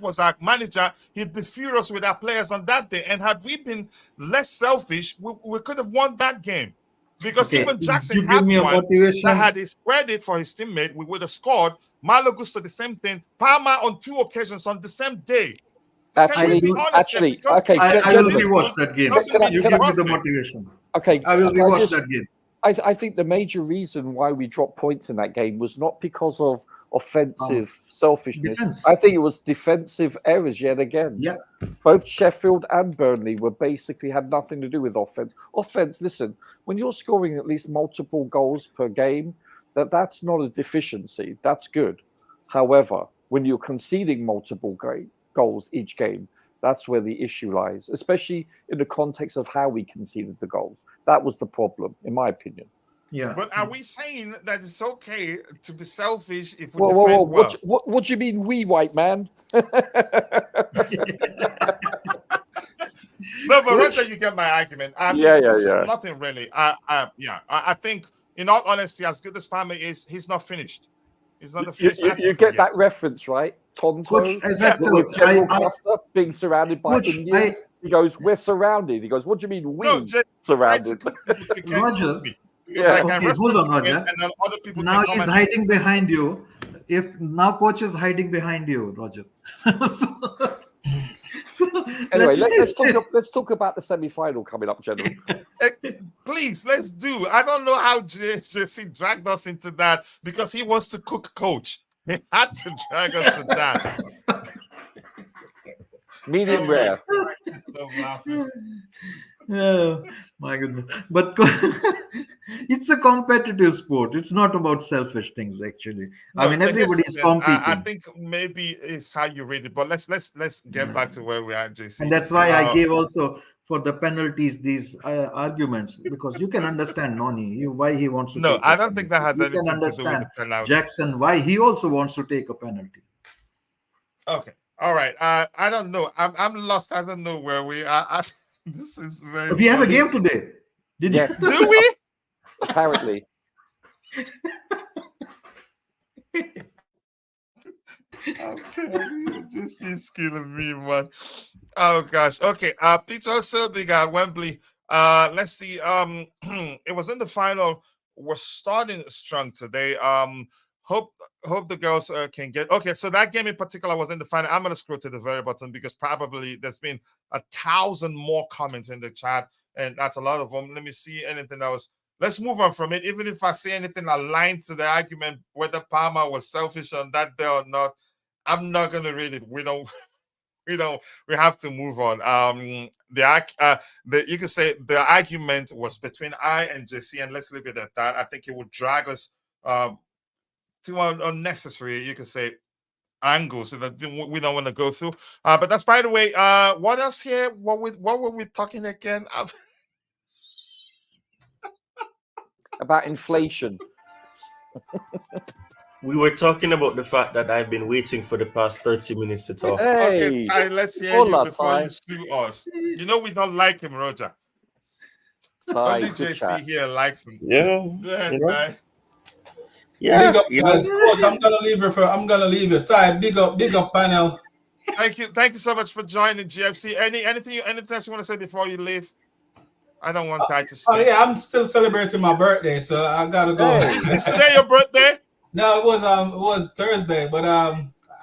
was our manager. He'd be furious with our players on that day. And had we been less selfish, we could have won that game. Because even Jackson had one that had his credit for his teammate. We would have scored. Malo Gusto, the same thing. Palmer on 2 occasions on the same day. Actually, okay, I will rewatch that game. You give me the motivation. Okay, I will rewatch that game. I think the major reason why we dropped points in that game was not because of offensive selfishness. Defense. I think it was defensive errors yet again. Yeah. Both Sheffield and Burnley were basically had nothing to do with offense. Offense, listen, when you're scoring at least multiple goals per game, that's not a deficiency. That's good. However, when you're conceding multiple goals each game, that's where the issue lies, especially in the context of how we conceded the goals. That was the problem, in my opinion. Yeah. But are we saying that it's okay to be selfish if we defend well? What do you mean, we, white man? No, but Roger, you get my argument. This is nothing really. I think, in all honesty, as good as Palmer is, he's not finished. He's not the finished. You get that reference, right? Tonto, being surrounded by Indians. He goes, "We're surrounded." He goes, "What do you mean we surrounded?" Roger. Hold on, Roger. Now he's hiding behind you. Now coach is hiding behind you, Roger. Anyway, let's talk about the semi-final coming up, gentlemen. Please, let's do. I don't know how JC dragged us into that because he wants to cook coach. He had to drag us to that. Medium rare. Oh my goodness! But it's a competitive sport. It's not about selfish things, actually. No, I mean, everybody's competing. I think maybe it's how you read it. But let's get back to where we are, JC. And that's why I gave also for the penalties these arguments, because you can understand Noni why he wants to. No, take I don't think that has you anything can to do with the penalty. Jackson why he also wants to take a penalty. Okay, all right. I don't know. I'm lost. I don't know where we are. This is very. We have a game today. Did you? Do we? Apparently. Okay, just is killing me, man. Oh gosh. Okay. Peter Selby got Wembley. Let's see. It was in the final. We're starting strong today. Hope the girls can get. Okay, so that game in particular was in the final. I'm gonna scroll to the very bottom because probably there's been 1,000 more comments in the chat, and that's a lot of them. Let me see anything else. Let's move on from it. Even if I see anything aligned to the argument whether Palmer was selfish on that day or not, I'm not gonna read it. We have to move on. You could say the argument was between I and JC, and let's leave it at that. I think it would drag us to unnecessary, you could say, angles that we don't want to go through. But that's, by the way, what else here? What were we talking again? About inflation. We were talking about the fact that I've been waiting for the past 30 minutes to talk. Hey, okay, Ty, let's hear you before you sue us. You know we don't like him, Roger. Only JC here likes him. Yeah. Go ahead, Ty. Yeah, big up, guys. Coach, I'm gonna leave you. Ty, big up panel. Thank you so much for joining, GFC. Anything else you want to say before you leave? I don't want Ty to speak. Oh yeah, I'm still celebrating my birthday, so I gotta go. Is today your birthday? No, it was Thursday, but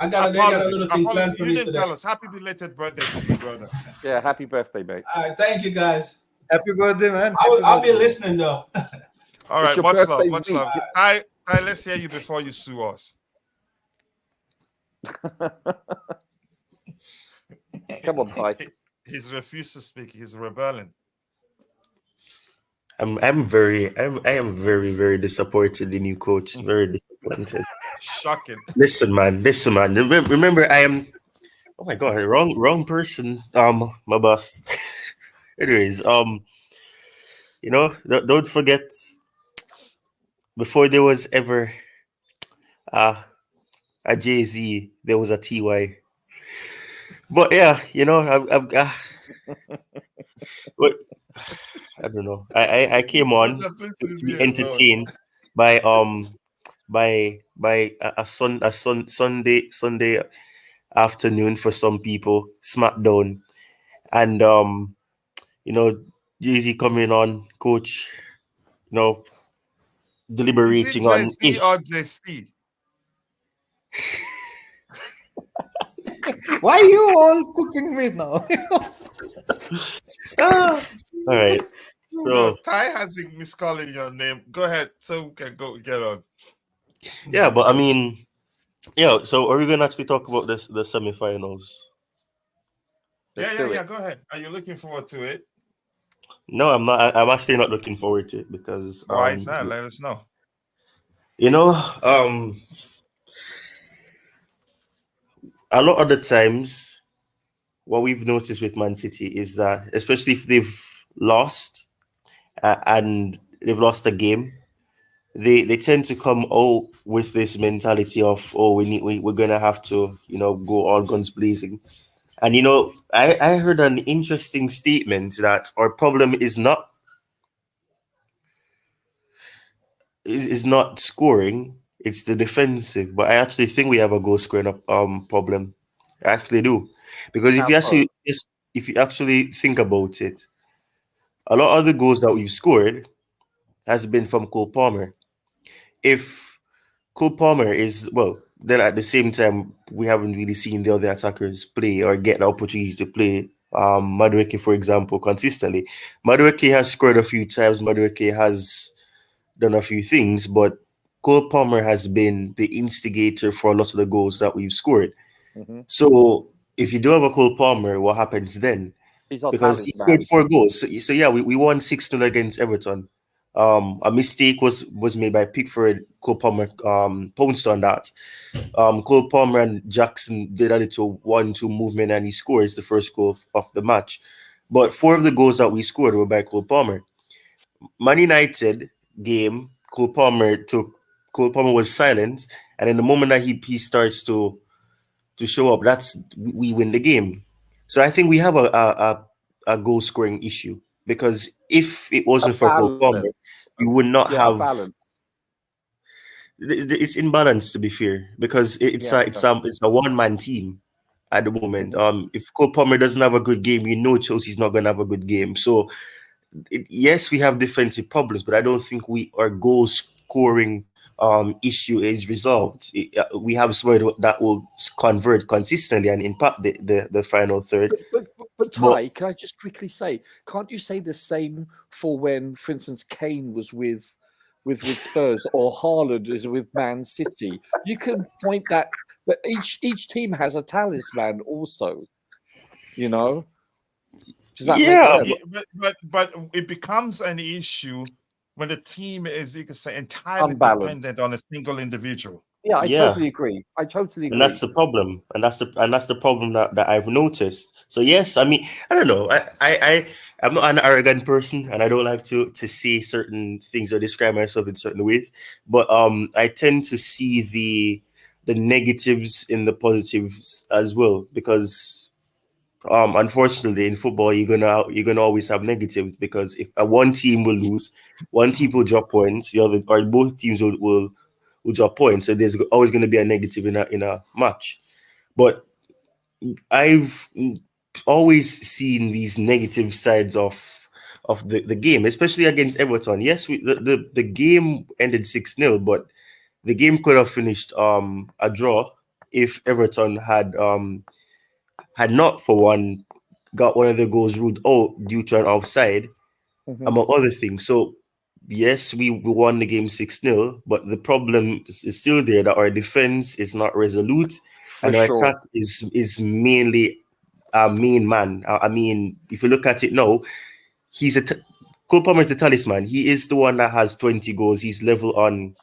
they got a little thing planned for me today. You didn't tell us. Happy belated birthday to you, brother. Yeah, happy birthday, mate. All right, thank you guys. Happy birthday, man. I'll be listening though. All right, much love. Ty, let's hear you before you sue us. Come on, Ty. He's refused to speak. He's rebelling. I am very, very disappointed in you, coach. Very disappointed. Shocking. Listen, man. Remember, I am. Oh my god, wrong person. My boss. Anyways, don't forget. Before there was ever a Jay-Z, there was a TY. But yeah, but I don't know. I came on to be entertained by a Sunday afternoon for some people, SmackDown, and Jay-Z coming on, coach, deliberating on JC or JC. Why are you all cooking me now? All right. So Ty has been miscalling your name. Go ahead, so we can go get on. Yeah, but I mean, so are we gonna actually talk about the semi-finals? Yeah. Go ahead. Are you looking forward to it? No, I'm not. I'm actually not looking forward to it because why is that? Let us know. A lot of the times, what we've noticed with Man City is that, especially if they've lost and they've lost a game, they tend to come out with this mentality of, we're gonna have to go all guns blazing. And I heard an interesting statement that our problem is not scoring, it's the defensive. But I actually think we have a goal scoring problem. I actually do, because if you actually think about it, a lot of the goals that we've scored has been from Cole Palmer. If Cole Palmer is then at the same time, we haven't really seen the other attackers play or get the opportunity to play. Madueke, for example, consistently. Madueke has scored a few times. Madueke has done a few things, but Cole Palmer has been the instigator for a lot of the goals that we've scored. Mhm. So if you do have a Cole Palmer, what happens then? He's our Because he scored talisman. 4 goals. So yeah, we won 6-0 against Everton. A mistake was made by Pickford. Cole Palmer pounced on that. Cole Palmer and Jackson did a little 1-2 movement, and he scores the first goal of the match. But 4 of the goals that we scored were by Cole Palmer. Man United game, Cole Palmer was silent, and in the moment that he starts to show up, that's we win the game. So I think we have a goal scoring issue, because if it A wasn't for Cole Palmer, balance. we would not Yeah, a have. balance. It's imbalanced, to be fair, because it's Yeah. a one man team at the moment. Mhm. If Cole Palmer doesn't have a good game, Chelsea's not gonna have a good game. So yes, we have defensive problems, but I don't think our goal scoring issue is resolved. We have somebody that will convert consistently and impact the final third. But But Ty, can I just quickly say, can't you say the same for when, for instance, Kane was with Spurs, or Haaland is with Man City? You can point that each team has a talisman also. You know, does that make yeah, sense? But it becomes an issue when the team is, you could say, entirely Unbalanced. dependent on a single individual. Yeah, I yeah. totally agree. I totally And agree. that's the problem, and that's the problem that I've noticed. So yes, I mean, I don't know. I'm not an arrogant person, and I don't like to say certain things or describe myself in certain ways. But I tend to see the negatives in the positives as well, because unfortunately in football you're gonna always have negatives, because if one team will lose, one team will drop points, the other, or both teams will drop points. So there's always going to be a negative in a match. But I've always seen these negative sides of the game, especially against Everton. Yes, the game ended 6-0, but the game could have finished a draw if Everton had not, for one, got one of the goals ruled out due to an offside, Mhm. among other things. So yes, we won the game 6-0, but the problem is still there, that our defense is not resolute, For and our sure. attack is mainly our main man. I mean, if you look at it now, he's Cole Palmer is the talisman. He is the one that has 20 goals. He's level on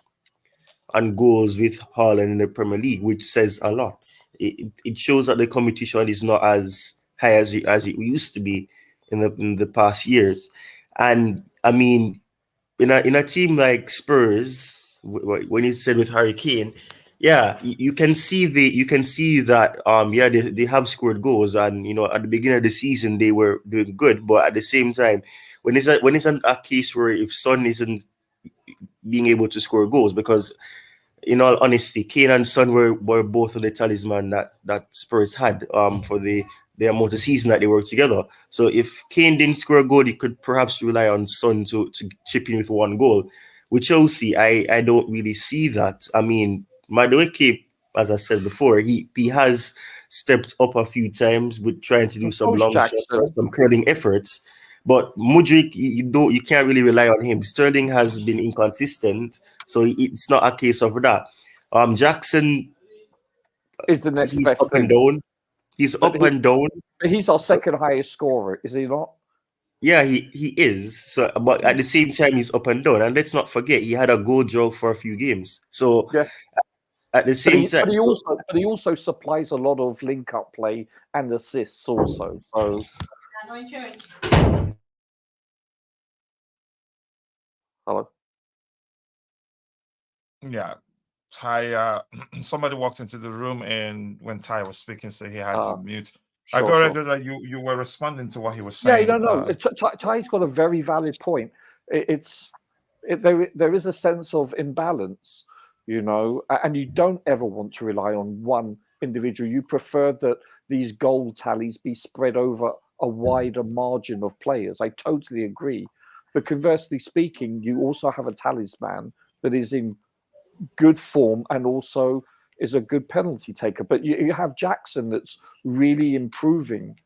goals with Haaland in the Premier League, which says a lot. It shows that the competition is not as high as it used to be in the past years. And I mean, in a team like Spurs, when you said with Harry Kane, yeah, you can see that yeah, they have scored goals, and at the beginning of the season they were doing good, but at the same time, when it's a case where if Son isn't being able to score goals, because in all honesty, Kane and Son were both of the talisman that Spurs had for the amount of season that they worked together. So if Kane didn't score a goal, he could perhaps rely on Son to chip in with one goal. With Chelsea, I don't really see that. I mean, Madueke, as I said before, he has stepped up a few times with trying to do some Coach long shots or Jackson. some curling efforts. But Mudryk, you can't really rely on him. Sterling has been inconsistent, so it's not a case of that. Jackson, Is the next he's best up and thing. down. He's But up and down. he's our So second highest scorer, is he not? yeah, he is. So, but at the same time, he's up and down. And let's not forget, he had a goal drought for a few games. So Yes. at the But same time, he also supplies a lot of link up play and assists also. So hello. Yeah. Ty, somebody walked into the room, and when Ty was speaking, so he had to mute. I Sure, got sure. it that you were responding to what he was Yeah, saying. no. Ty's got a very valid point. There is a sense of imbalance, and you don't ever want to rely on one individual. You prefer that these goal tallies be spread over a wider margin of players. I totally agree. But conversely speaking, you also have a talisman that is in good form and also is a good penalty taker. But you have Jackson that's really improving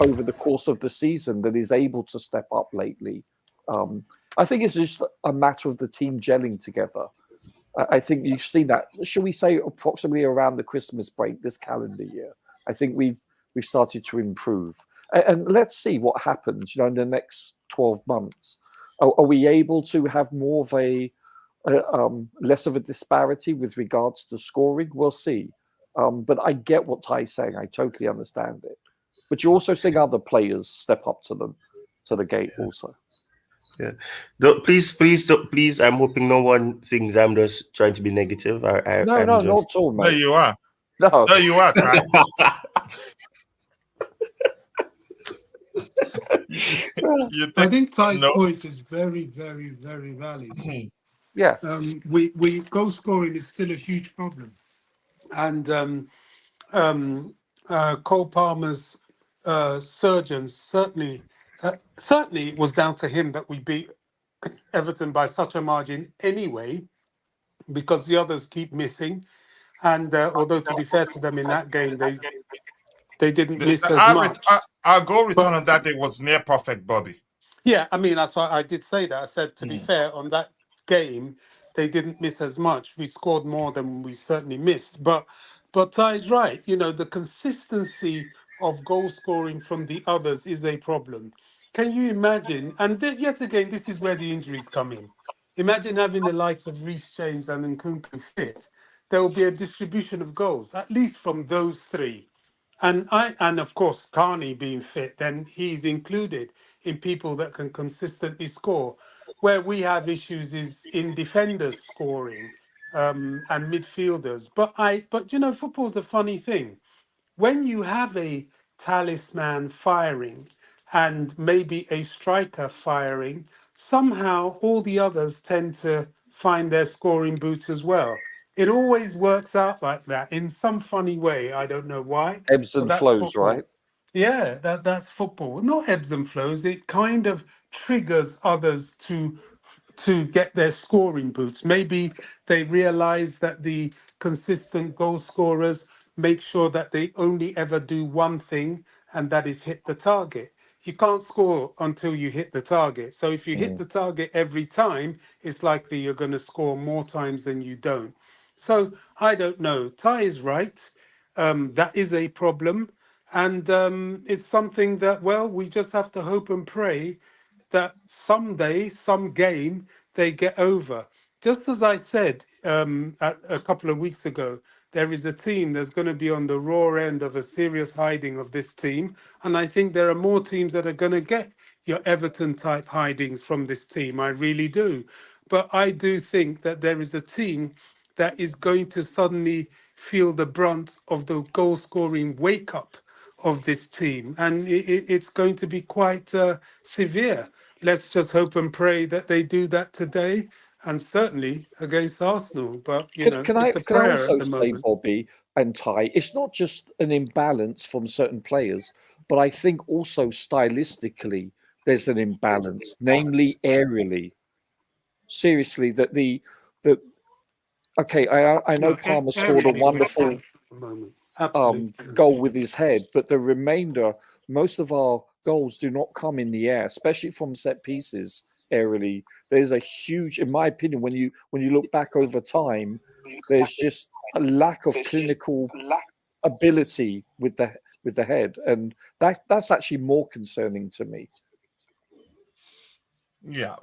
over the course of the season, that is able to step up lately. I think it's just a matter of the team gelling together. I think you've seen that, shall we say, approximately around the Christmas break this calendar year. I think we've started to improve. And let's see what happens, in the next 12 months. Are we able to have more of a less of a disparity with regards to scoring? We'll see. But I get what Ty's saying. I totally understand it. But you're also seeing other players step up to the gate also. Yeah. Please. I'm hoping no one thinks I'm just trying to be negative. No, I'm not just... at all, mate. There you are. No. There you are, Ty. I think Ty's point is very, very, very valid. Yeah. We goal scoring is still a huge problem, and Cole Palmer's surgeons certainly it was down to him that we beat Everton by such a margin anyway, because the others keep missing. And although, to be fair to them, in that game they didn't miss as much. Our goal return on that day was near perfect, Bobby. Yeah, I mean, that's why I did say that. I said, to be fair, on that game, they didn't miss as much. We scored more than we certainly missed. But Ty's right. The consistency of goal scoring from the others is a problem. Can you imagine? And yet again, this is where the injuries come in. Imagine having the likes of Reece James and Nkunku fit. There will be a distribution of goals, at least from those three. And of course, Carney being fit, then he's included in people that can consistently score. Where we have issues is in defenders scoring and midfielders. But football's a funny thing. When you have a talisman firing and maybe a striker firing, somehow all the others tend to find their scoring boots as well. It always works out like that in some funny way. I don't know why. Ebbs But and that's flows, football. right? Yeah, that's football. Not ebbs and flows. It kind of triggers others to get their scoring boots. Maybe they realize that the consistent goal scorers make sure that they only ever do one thing, and that is hit the target. You can't score until you hit the target. So if you hit the target every time, it's likely you're going to score more times than you don't. So I don't know. Ty is right. That is a problem. And it's something that, well, we just have to hope and pray that someday, some game, they get over. Just as I said a couple of weeks ago, there is a team that's going to be on the raw end of a serious hiding of this team. And I think there are more teams that are going to get your Everton-type hidings from this team. I really do. But I do think that there is a team that is going to suddenly feel the brunt of the goal-scoring wake-up of this team, and it's going to be quite severe. Let's just hope and pray that they do that today, and certainly against Arsenal. But Can I it's a prayer also at the say, moment. Bobby and Ty, it's not just an imbalance from certain players, but I think also stylistically there's an imbalance, namely aerially. Seriously, okay, I know Palmer scored a wonderful goal with his head, but the remainder, most of our goals do not come in the air, especially from set pieces aerially. There's a huge, in my opinion, when you look back over time, there's just a lack of clinical ability with the head, and that's actually more concerning to me. Yeah.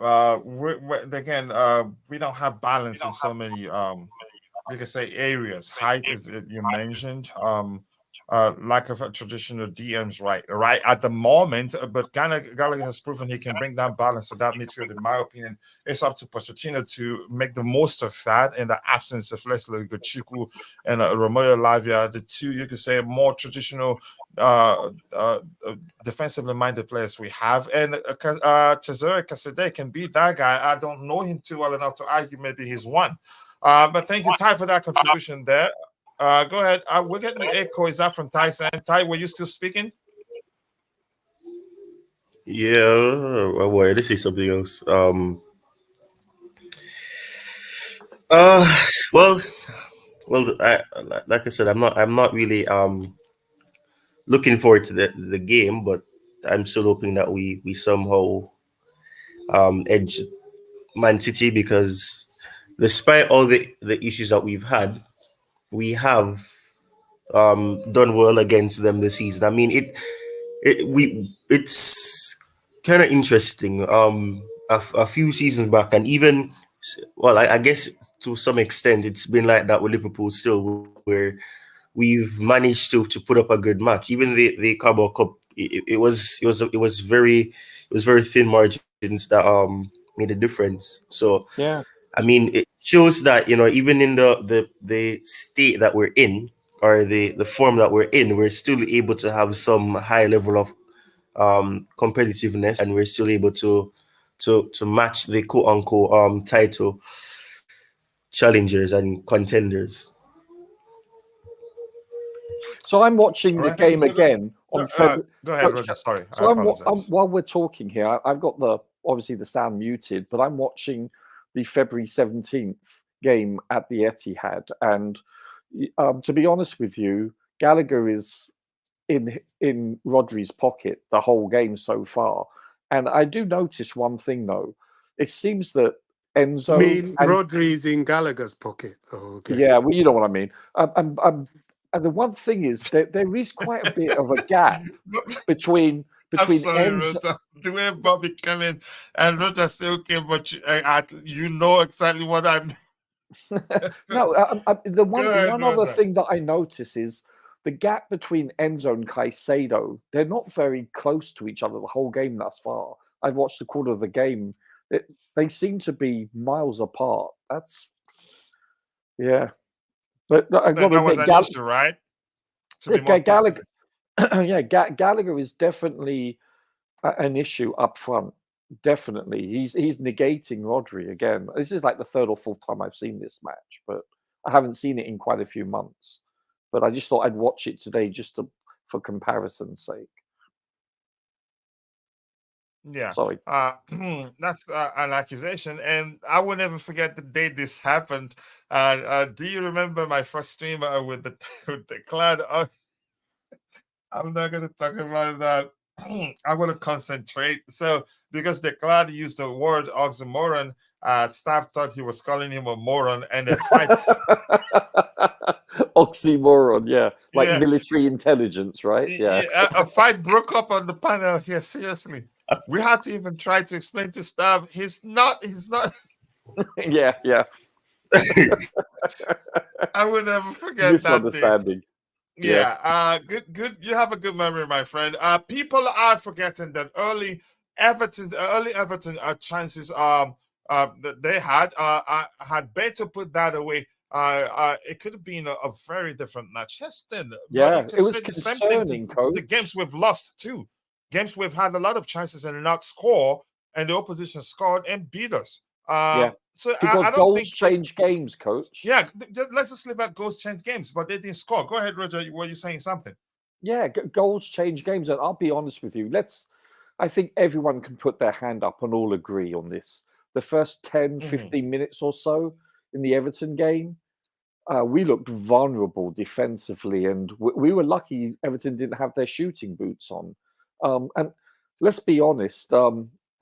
Again, we don't have balance in so many you can say areas. Height is you mentioned. Lack of a traditional DMs right at the moment, but Gallagher has proven he can bring that balance to that midfield. In my opinion, it's up to Pochettino to make the most of that in the absence of Leslie Gochiku and Romeo Lavia, the two, you could say, more traditional defensively minded players we have. And Cesare Casade can be that guy. I don't know him too well enough to argue maybe he's one. But thank you, Ty, for that contribution there. Go ahead. We're getting the echo. Is that from Ty? Ty, were you still speaking? Yeah. Well, this is something else. Well, Well, like I said, I'm not really looking forward to the game, but I'm still hoping that we somehow edge Man City, because despite all the issues that we've had, we have done well against them this season. I mean, it's kind of interesting. A few seasons back, and even well, I guess to some extent, it's been like that with Liverpool still, where we've managed to put up a good match. Even the Carabao Cup, it was very thin margins that made a difference. So Yeah. I mean, it shows that, you know, even in the state that we're in, or the form that we're in, we're still able to have some high level of competitiveness, and we're still able to match the quote unquote title challengers and contenders. So I'm watching All the right. Happy game for the. again on February. Go ahead, Roger. Sorry, I So apologize. while we're talking here, I've got obviously the sound muted, but I'm watching the February 17th game at the Etihad, and to be honest with you, Gallagher is in Rodri's pocket the whole game so far, and I do notice one thing though. It seems that I Enzo mean, and Rodri's in Gallagher's pocket. Oh, okay. yeah, well, you know what I mean. And the one thing is that there is quite a bit of a gap between I'm sorry, Enzo. Roger. The way Bobby came in and Roger still okay, but you know exactly what I mean. No, the Go ahead, one other Roger. thing that I notice is the gap between Enzo and Caicedo. They're not very close to each other the whole game thus far. I've watched a quarter of the game. They seem to be miles apart. That's yeah, but I've got Then to that was admit, an issue, right? To be more Gallagher, specific. yeah, Gallagher is definitely an issue up front. Definitely, he's negating Rodri again. This is like the third or fourth time I've seen this match, but I haven't seen it in quite a few months. But I just thought I'd watch it today for comparison's sake. Yeah. Sorry. That's an accusation, and I will never forget the day this happened. Do you remember my first stream with the with the cloud? I'm not going to talk about that. I'm going to concentrate. So, because the cloud used the word oxymoron, staff thought he was calling him a moron, and a fight. Oxymoron, yeah, like Yeah, military intelligence, right? Yeah. a fight broke up on the panel here. Seriously, we had to even try to explain to staff he's not. Yeah, yeah. I will never forget that day. Misunderstanding. Yeah. Yeah, good. You have a good memory, my friend. People are forgetting that early Everton chances that they had better put that away. It could have been a very different match. Yes, then, but you Yeah, can it was say the same thing to concerning, the coach. games we've lost too. Games we've had a lot of chances and not score, and the opposition scored and beat us. Yeah. So Because I don't goals think. change games, coach. Yeah, let's just leave that goals change games, but they didn't score. Go ahead, Roger. Were you saying something? Yeah, goals change games. And I'll be honest with you. I think everyone can put their hand up and all agree on this. The first 10, 15 minutes or so in the Everton game, we looked vulnerable defensively, and we were lucky Everton didn't have their shooting boots on. And let's be honest,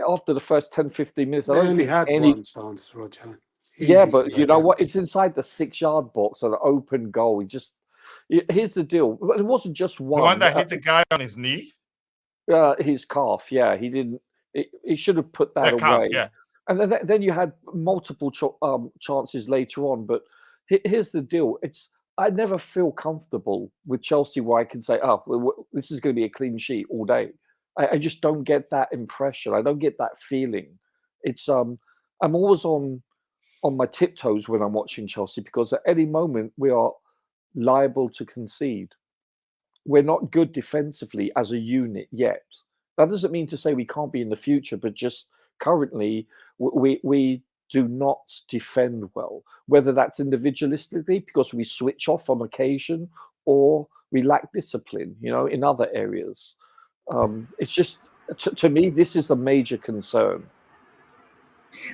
after the first 10, 15 minutes, I They don't only think had any. one chance, Roger. Yeah, Easy to but you know forget. what? It's inside the 6-yard box, an open goal. Here's the deal. It wasn't just The one one. that hit the guy on his knee? His calf. Yeah, he didn't. He should have put that The calf, away. yeah. And then you had multiple chances later on. But here's the deal. I never feel comfortable with Chelsea where I can say, oh, this is going to be a clean sheet all day. I just don't get that impression. I don't get that feeling. I'm always on my tiptoes when I'm watching Chelsea because at any moment we are liable to concede. We're not good defensively as a unit yet. That doesn't mean to say we can't be in the future, but just currently we do not defend well, whether that's individualistically because we switch off on occasion or we lack discipline, in other areas. It's just, to me, this is the major concern.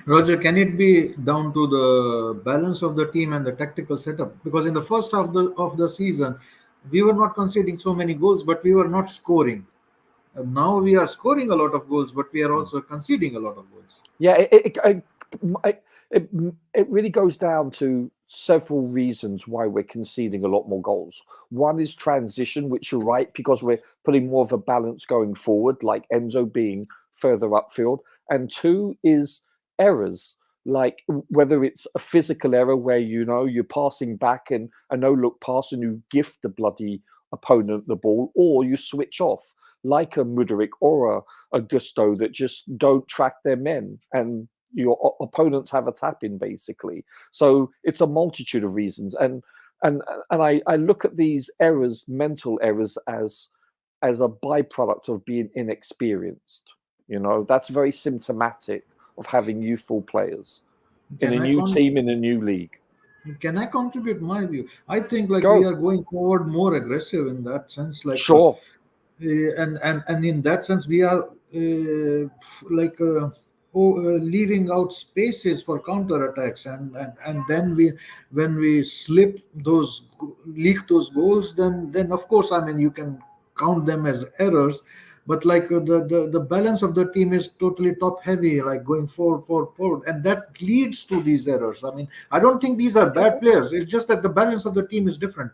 Roger, can it be down to the balance of the team and the tactical setup? Because in the first half of the season, we were not conceding so many goals, but we were not scoring. And now we are scoring a lot of goals, but we are also conceding a lot of goals. Yeah, it, it really goes down to several reasons why we're conceding a lot more goals. One is transition, which you're right, because we're putting more of a balance going forward, like Enzo being further upfield. And two is errors, like whether it's a physical error where you're passing back and a no-look pass and you gift the bloody opponent the ball, or you switch off, like a Mudryk or a Gusto that just don't track their men and your opponents have a tap in basically. So it's a multitude of reasons, and I look at these errors, mental errors, as a byproduct of being inexperienced. That's very symptomatic of having youthful players in a Can I new con- team in a new league. can I contribute my view? I think like we Go. are going forward more aggressive in that sense, Sure. and in that sense we are like leaving out spaces for counter attacks, and then when we leak those goals, then of course, I mean, you can count them as errors, but like the balance of the team is totally top heavy, like going forward, and that leads to these errors. I mean, I don't think these are bad players, it's just that the balance of the team is different.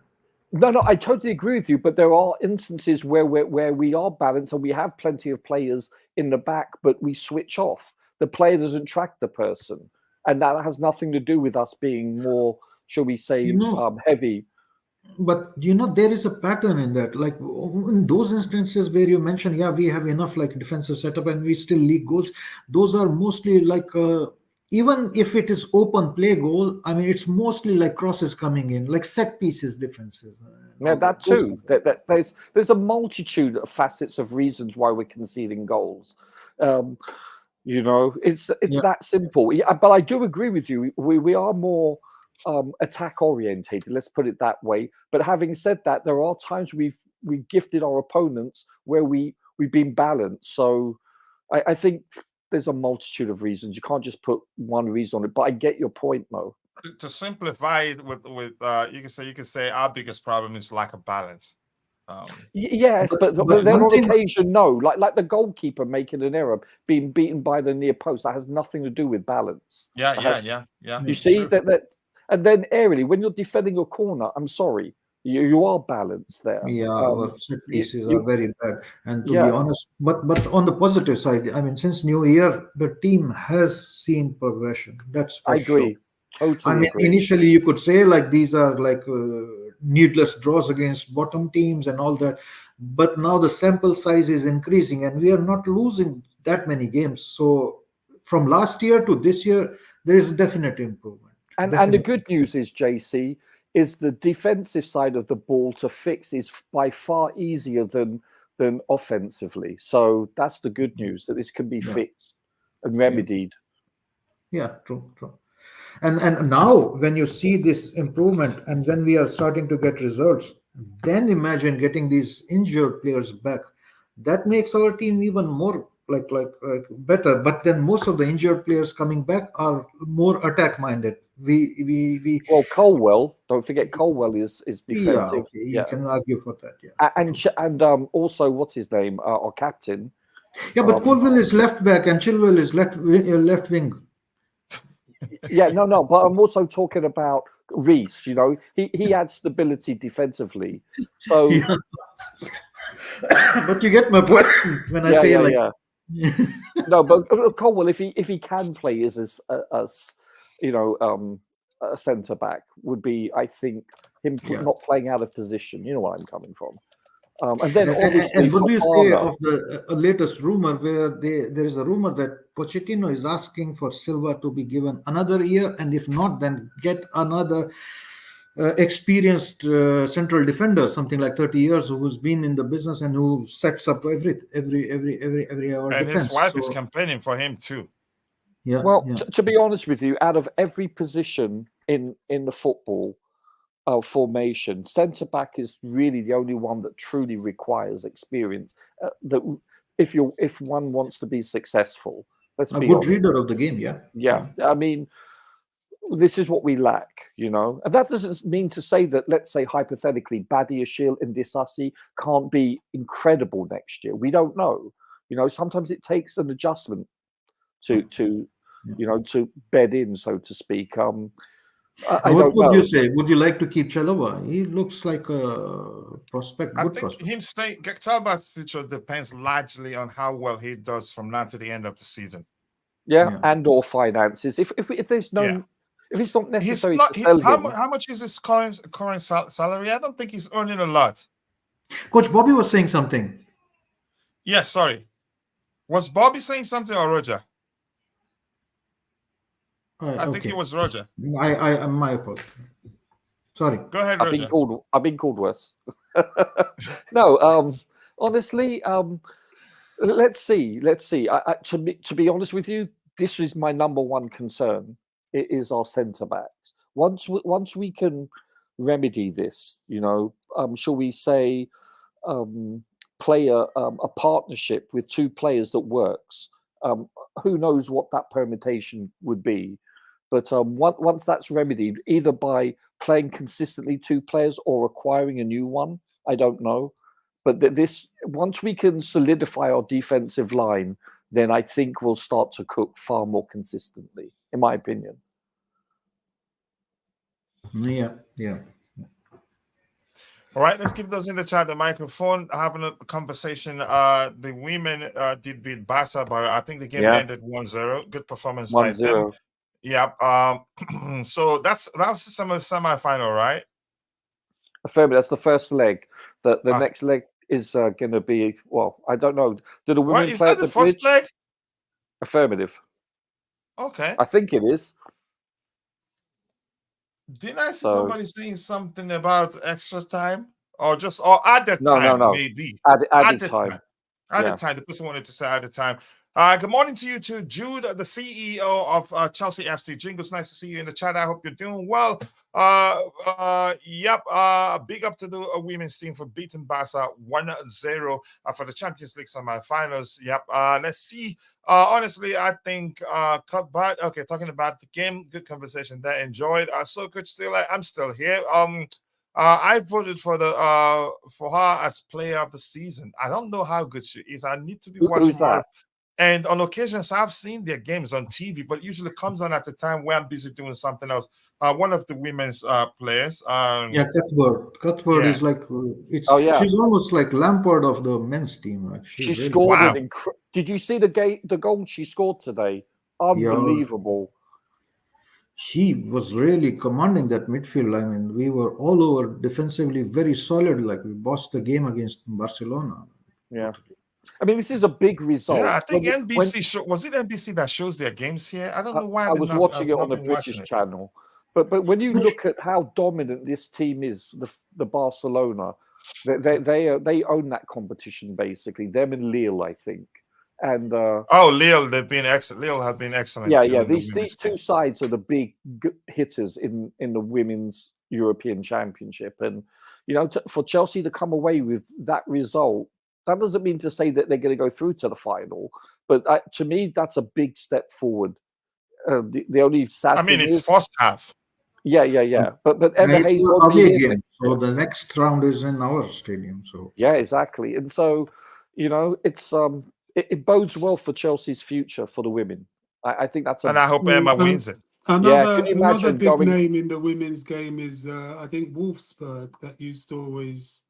No, I totally agree with you. But there are instances where we are balanced and we have plenty of players in the back, but we switch off. The player doesn't track the person, and that has nothing to do with us being more, shall we you say, know heavy. But there is a pattern in that. Like in those instances where you mentioned, yeah, we have enough like defensive setup and we still leak goals. Those are mostly like even if it is open play goal, I mean, it's mostly like crosses coming in, like set pieces, defenses, and Yeah, all that that. Those too. There's a multitude of facets of reasons why we're conceding goals. Um, it's yeah, that simple. Yeah, but I do agree with you. We are more attack orientated. Let's put it that way. But having said that, there are times we've gifted our opponents where we've been balanced. So I think there's a multitude of reasons. You can't just put one reason on it. But I get your point, Mo. To simplify it with you can say our biggest problem is lack of balance. Yes, but but then one on thing, occasion, no. Like the goalkeeper making an error, being beaten by the near post, that has nothing to do with balance. That has, Yeah. you see True. that, and then aerially, when you're defending your corner, I'm sorry, you are balanced there. yeah, our set You, pieces are you very bad. And to be yeah, honest, but on the positive side, I mean, since New Year, the team has seen progression. That's I for sure. agree, I totally mean, agree. initially you could say like these are like needless draws against bottom teams and all that, but now the sample size is increasing and we are not losing that many games. So from last year to this year, there is definite improvement. And the Definitely. good news is, JC, is the defensive side of the ball to fix is by far easier than offensively. So that's the good news, that this can be Yeah, fixed and yeah, remedied. yeah. True, true. And now when you see this improvement and when we are starting to get results, then imagine getting these injured players back. That makes our team even more like better. But then most of the injured players coming back are more attack minded. We Well, Colwell, don't forget Colwell is Yeah, defensive. okay, you Yeah. can argue for that. Yeah, And true. also what's his name? Our captain. Yeah, but Um, Colville is left back and Chilwell is left wing. yeah, no, but I'm also talking about Reese. He adds stability defensively. So Yeah, but you get my point when I say like. yeah. No, but Colwell, if he can play as a centre back, would be, I think, him Yeah. not playing out of position. You know where I'm coming from. And then And, obviously and what do you say Fofana. of the latest rumor where there is a rumor that Pochettino is asking for Silva to be given another year, and if not, then get another experienced central defender, something like 30 years, who's been in the business and who sets up every our And his defense. wife is So campaigning for him too. yeah, Well, yeah, to be honest with you, out of every position in the football formation, centre back is really the only one that truly requires experience. That if one wants to be successful, Let's A be good honest. reader of the game, yeah. Yeah, I mean, this is what we lack, you know. And that doesn't mean to say that, let's say, hypothetically, Badiashile and Disasi can't be incredible next year. We don't know. You know, sometimes it takes an adjustment to you know, to bed in, so to speak. I What don't would know. you say? Would you like to keep Chalobah? He looks like a prospect, I good think prospect. him staying Chalobah's future depends largely on how well he does from now to the end of the season. Yeah, and or finances. If there's no, Yeah. if it's not He's necessary not. to sell How him, much is his current salary? I don't think he's earning a lot. Coach Bobby was saying something. Yeah, sorry. Was Bobby saying something or Roger? I think Okay. it was Roger. I my fault. Sorry. Go ahead, I've Roger. been called worse. No, honestly, let's see. To be honest with you, this is my number one concern. It is our centre backs. Once we can remedy this, you know, shall we say, play a partnership with two players that works. Who knows what that permutation would be? But once that's remedied, either by playing consistently two players or acquiring a new one, I don't know. But this, once we can solidify our defensive line, then I think we'll start to cook far more consistently, in my opinion. Yeah. All right, let's give those in the chat the microphone, having a conversation. The women did beat Barca, but I think the game ended 1-0. Good performance by them. Yeah. So that was the semi-final, right? Affirmative. That's the first leg. The next leg is going to be, well, I don't know. Do the women play at the first bridge? leg? Affirmative. Okay. I think it is. Didn't I see somebody saying something about extra time or added time? No. Maybe Added time. Added time. The person wanted to say added time. Good morning to you too, Jude, the CEO of Chelsea FC. Jingles, nice to see you in the chat. I hope you're doing well. Big up to the women's team for beating Barca 1-0 for the Champions League semi-finals. Let's see. Honestly, I think talking about the game, good conversation there. Enjoyed. So good. I'm still here. I voted for her as player of the season. I don't know how good she is. I need to be watching more. And on occasions, I've seen their games on TV, but it usually comes on at the time where I'm busy doing something else. One of the women's players. Cuthbert is like she's almost like Lampard of the men's team. Like she really scored Did you see the goal she scored today? Unbelievable. She was really commanding that midfield. I mean, we were all over defensively, very solid. Like we bossed the game against Barcelona. Yeah. I mean, this is a big result. Yeah, I think NBC was it NBC that shows their games here? I don't know why. I was watching it on the British channel. But when you look at how dominant this team is, the Barcelona, they own that competition basically. Them and Lille, I think. And Lille, they've been excellent. Lille have been excellent. Yeah. These two sides are the big hitters in the women's European Championship, and you know, for Chelsea to come away with that result. That doesn't mean to say that they're going to go through to the final, but to me, that's a big step forward. The only sad thing it's is, first half. Yeah. But Emma Hayes won't be here. So the next round is in our stadium. So yeah, exactly. And so, you know, it's it bodes well for Chelsea's future for the women. I think that's. And I hope Emma wins it. Another big name in the women's game is I think Wolfsburg, that used to always.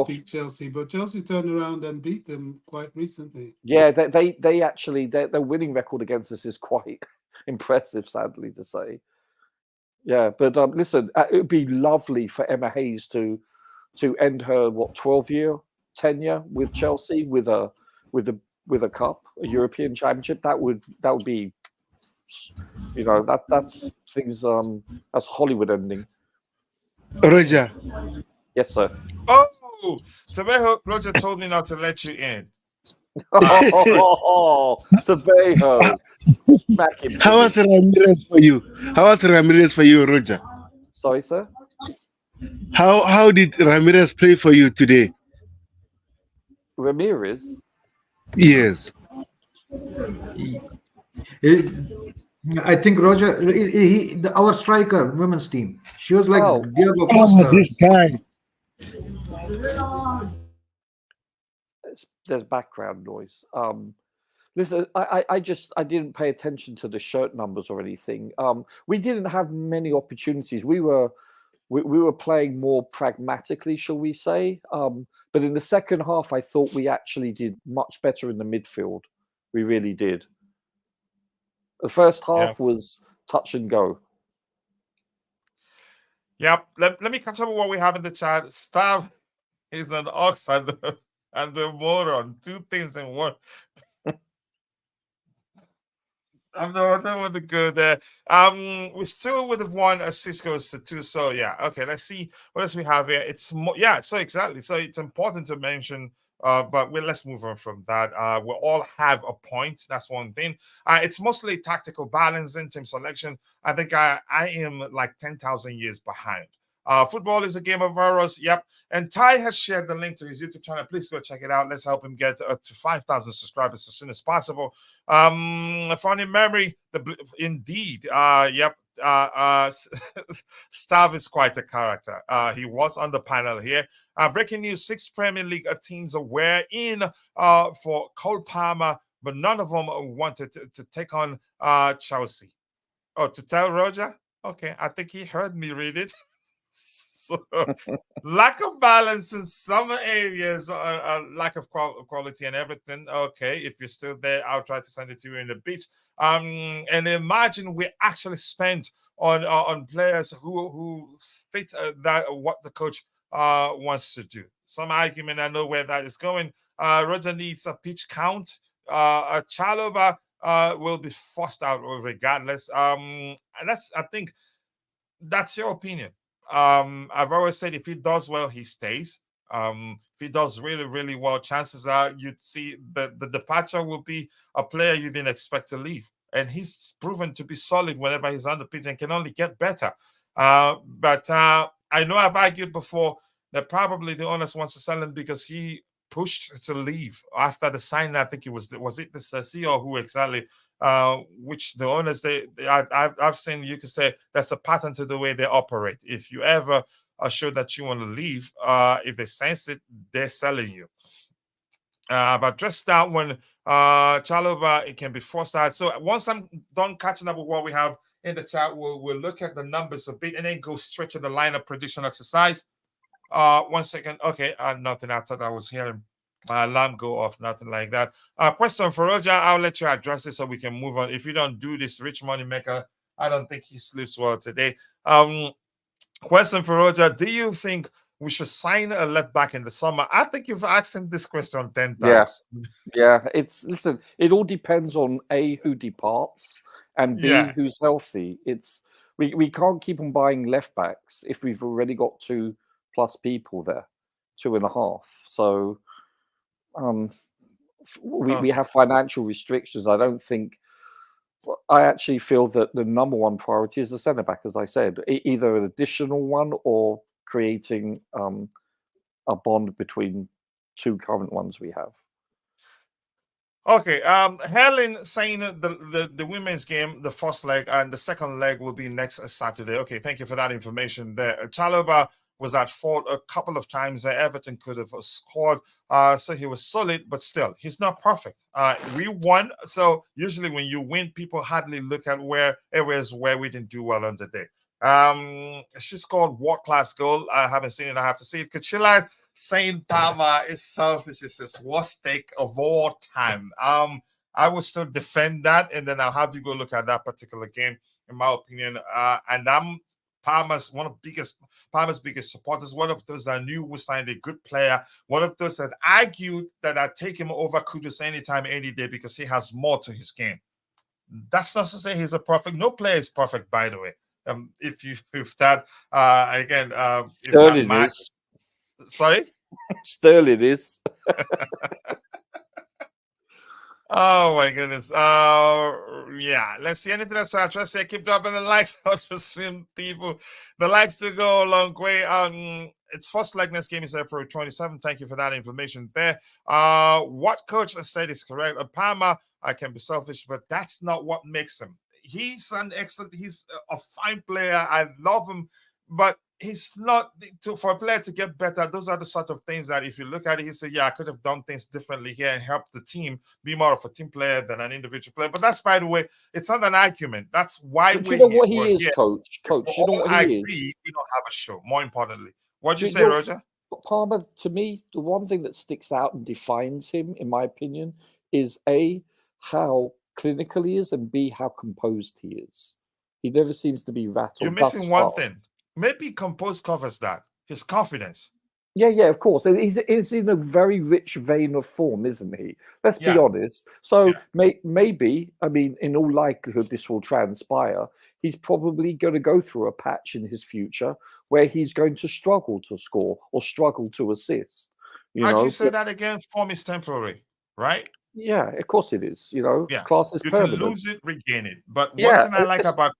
Beat Chelsea, but Chelsea turned around and beat them quite recently. Yeah, they actually their winning record against us is quite impressive, sadly to say. Yeah, but listen, it would be lovely for Emma Hayes to end her 12-year tenure with Chelsea with a cup, a European Championship. That would be, you know, that's things that's Hollywood ending. Roger. Yes, sir. Oh, Tabejo, Roger told me not to let you in. Tabejo. How was Ramirez for you? Roger? Sorry, sir? How did Ramirez play for you today? Ramirez? Yes. I think Roger, our striker, women's team, she was like Oh, Diego Oh, Costa. this guy. there's background noise. Listen, I didn't pay attention to the shirt numbers or anything. We didn't have many opportunities. We were playing more pragmatically, shall we say? But in the second half, I thought we actually did much better in the midfield. We really did. The first half was touch and go. Yep. Let me catch up with what we have in the chat. Stav is an ox and the moron. Two things in one. I don't want to go there. We still would have won a Cisco's to 2. So yeah, okay. Let's see what else we have here. It's more, yeah. So exactly. So it's important to mention. But let's move on from that. We all have a point. That's one thing. It's mostly tactical balance in team selection. I think I am like 10,000 years behind. Football is a game of errors. Yep. And Ty has shared the link to his YouTube channel. Please go check it out. Let's help him get to 5,000 subscribers as soon as possible. Funny memory. Indeed. Yep. Stav is quite a character. He was on the panel here. Breaking news: 6 Premier League teams were in for Cole Palmer, but none of them wanted to take on Chelsea. Oh, to tell Roger? Okay, I think he heard me read it. So, lack of balance in some areas, lack of quality and everything. Okay, if you're still there, I'll try to send it to you in a bit. And imagine we actually spent on players who fit that what the coach wants to do. Some argument, I know where that is going. Roger needs a pitch count. Chalobah will be forced out regardless. And I think that's your opinion. I've always said if he does well, he stays. If he does really, really well, chances are you'd see the departure will be a player you didn't expect to leave. And he's proven to be solid whenever he's on the pitch and can only get better. But I know I've argued before that probably the owners wants to sell him because he pushed to leave after the signing. I think it was it the CEO who exactly which the owners I've seen. You could say that's a pattern to the way they operate. If you ever are sure that you want to leave, if they sense it, they're selling you. I've addressed that when Chalobah, it can be forced out. So once I'm done catching up with what we have in the chat, we'll look at the numbers a bit and then go straight to the lineup prediction exercise. 1 second. Okay, nothing. I thought I was hearing my alarm go off. Nothing like that. Question for Roger. I'll let you address it so we can move on. If you don't do this, rich money maker, I don't think he sleeps well today. Question for Roger. Do you think we should sign a left back in the summer? I think you've asked him this question 10 times. Yeah. Listen, it all depends on A, who departs, and B, who's healthy. We can't keep on buying left backs if we've already got 2+ people there, 2.5. So we have financial restrictions. I actually feel that the number one priority is the centre back, as I said, either an additional one or creating a bond between 2 current ones we have. Okay, Helen saying the women's game, the first leg and the second leg will be next Saturday. Okay, thank you for that information there. Chalobah was at fault a couple of times. Everton could have scored, so he was solid, but still, he's not perfect. We won, so usually when you win, people hardly look at areas where we didn't do well on the day. She scored world-class goal. I haven't seen it. I have to see it. Kachila saying Palmer is selfish. It's his worst take of all time. I will still defend that, and then I'll have you go look at that particular game, in my opinion. And I'm Palmer's biggest supporters, one of those that knew we signed a good player, one of those that argued that I'd take him over Kudus anytime, any day, because he has more to his game. That's not to say he's a perfect. No player is perfect, by the way. If that again, if Sterling that is. Sorry, Sterling is. Oh my goodness. Yeah. Let's see anything else. I try to say keep dropping the likes out to stream people. The likes to go a long way. It's first leg next game is April 27. Thank you for that information there. What coach has said is correct. Palmer I can be selfish, but that's not what makes him. He's a fine player. I love him, but he's not for a player to get better. Those are the sort of things that if you look at it, you say, yeah, I could have done things differently here and help the team be more of a team player than an individual player. But that's, by the way, it's not an argument. That's why do you know what he we're is, here. Coach? Coach, you know what he is? We don't have a show. More importantly, what'd you Do say, know- Roger? Palmer, to me, the one thing that sticks out and defines him, in my opinion, is A, how clinical he is, and B, how composed he is. He never seems to be rattled. You're missing one thing. Maybe composed covers that. His confidence. Yeah, of course. He's in a very rich vein of form, isn't he? Let's be honest. So maybe, I mean, in all likelihood, this will transpire. He's probably going to go through a patch in his future where he's going to struggle to score or struggle to assist. How'd you say that again? Form is temporary, right? Yeah, of course it is. Class is you permanent. can lose it, regain it. But one thing I like about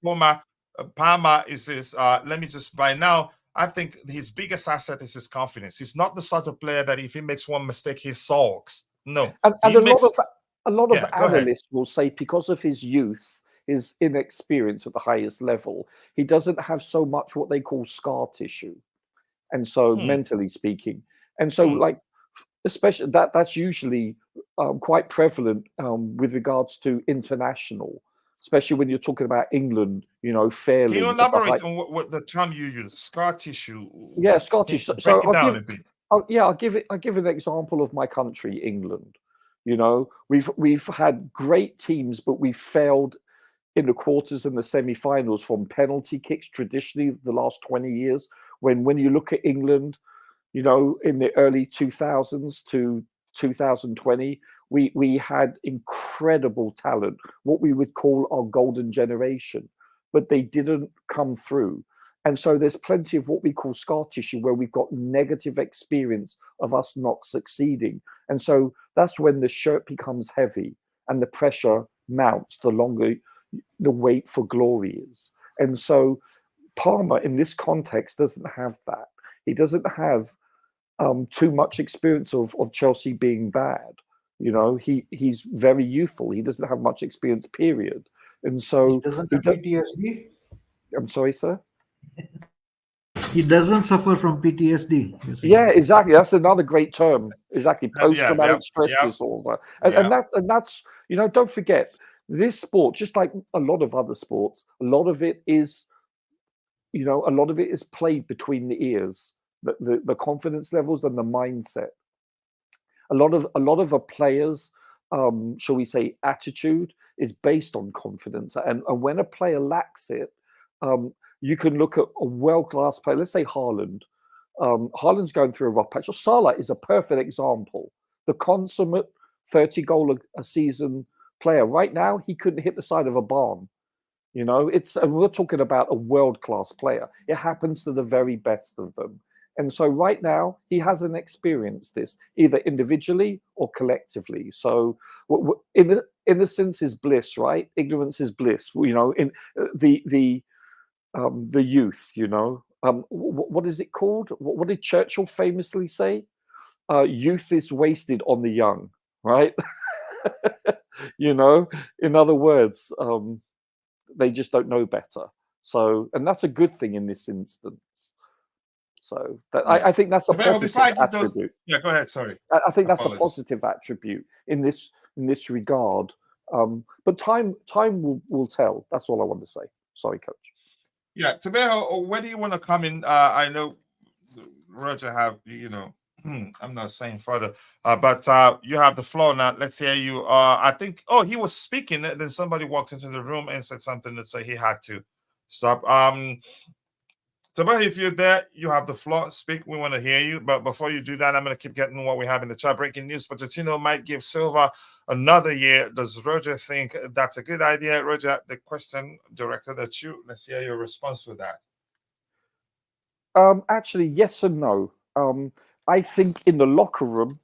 Palmer is his, let me just, by now, I think his biggest asset is his confidence. He's not the sort of player that if he makes one mistake, he sulks. No. And a lot of analysts will say because of his youth, his inexperience at the highest level, he doesn't have so much what they call scar tissue. And so mentally speaking. And so like, especially that's usually quite prevalent with regards to international, especially when you're talking about England, fairly. Can you elaborate on what the term you use? Scar tissue. Yeah, scar tissue. So break it down a bit. I'll give an example of my country, England. We've had great teams, but we've failed in the quarters and the semi-finals from penalty kicks traditionally the last 20 years. When you look at England, in the early 2000s to 2020, we had incredible talent, what we would call our golden generation, but they didn't come through. And so there's plenty of what we call scar tissue where we've got negative experience of us not succeeding. And so that's when the shirt becomes heavy and the pressure mounts the longer the wait for glory is. And so Palmer in this context doesn't have that. He doesn't have too much experience of Chelsea being bad. He's very youthful. He doesn't have much experience, period. And so he doesn't have PTSD. I'm sorry, sir. He doesn't suffer from PTSD. Yeah, exactly. That's another great term. Exactly, post-traumatic stress disorder. And that's don't forget this sport, just like a lot of other sports, a lot of it is played between the ears. The confidence levels and the mindset. A lot of a player's, shall we say, attitude is based on confidence. And when a player lacks it, you can look at a world-class player. Let's say Haaland. Haaland's going through a rough patch. Salah is a perfect example. The consummate 30-goal a season player. Right now, he couldn't hit the side of a barn. And we're talking about a world-class player. It happens to the very best of them. And so right now, he hasn't experienced this, either individually or collectively. So innocence is bliss, right? Ignorance is bliss, in the youth, what is it called? What did Churchill famously say? Youth is wasted on the young, right? In other words, they just don't know better. So, and that's a good thing in this instance. So I think that's a positive attribute. Yeah, go ahead. Sorry. I think that's a positive attribute in this regard. But time will tell. That's all I want to say. Sorry, Coach. Yeah, Tabeho, where do you want to come in? I know Roger have I'm not saying further, but you have the floor now. Let's hear you. I think he was speaking, and then somebody walked into the room and said something that said he had to stop. Tabeho, if you're there, you have the floor. Speak. We want to hear you. But before you do that, I'm going to keep getting what we have in the chat. Breaking news: Pochettino might give Silva another year. Does Roger think that's a good idea? Roger, the question directed at you. Let's hear your response to that. Actually, yes and no. I think in the locker room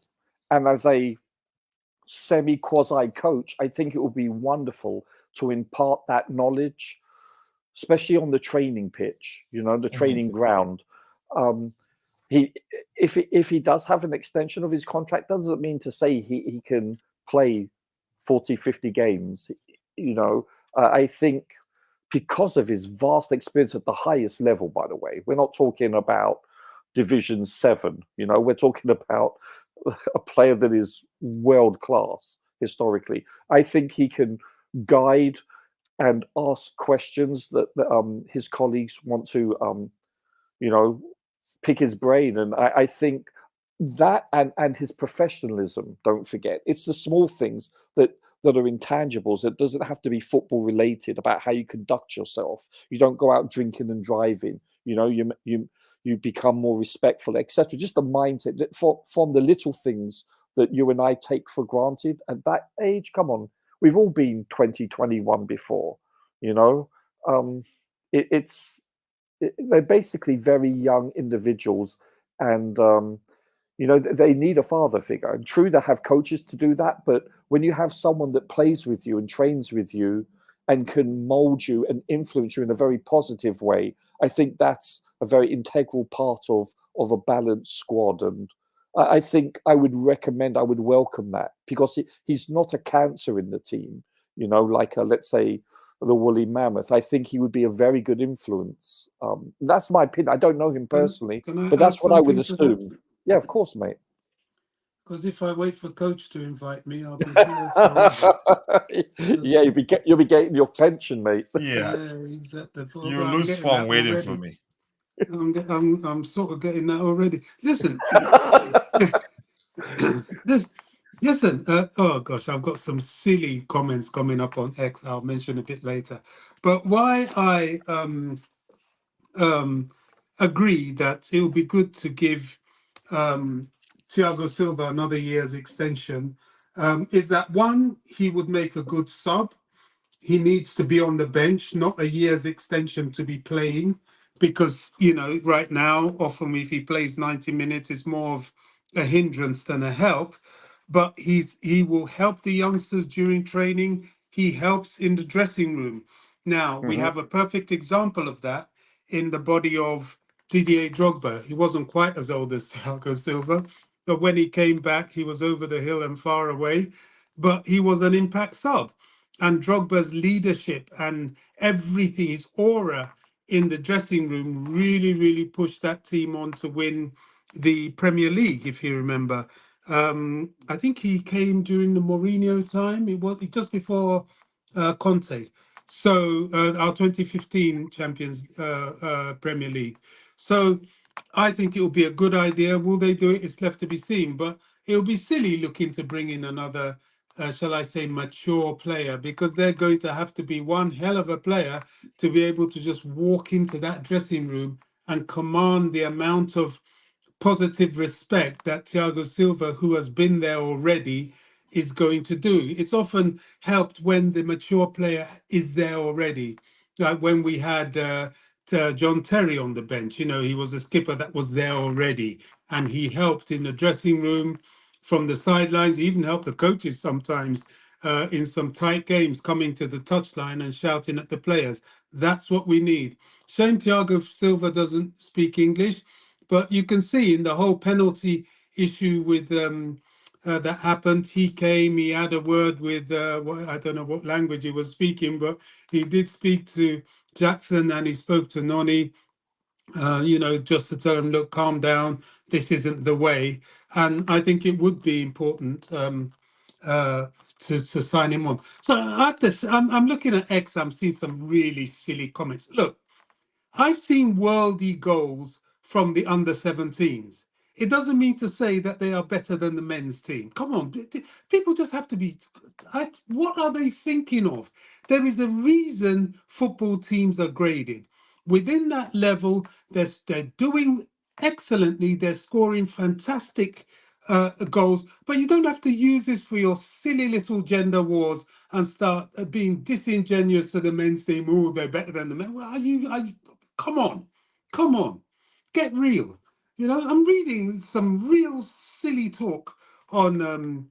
and as a semi-quasi coach, I think it would be wonderful to impart that knowledge, especially on the training pitch, the training ground. If he does have an extension of his contract, doesn't mean to say he can play 40, 50 games. You know, I think because of his vast experience at the highest level, by the way, we're not talking about Division 7, you know, we're talking about a player that is world class historically. I think he can guide and ask questions that his colleagues want to, you know, pick his brain. And I think that and his professionalism, don't forget, it's the small things that are intangibles. It doesn't have to be football related, about how you conduct yourself. You don't go out drinking and driving. You know, you become more respectful, etc. Just the mindset that from the little things that you and I take for granted at that age. Come on, we've all been 20, 21 before. You know, they're basically very young individuals, and you know, they need a father figure. And true, they have coaches to do that, but when you have someone that plays with you and trains with you and can mold you and influence you in a very positive way, I think that's a very integral part of a balanced squad. And I think I would welcome that, because he's not a cancer in the team, you know, like let's say the woolly mammoth. I think he would be a very good influence. That's my opinion. I don't know him personally, but that's what I would assume. Yeah, of course, mate. Because if I wait for coach to invite me, I'll be here forever. Yeah, you'll be getting your pension, mate. Yeah, he's at the you lose fun waiting for me. I'm sort of getting that already. Listen, listen. Oh gosh, I've got some silly comments coming up on X. I'll mention a bit later. But why I agree that it would be good to give Thiago Silva another year's extension is that, one, he would make a good sub. He needs to be on the bench, not a year's extension to be playing, because, you know, right now, often if he plays 90 minutes, it's more of a hindrance than a help. But he will help the youngsters during training. He helps in the dressing room. Now, we have a perfect example of that in the body of Didier Drogba. He wasn't quite as old as Thiago Silva, but when he came back, he was over the hill and far away, but he was an impact sub. And Drogba's leadership and everything, his aura in the dressing room really, really pushed that team on to win the Premier League, if you remember. I think he came during the Mourinho time. It was just before Conte. So our 2015 champions Premier League. So I think it will be a good idea. Will they do it? It's left to be seen. But it will be silly looking to bring in another, shall I say, mature player, because they're going to have to be one hell of a player to be able to just walk into that dressing room and command the amount of positive respect that Thiago Silva, who has been there already, is going to do. It's often helped when the mature player is there already. Like when we had John Terry on the bench, you know, he was a skipper that was there already, and he helped in the dressing room from the sidelines. He even helped the coaches sometimes in some tight games, coming to the touchline and shouting at the players. That's what we need. Shame Thiago Silva doesn't speak English, but you can see in the whole penalty issue with that happened, he came, he had a word with, I don't know what language he was speaking, but he did speak to Jackson and he spoke to Noni, you know, just to tell him, look, calm down, this isn't the way. And I think it would be important to sign him on. So I'm looking at X, I'm seeing some really silly comments. Look, I've seen worldy goals from the under 17s. It doesn't mean to say that they are better than the men's team. Come on, people just have to be. What are they thinking of? There is a reason football teams are graded. Within that level, they're doing excellently. They're scoring fantastic goals, but you don't have to use this for your silly little gender wars and start being disingenuous to the men's team. Oh, they're better than the men. Well, are you? Come on, get real. You know, I'm reading some real silly talk on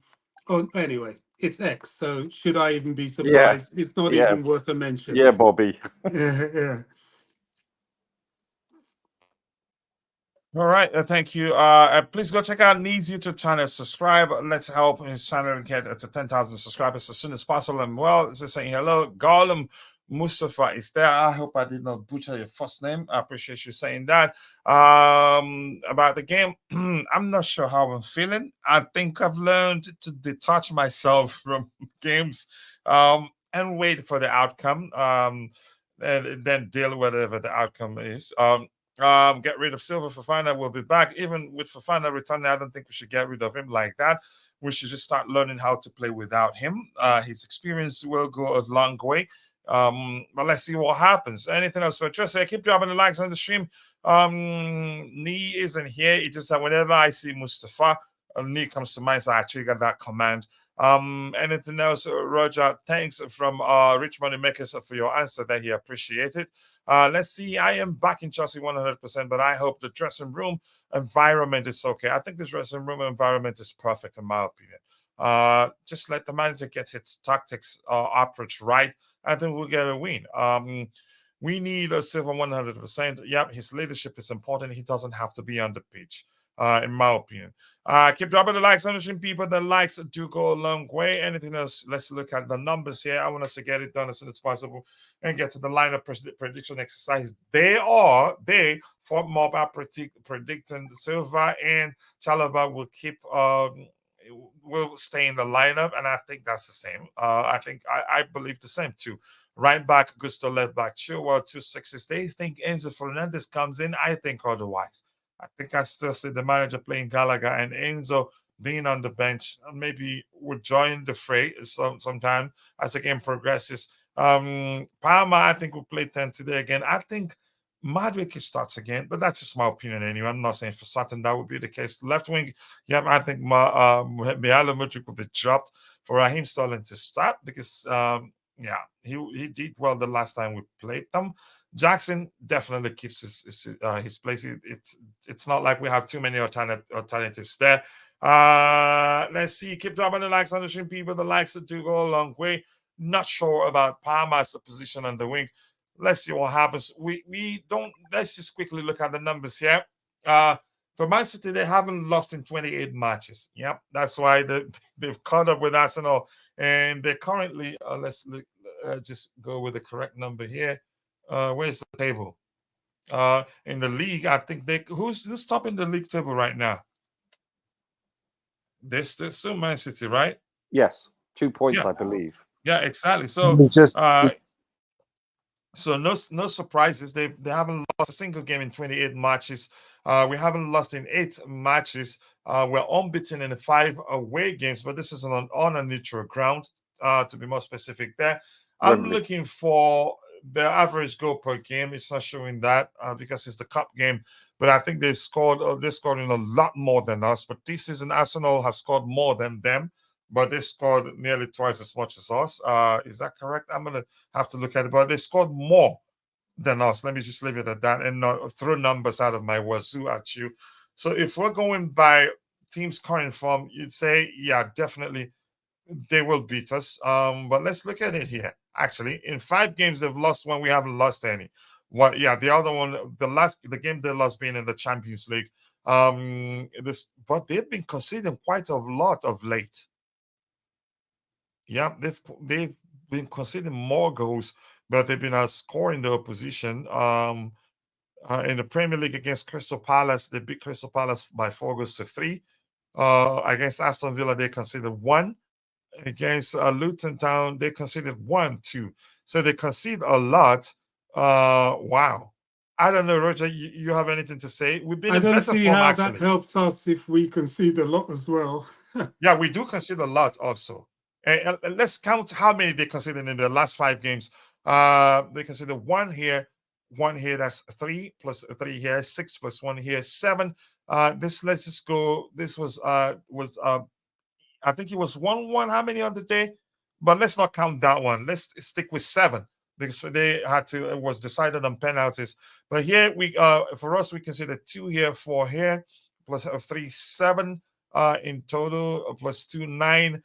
anyway, it's X, so should I even be surprised? It's not even worth a mention. Yeah, Bobby. Yeah. All right, thank you. Please go check out Need's YouTube channel. Subscribe. Let's help his channel get to 10,000 subscribers as soon as possible. And well, just saying hello, Gollum Mustafa is there. I hope I did not butcher your first name. I appreciate you saying that. About the game, I'm not sure how I'm feeling. I think I've learned to detach myself from games, and wait for the outcome. And then deal with whatever the outcome is. Get rid of Silva. Fofana will be back. Even with Fofana returning, I don't think we should get rid of him like that. We should just start learning how to play without him. His experience will go a long way. But let's see what happens. Anything else to address? Keep dropping the likes on the stream. Nee isn't here. It's just that whenever I see Mustafa, Nee comes to mind, so I trigger that command. Anything else, Roger? Thanks from Rich Money Makers for your answer that he appreciated. Let's see. I am back in Chelsea 100%, but I hope the dressing room environment is okay. I think the dressing room environment is perfect in my opinion. Just let the manager get his tactics approach right. I think we'll get a win. We need a Silva 100%. Yep, his leadership is important. He doesn't have to be on the pitch, in my opinion. Keep dropping the likes on the stream, people. The likes do go a long way. Anything else? Let's look at the numbers here. I want us to get it done as soon as possible and get to the lineup prediction exercise. For Mob are predicting Silva and Chalobah will keep will stay in the lineup, and I think that's the same. I believe the same too. Right back, Gusto, left back, Chilwell, 2 6s. They think Enzo Fernandez comes in. I think otherwise. I think I still see the manager playing Gallagher and Enzo being on the bench. Maybe would join the fray sometime as the game progresses. Palmer, I think will play 10 today again. I think Madwick starts again, but that's just my opinion anyway. I'm not saying for certain that would be the case. Left wing, yeah, I think Mihajlo Mudryk will be dropped for Raheem Sterling to start because he did well the last time we played them. Jackson definitely keeps his place. It's not like we have too many alternatives there. Let's see. Keep dropping the likes on the stream, people. The likes do go a long way. Not sure about Palmer's position on the wing. Let's see what happens. We don't. Let's just quickly look at the numbers here. For Man City, they haven't lost in 28 matches. Yep, that's why they've caught up with Arsenal, and they're currently. Let's look. Just go with the correct number here. Where's the table? In the league, I think who's topping the league table right now? They're still Man City, right? Yes, 2 points, I believe. Yeah, exactly. So, so no surprises. They haven't lost a single game in 28 matches. We haven't lost in 8 matches. We're unbeaten in 5 away games, but this is on a neutral ground. To be more specific, there. I'm looking for the average goal per game. It's not showing that because it's the cup game. But I think they've scored. They're scoring a lot more than us. But this season, Arsenal have scored more than them. But they've scored nearly twice as much as us. Is that correct? I'm gonna have to look at it. But they've scored more than us. Let me just leave it at that and not throw numbers out of my wazoo at you. So if we're going by teams' current form, you'd say, yeah, definitely they will beat us. But let's look at it here. Actually, in 5 games they've lost one. We haven't lost any. Well, yeah, the other one, the game they lost being in the Champions League. But they've been conceding quite a lot of late. Yeah, they've been conceding more goals, but they've been outscoring the opposition. In the Premier League against Crystal Palace, they beat Crystal Palace by 4-3. Against Aston Villa, they conceded 1. Against Luton Town, they conceded 1-2. So they concede a lot. Wow. I don't know, Roger, you have anything to say? We've been in better form, actually. I don't see how that helps us if we concede a lot as well. Yeah, we do concede a lot also. And let's count how many they conceded in the last 5 games. They conceded 1 here, 1 here. That's 3 plus 3 here, 6 plus 1 here, 7. Let's just go. This was I think it was 1-1. How many on the day? But let's not count that one. Let's stick with 7 because they had to. It was decided on penalties. But here for us, we consider 2 here, 4 here, plus 3, 7 in total, plus 2, 9.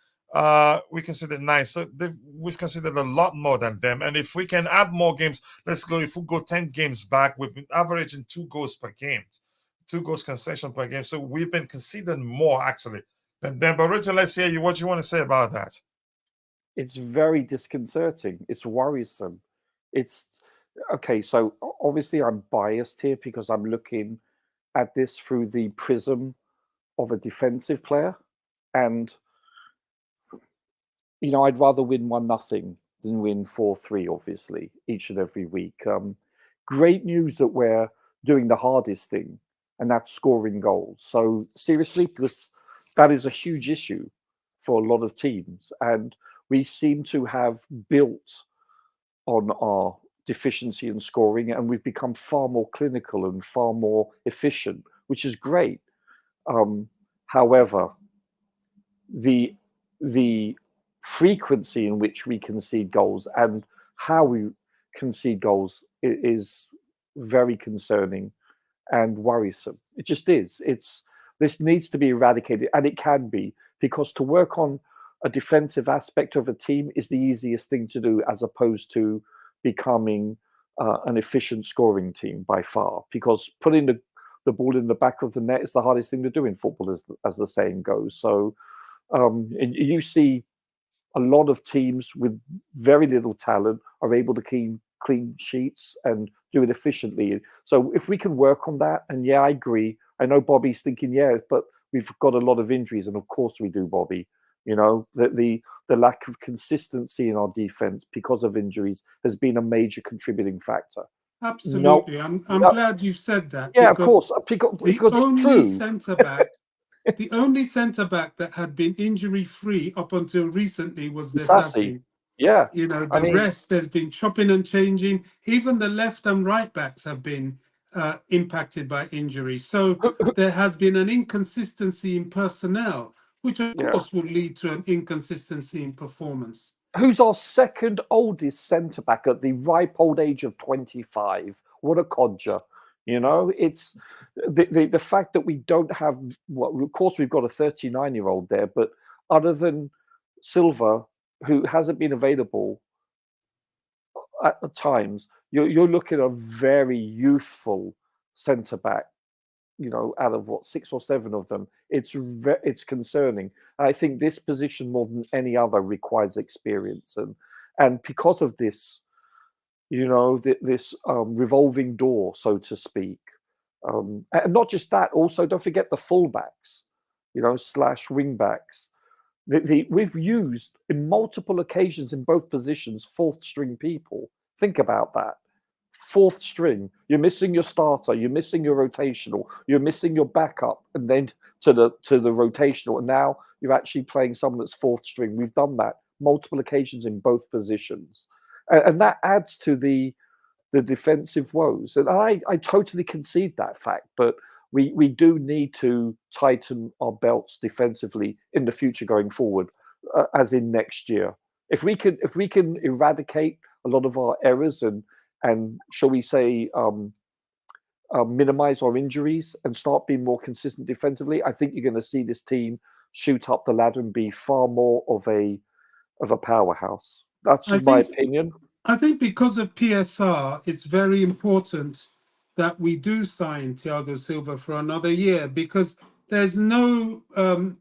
We consider 9. So we've considered a lot more than them. And if we can add more games, let's go. If we go 10 games back, we've been averaging 2 goals per game. 2 goals concession per game. So we've been conceding more actually than them. But Richard, let's hear you. What you want to say about that? It's very disconcerting. It's worrisome. It's okay. So obviously, I'm biased here because I'm looking at this through the prism of a defensive player, and I'd rather win 1-0 than win 4-3. Obviously, each and every week. Great news that we're doing the hardest thing, and that's scoring goals. So seriously, because that is a huge issue for a lot of teams, and we seem to have built on our deficiency in scoring, and we've become far more clinical and far more efficient, which is great. However, the frequency in which we concede goals and how we concede goals is very concerning and worrisome. It just is. This needs to be eradicated, and it can be, because to work on a defensive aspect of a team is the easiest thing to do, as opposed to becoming an efficient scoring team by far. Because putting the ball in the back of the net is the hardest thing to do in football, as the saying goes. So you see a lot of teams with very little talent are able to keep clean sheets and do it efficiently. So if we can work on that, and yeah, I agree. I know Bobby's thinking, yeah, but we've got a lot of injuries, and of course we do, Bobby. The lack of consistency in our defense because of injuries has been a major contributing factor. Absolutely. I'm glad you've said that. Yeah, of course. Because it's true. The only centre back that had been injury free up until recently was Sassy. Desassi. Yeah. The rest, there's been chopping and changing. Even the left and right backs have been impacted by injury. So there has been an inconsistency in personnel, which of course will lead to an inconsistency in performance. Who's our second oldest centre back at the ripe old age of 25? What a codger. It's the fact that we don't have, of course we've got a 39-year-old there, but other than Silva, who hasn't been available at the times, you're looking at a very youthful centre back. Out of 6 or 7 of them, it's concerning. I think this position more than any other requires experience, and because of this, this revolving door, so to speak, and not just that. Also, don't forget the fullbacks, slash wingbacks. We've used in multiple occasions in both positions 4th string people. Think about that. 4th string. You're missing your starter. You're missing your rotational. You're missing your backup, and then to the rotational. And now you're actually playing someone that's 4th string. We've done that multiple occasions in both positions, and that adds to the defensive woes. And I totally concede that fact, but we do need to tighten our belts defensively in the future going forward, as in next year. If we can eradicate a lot of our errors and shall we say minimize our injuries and start being more consistent defensively, I think you're going to see this team shoot up the ladder and be far more of a powerhouse. That's my opinion. I think because of PSR, it's very important that we do sign Thiago Silva for another year, because there's no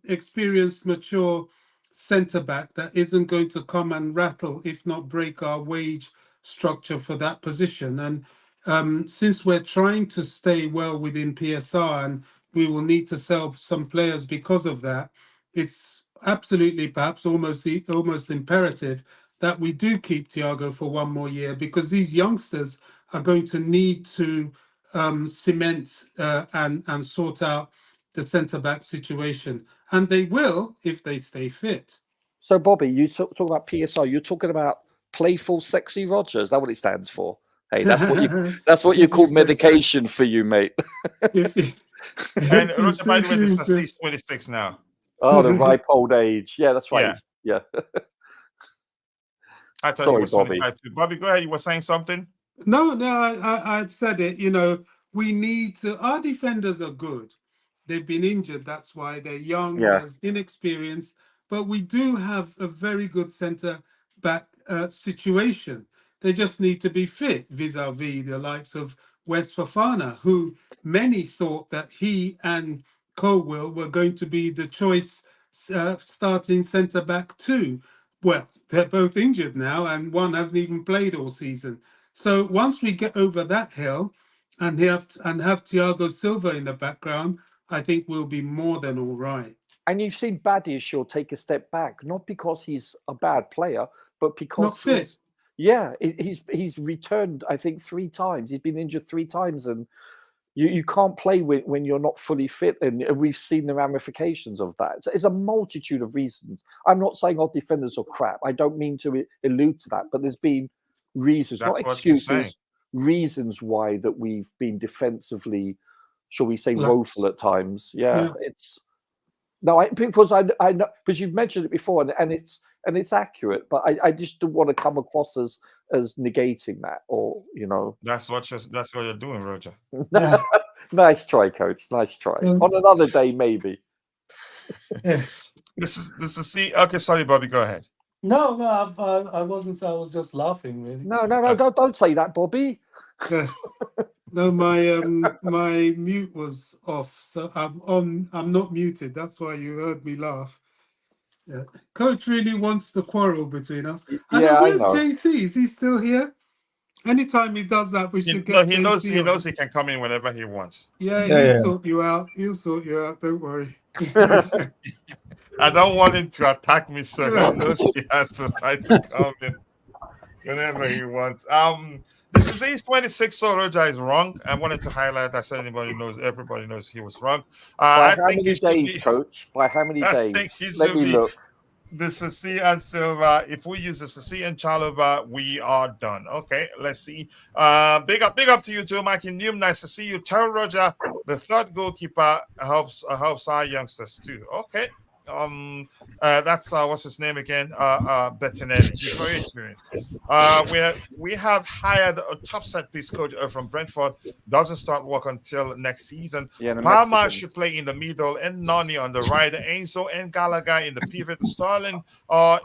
experienced, mature centre-back that isn't going to come and rattle, if not break, our wage structure for that position. And since we're trying to stay well within PSR, and we will need to sell some players because of that, it's absolutely perhaps almost imperative that we do keep Thiago for one more year, because these youngsters are going to need to cement and sort out the centre-back situation. And they will if they stay fit. So, Bobby, you talk about PSR. You're talking about playful, sexy Roger. Is that what it stands for? Hey, that's what you call medication for you, mate. And Roger, by the way, this is 26 now. Oh, the ripe old age. Yeah, that's right. Yeah. I thought you were 25 too. Bobby, go ahead. You were saying something? No, I said it. We need to. Our defenders are good. They've been injured. That's why they're young. They're inexperienced. But we do have a very good centre back situation. They just need to be fit vis-a-vis the likes of Wes Fofana, who many thought that he and Colwill were going to be the choice starting centre back too. Well, they're both injured now, and one hasn't even played all season. So once we get over that hill and have Thiago Silva in the background, I think we'll be more than all right. And you've seen Badiashile take a step back, not because he's a bad player, but because Not fit. he's returned, I think, 3 times. He's been injured 3 times, and you can't play when you're not fully fit, and we've seen the ramifications of that. So there's a multitude of reasons. I'm not saying our defenders are crap. I don't mean to allude to that, but there's been reasons, That's not what you're saying. excuses, reasons why that we've been defensively, shall we say, Lax. woeful at times. Yeah. It's no, because I know, because you've mentioned it before, and it's accurate, but I just don't want to come across as negating that, or That's what you're doing, Roger. Yeah. Nice try, coach. Nice try. On another day, maybe. This is see. Okay, sorry, Bobby. Go ahead. No, I wasn't. I was just laughing, really. No, don't say that, Bobby. No, my mute was off, so I'm on. I'm not muted. That's why you heard me laugh. Yeah. Coach really wants the quarrel between us. Yeah, Where's I know. JC? Is he still here? Anytime he does that, we should No, get he JC knows. He on. knows he can come in whenever he wants. Yeah, Yeah, he'll yeah. sort you out. He'll sort you out. Don't worry. I don't want him to attack me, so he knows he has the right to come in whenever he wants. This is East 26, so Roger is wrong. I wanted to highlight that so everybody knows he was wrong. By how many days, Coach? By how many I think days? he Let should me be look. the Sassi and Silva. If we use the Sassi and Chalobah, we are done. Okay, let's see. Big up to you too, Mikey Newman. Nice to see you. Tell Roger the third goalkeeper helps our youngsters too. Okay. That's what's his name again? Bettinelli. He's very experienced. We have hired a top set piece coach from Brentford. Doesn't start work until next season. Yeah, Palmer should play in the middle, and Nani on the right. Enzo and Gallagher in the pivot. Sterling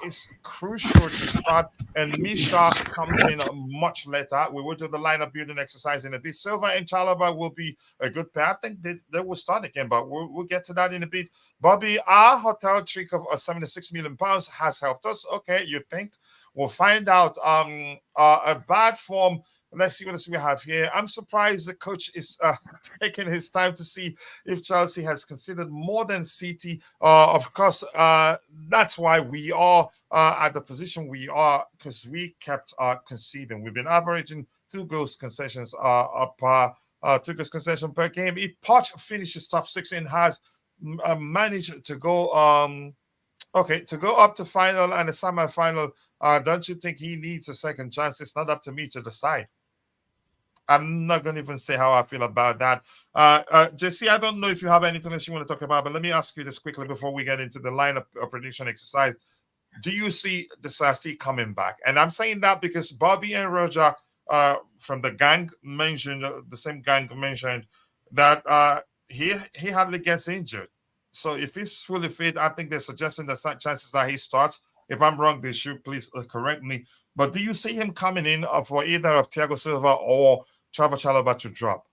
is crucial to start, and Misha comes in much later. We will do the lineup building exercise in a bit. Silva and Chalobah will be a good pair. I think they will start again, but we'll get to that in a bit. Bobby, our hotel trick of 76 million pounds has helped us. Okay, you think? We'll find out. A bad form. Let's see what else we have here. I'm surprised the coach is taking his time to see if Chelsea has considered more than City. Of course, that's why we are at the position we are, because we kept conceding. We've been averaging 2 goals concessions per 2 goals concession per game. If Poch finishes top 6 and has managed to go to go up to final and a semi-final, don't you think he needs a second chance? It's not up to me to decide. I'm not going to even say how I feel about that. JC, I don't know if you have anything else you want to talk about, but let me ask you this quickly before we get into the lineup prediction exercise. Do you see the Sassi coming back? And I'm saying that because Bobby and Roger from the gang mentioned, the same gang mentioned that he hardly gets injured. So if he's fully fit, I think they're suggesting the chances that he starts. If I'm wrong, they should please correct me. But do you see him coming in for either of Thiago Silva or Trevor Chalobah to drop?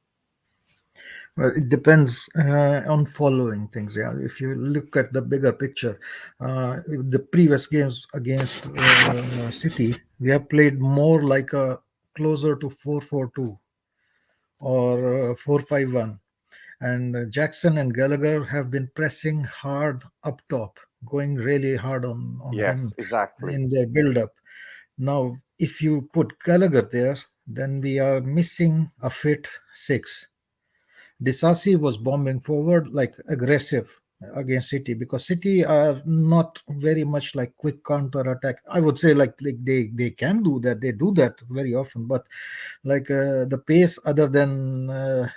Well, it depends on following things. Yeah, if you look at the bigger picture, the previous games against City, we have played more like a closer to 4-4-2 or 4-5-1, and Jackson and Gallagher have been pressing hard up top, going really hard on Yes, them exactly. in their build-up. Now, if you put Gallagher there, then we are missing a fit 6. Disasi was bombing forward like aggressive against City, because City are not very much like quick counter attack. I would say like they can do that. They do that very often, but like the pace, other than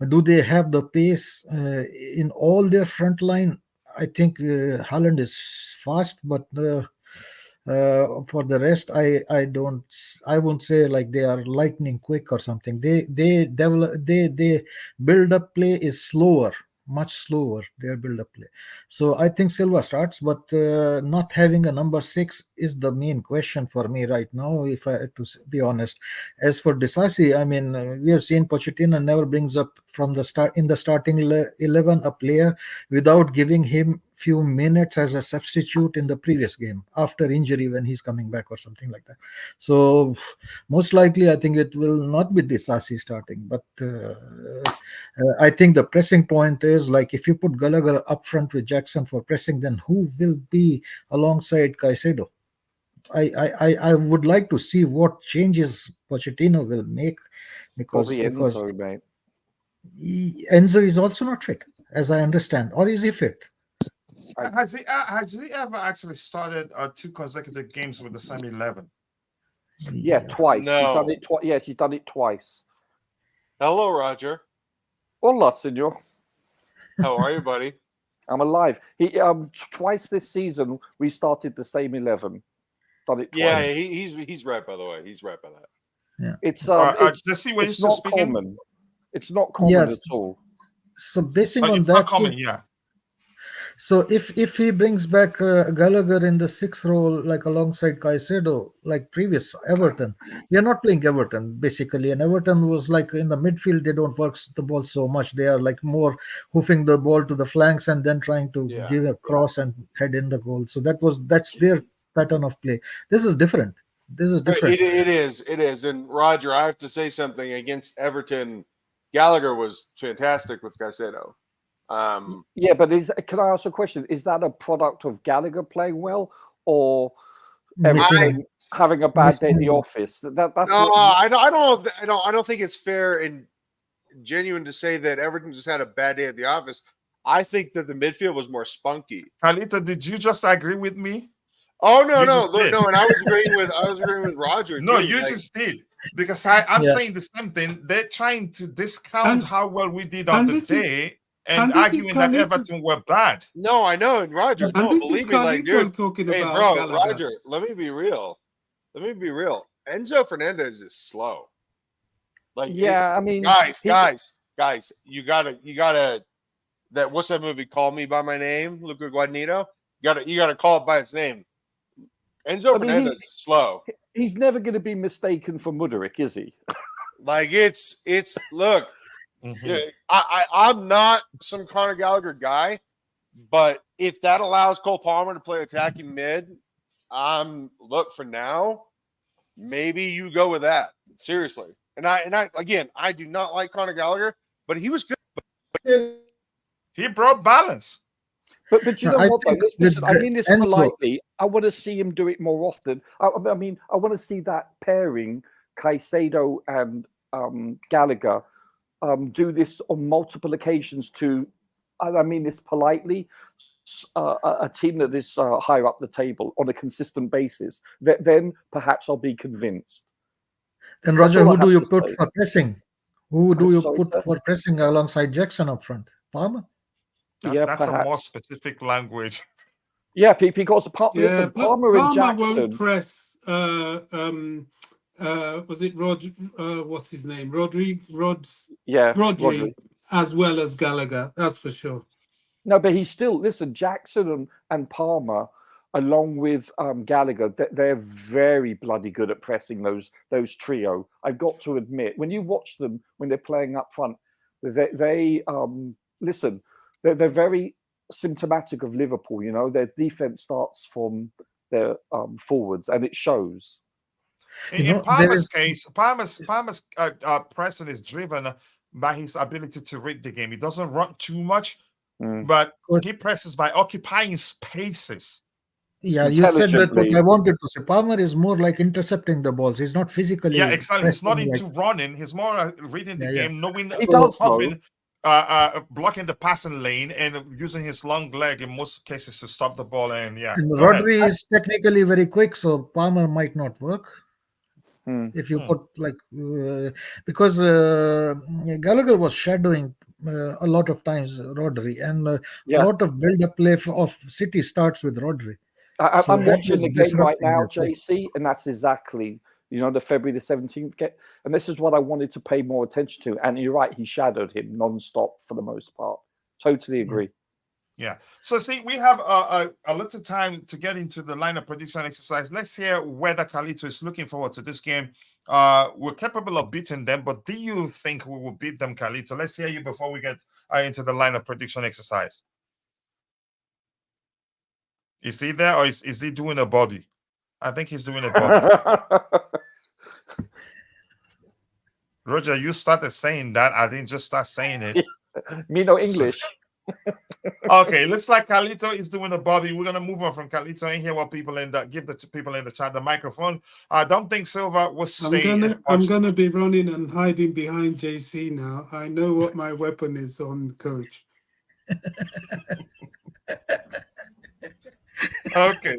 do they have the pace in all their front line? I think Haaland is fast, but for the rest, I won't say like they are lightning quick or something. They develop, they build up play is slower much slower, their build-up play. So I think Silva starts, but not having a number 6 is the main question for me right now, if I had to be honest. As for Disasi, I mean, we have seen Pochettino never brings up from the start in the starting 11 a player without giving him few minutes as a substitute in the previous game after injury when he's coming back or something like that. So most likely, I think it will not be Disasi starting, but I think the pressing point is like if you put Gallagher up front with Jackson for pressing, then who will be alongside Caicedo? I would like to see what changes Pochettino will make because Probably Enzo, mate. Enzo is also not fit, as I understand, or is he fit? Has he ever actually started 2 consecutive games with the same 11? Yeah, twice. No. He's done it twice. Yes, he's done it twice. Hello, Roger. Hola, senor. How are you, buddy? I'm alive. He twice this season we started the same 11. Done it twice. Yeah, he's right. By the way, he's right by that. Yeah. It's let's see when it's he's not speaking. common. It's not common Yes. at all. So basing on It's that, not common, yeah. so if he brings back Gallagher in the 6th role, like alongside Caicedo, like previous Everton, we are not playing Everton basically, and Everton was like in the midfield, they don't work the ball so much. They are like more hoofing the ball to the flanks and then trying to give a cross and head in the goal. So that's their pattern of play. This is different. It is. And Roger, I have to say something against Everton. Gallagher was fantastic with Caicedo. Yeah, but can I ask a question? Is that a product of Gallagher playing well, or everything having a bad day in the office? I don't think it's fair and genuine to say that Everton just had a bad day at the office. I think that the midfield was more spunky. Carlito, did you just agree with me? Oh no, You just did. and I was agreeing with Roger. No, too. you Like, just did. Because I'm saying the same thing. They're trying to discount how well we did on the day and arguing that Everton were bad. No, I know, and Roger, And no, this believe is me, like, dude, talking hey, about bro, Gallagher. Roger, let me be real. Enzo Fernandez is slow. Like, I mean, guys, you gotta. That what's that movie? Call Me by My Name, Luca Guadagnino. You gotta call it by its name. Enzo Fernandez is slow. He's never going to be mistaken for Mudryk, is he? Like it's look. I'm not some Conor Gallagher guy, but if that allows Cole Palmer to play attacking mid, look for now. Maybe you go with that seriously. And I again, I do not like Conor Gallagher, but he was good. He brought balance. But you know what? Listen, I mean this politely. I want to see him do it more often. I mean, I want to see that pairing, Caicedo and Gallagher, do this on multiple occasions to, I mean this politely, a team that is higher up the table on a consistent basis. Then perhaps I'll be convinced. Then Roger, who do you put for pressing? Who do you put sir? for pressing alongside Jackson up front? Palmer? That's a more specific language. Yeah, because Palmer and Jackson won't press. Was it Rod? What's his name? Rodri, as well as Gallagher. That's for sure. No, but he's still Jackson and Palmer, along with Gallagher, they're very bloody good at pressing those trio. I've got to admit, when you watch them when they're playing up front, they listen. They're very symptomatic of Liverpool. You know, their defense starts from their forwards, and it shows. In Palmer's case, Palmer's pressing is driven by his ability to read the game. He doesn't run too much, but he presses by occupying spaces. Yeah, you said that what I wanted to say. Palmer is more like intercepting the balls. He's not physically. Yeah, exactly. He's not into running. He's more reading the game, knowing he does blocking the passing lane and using his long leg in most cases to stop the ball. And Rodri is technically very quick, so Palmer might not work. If you put because Gallagher was shadowing a lot of times Rodri, and a lot of build-up play of City starts with Rodri. I'm watching the game right now, JC, and that's exactly the February the 17th game, and this is what I wanted to pay more attention to. And you're right, he shadowed him non-stop for the most part. Totally agree. Yeah. So see, we have a little time to get into the lineup prediction exercise. Let's hear whether Carlito is looking forward to this game. We're capable of beating them, but do you think we will beat them, Carlito? Let's hear you before we get into the lineup prediction exercise. Is he there, or is he doing a body? I think he's doing a body. Roger, you started saying that. I didn't just start saying it. Me no English. Okay, looks like Carlito is doing a body. We're gonna move on from Carlito and hear what people give the people in the chat the microphone. I don't think Silva was saying. I'm gonna be running and hiding behind JC now. I know what my weapon is on, coach. Okay,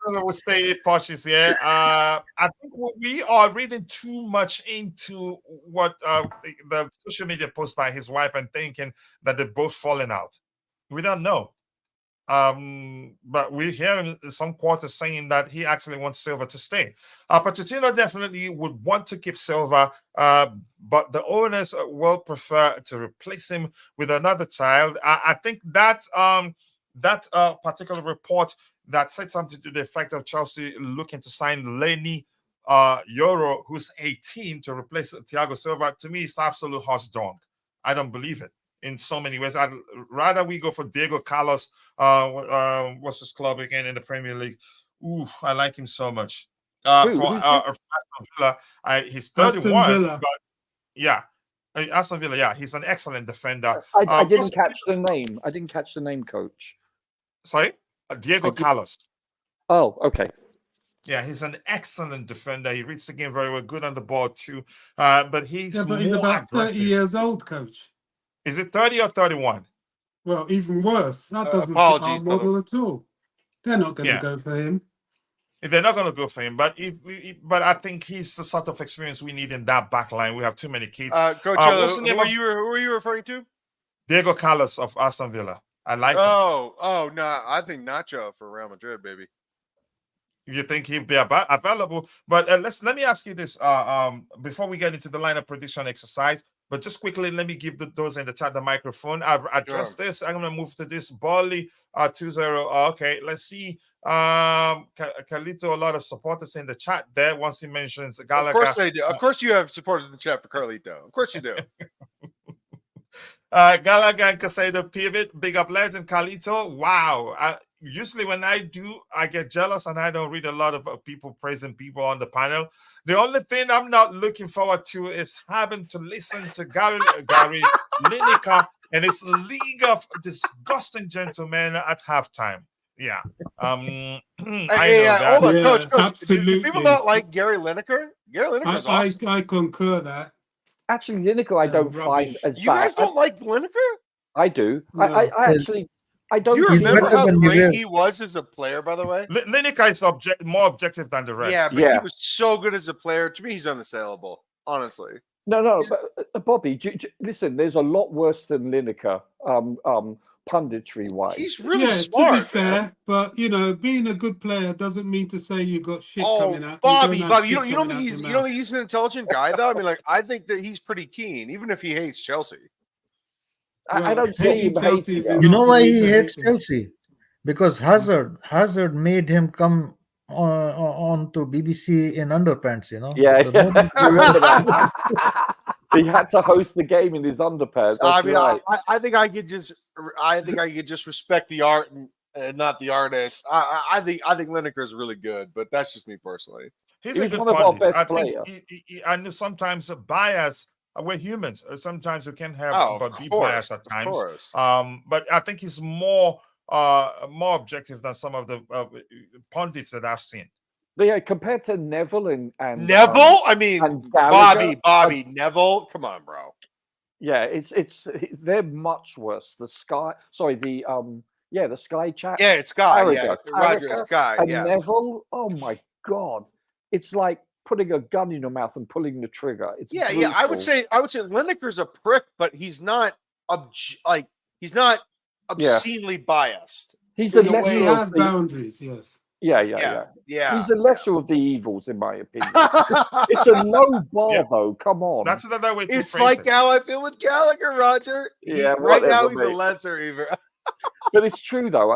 we'll stay cautious here. I think we are reading too much into what the social media post by his wife and thinking that they're both falling out. We don't know. But we're hearing some quarters saying that he actually wants Silva to stay. Pochettino definitely would want to keep Silva, but the owners will prefer to replace him with another child. I think that particular report that said something to the effect of Chelsea looking to sign Lenny Euro, who's 18, to replace Thiago Silva, to me, it's absolute horse dog. I don't believe it in so many ways. I'd rather we go for Diego Carlos. What's his club again in the Premier League? Ooh, I like him so much. For Aston Villa, he's 31, but yeah. Aston Villa, yeah, he's an excellent defender. I didn't catch the name. I didn't catch the name, coach. Sorry? Diego Carlos. Oh, okay. Yeah, he's an excellent defender. He reads the game very well, good on the ball too. But he's about 30 years old, coach. Is it 30 or 31? Well, even worse. That doesn't fit our model at all. They're not going to go for him. They're not going to go for him, but but I think he's the sort of experience we need in that back line. We have too many kids. Coach, who are you referring to? Diego Carlos of Aston Villa. I like him. Oh, no, I think Nacho for Real Madrid, baby. You think he'll be available? But let me ask you this before we get into the lineup prediction exercise. But just quickly, let me give those in the chat the microphone. I've addressed this. I'm going to move to this. Bolly 2-0. Okay, let's see. Carlito, a lot of supporters in the chat there. Once he mentions Gallagher. Of course they do. Of course you have supporters in the chat for Carlito. Of course you do. Gallagher and Casado pivot. Big up legend Carlito. Wow. Usually when I do, I get jealous and I don't read a lot of people praising people on the panel. The only thing I'm not looking forward to is having to listen to Gary Lineker and his league of disgusting gentlemen at halftime. Yeah. I know that. Hold on, Coach. Absolutely. Do people not like Gary Lineker? Gary Lineker is awesome. I concur that. Actually, Lineker I don't find as you bad. You guys don't like Lineker? I do. No. I actually... I don't. Do you remember how great he was as a player, by the way? Lineker is more objective than the rest. Yeah, but he was so good as a player. To me, he's unassailable, honestly. No, but Bobby, listen, there's a lot worse than Lineker, punditry-wise. He's really smart. To be fair, but, being a good player doesn't mean to say you got shit coming out. Bobby, you don't think he's an intelligent guy, though? I mean, I think that he's pretty keen, even if he hates Chelsea. I don't see him hating. You know why he hates Chelsea? Because Hazard made him come on to BBC in underpants. Yeah, I remember that. He had to host the game in his underpants. I think I could just respect the art and not the artist. I think Lineker is really good, but that's just me personally. He's a good one of our best players. I know sometimes a bias. We're humans. Sometimes we can have be biased at times. But I think he's more objective than some of the pundits that I've seen. But yeah, compared to Neville and Neville, Bobby Neville. Come on, bro. Yeah, they're much worse. The Sky chat. Yeah, it's Sky. Roger Sky. And Neville. Oh my God, it's like putting a gun in your mouth and pulling the trigger. It's brutal. I would say Lineker's a prick, but he's not obscenely biased. He has boundaries. Yes. Yeah. Yeah. He's the lesser of the evils, in my opinion. It's a low bar, though. Come on. That's another way to It's phrase like it. how I feel with Gallagher, Roger. Yeah, right now whatever, he's a mate. lesser even. But it's true, though.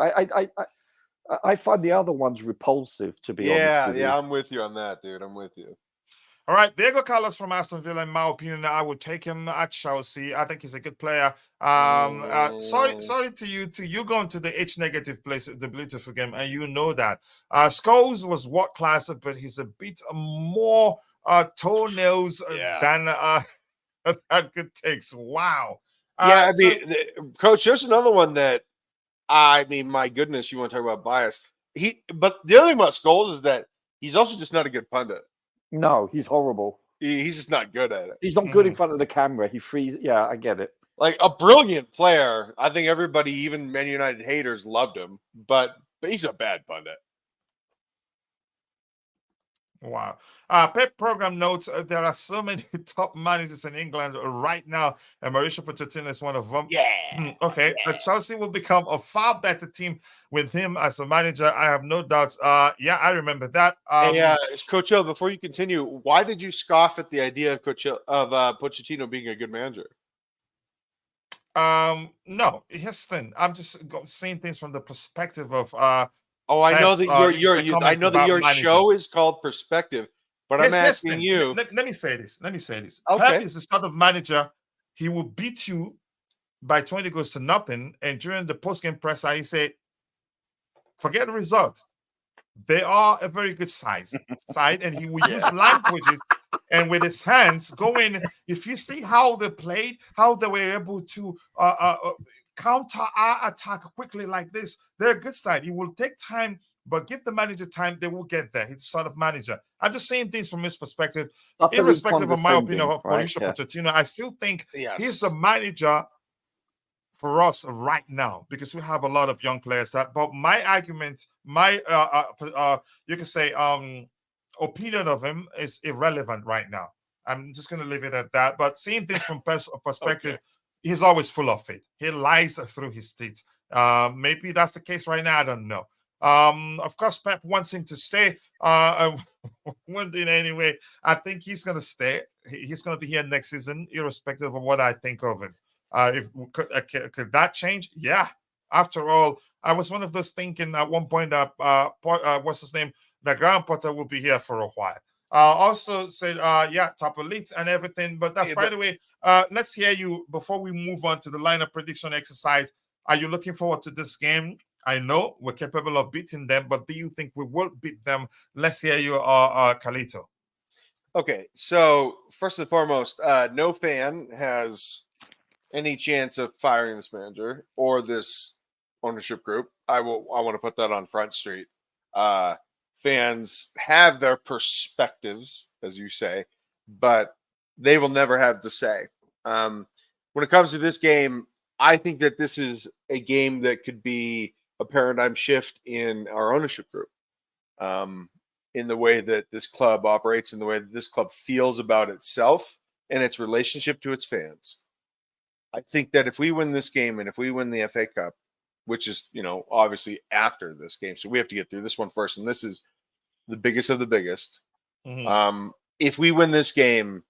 I find the other ones repulsive, to be honest with you. I'm with you on that, dude. I'm with you. All right, Diego Carlos from Aston Villa. In my opinion, I would take him at Chelsea. I think he's a good player. Sorry to you going to the H negative place, the beautiful game, and you know that. Scholes was what class, but he's a bit more toenails than that good takes. Wow. I mean, Coach, there's another one that I mean, my goodness, you want to talk about bias? But the other thing about Scholes is that he's also just not a good pundit. No, he's horrible. He's just not good at it. He's not good in front of the camera. He frees. Yeah, I get it. Like a brilliant player. I think everybody, even Man United haters, loved him, but he's a bad pundit. Wow. Pep program notes there are so many top managers in England right now, and Mauricio Pochettino is one of them. Yeah. Okay. Chelsea will become a far better team with him as a manager. I have no doubts. Yeah, I remember that. Coach O, before you continue, why did you scoff at the idea of Pochettino being a good manager? No, here's the thing. I'm just seeing things from the perspective of I know that I know that your managers. show is called Perspective, but I'm asking you. Let me say this. Okay. Pep is the sort of manager, he will beat you by 20 goals to nothing. And during the post-game presser, he said, forget the result. They are a very good side, and he will use languages and with his hands go in. If you see how they played, how they were able to counter our attack quickly like this, they're a good side. He will take time, but give the manager time, they will get there. He's sort of manager. I'm just saying things from his perspective, irrespective of my opinion of Mauricio Pochettino. I still think he's the manager for us right now because we have a lot of young players. But my argument, you can say opinion of him is irrelevant right now. I'm just going to leave it at that. But seeing this from perspective, he's always full of it. He lies through his teeth. Maybe that's the case right now. I don't know. Of course, Pep wants him to stay. Anyway, I think he's going to stay. He's going to be here next season, irrespective of what I think of him. Could that change? Yeah. After all, I was one of those thinking at one point that what's his name? That Graham Potter will be here for a while. Also said, top elite and everything. But that's by the way. Let's hear you before we move on to the lineup prediction exercise. Are you looking forward to this game? I know we're capable of beating them, but do you think we will beat them? Let's hear you, Carlito. Okay, so first and foremost, no fan has any chance of firing this manager or this ownership group. I want to put that on Front Street. Fans have their perspectives, as you say, but they will never have the say. When it comes to this game, I think that this is a game that could be a paradigm shift in our ownership group, in the way that this club operates, in the way that this club feels about itself and its relationship to its fans. I think that if we win this game and if we win the FA Cup, which is, obviously after this game, so we have to get through this one first, and this is the biggest of the biggest. Mm-hmm. If we win this game,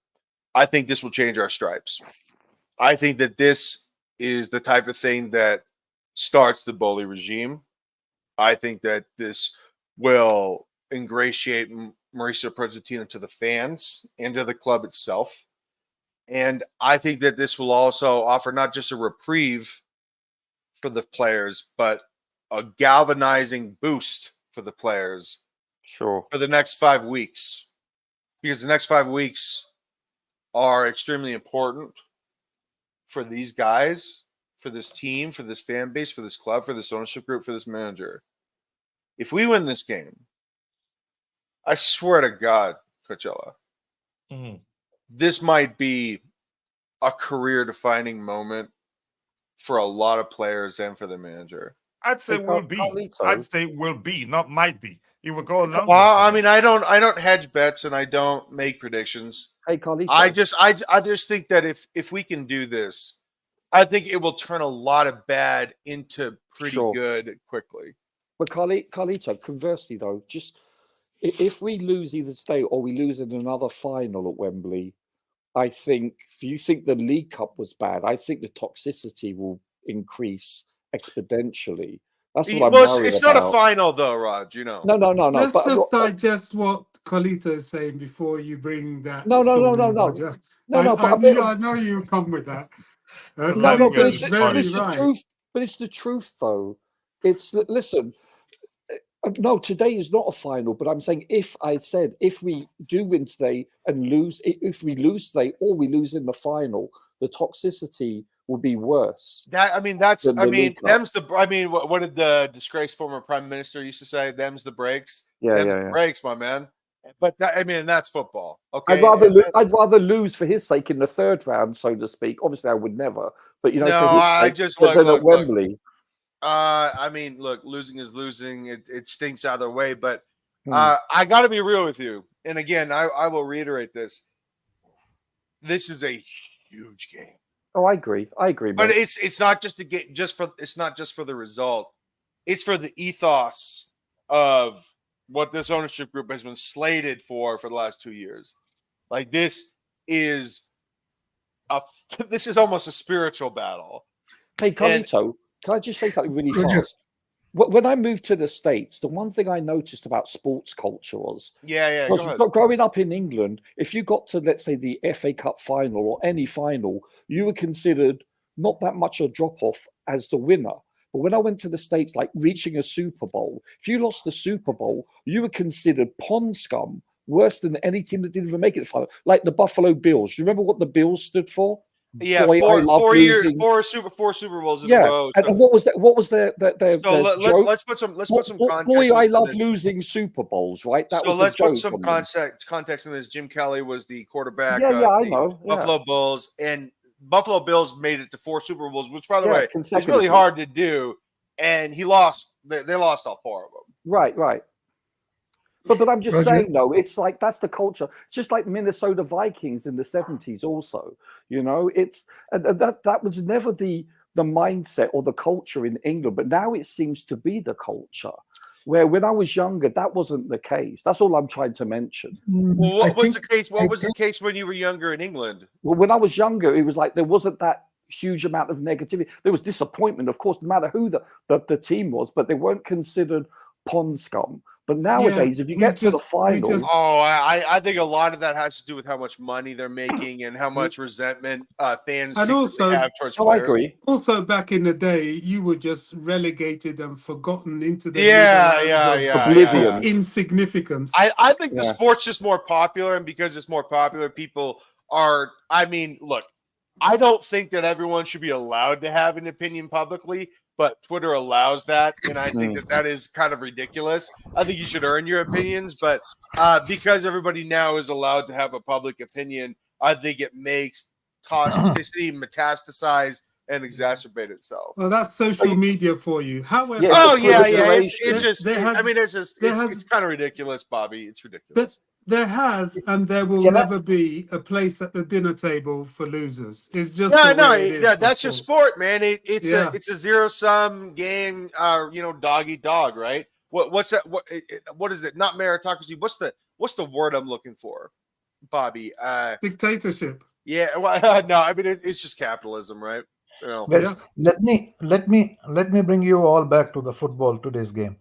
I think this will change our stripes. I think that this is the type of thing that starts the bully regime. I think that this will ingratiate Mauricio Pochettino to the fans and to the club itself. And I think that this will also offer not just a reprieve for the players, but a galvanizing boost for the players for the next 5 weeks. Because the next 5 weeks are extremely important for these guys, for this team, for this fan base, for this club, for this ownership group, for this manager. If we win this game, I swear to God, Coachella, this might be a career-defining moment for a lot of players and for the manager. I'd say will be. I'd say will be, not might be. It will go along. Well, I mean, I don't hedge bets and I don't make predictions. Hey, Carlito. I just think that if we can do this, I think it will turn a lot of bad into pretty good quickly. But Carlito, conversely though, just if we lose either today or we lose in another final at Wembley, I think if you think the League Cup was bad, I think the toxicity will increase exponentially. That's what I'm Well, worried it's not a about. final though, Raj. You know. No. Let's But just digest what Carlito is saying before you bring that no. story, Roger. I know you come with that. The No, but Carlito's language very it's the right. truth. But it's the truth, though. Listen. No, today is not a final. But I'm saying if we do win today and lose, if we lose today or we lose in the final, the toxicity will be worse. Them's the. What did the disgraced former prime minister used to say? Them's the breaks. The breaks, my man. But that's football. Okay. I'd rather lose for his sake in the third round, so to speak. Obviously, I would never. But for his sake, than at Wembley. Look, losing is losing. It stinks either way. But I got to be real with you. And again, I will reiterate this. This is a huge game. Oh, I agree. But it's not just it's not just for the result. It's for the ethos of what this ownership group has been slated for the last 2 years. Like this is almost a spiritual battle. Hey, Carlito, can I just say something really fast? When I moved to the States, the one thing I noticed about sports culture was growing up in England, if you got to, let's say, the FA Cup final or any final, you were considered not that much a drop-off as the winner. But when I went to the States, like reaching a Super Bowl, if you lost the Super Bowl, you were considered pond scum, worse than any team that didn't even make it final. Like the Buffalo Bills. Do you remember what the Bills stood for? Yeah, Boy, four Super Bowls in a row. So. And what was their joke? Let's put some context. Boy, I love losing Super Bowls, right? Let's put some context in this. Jim Kelly was the quarterback. I know. Buffalo Bills, and Buffalo Bills made it to 4 Super Bowls, which, by the way, is really hard to do. And he lost. They lost all 4 of them. Right. But I'm just saying, though, it's like that's the culture. It's just like Minnesota Vikings in the 70s also, it's that was never the mindset or the culture in England, but now it seems to be the culture. Where when I was younger, that wasn't the case. That's all I'm trying to mention. Well, what was the case? What was the case when you were younger in England? Well, when I was younger, it was like there wasn't that huge amount of negativity. There was disappointment, of course, no matter who the team was, but they weren't considered pond scum. But nowadays, if you get to the final, I think a lot of that has to do with how much money they're making and how much resentment fans have towards players. I agree. Also, back in the day, you were just relegated and forgotten into the oblivion, insignificance. I think the sport's just more popular, and because it's more popular, people are. Look, I don't think that everyone should be allowed to have an opinion publicly. But Twitter allows that, and I think that is kind of ridiculous. I think you should earn your opinions, but because everybody now is allowed to have a public opinion, I think it makes toxicity metastasize and exacerbate itself. Well, that's social media for you. However, it's kind of ridiculous, Bobby. It's ridiculous. There has and there will never be a place at the dinner table for losers. It's just that's just sport, man. It's a zero-sum game. Dog eat dog, right? What's that? What is it? Not meritocracy. What's the word I'm looking for, Bobby? Dictatorship. Yeah. Well, no. It's just capitalism, right? Well, let me bring you all back to the today's game.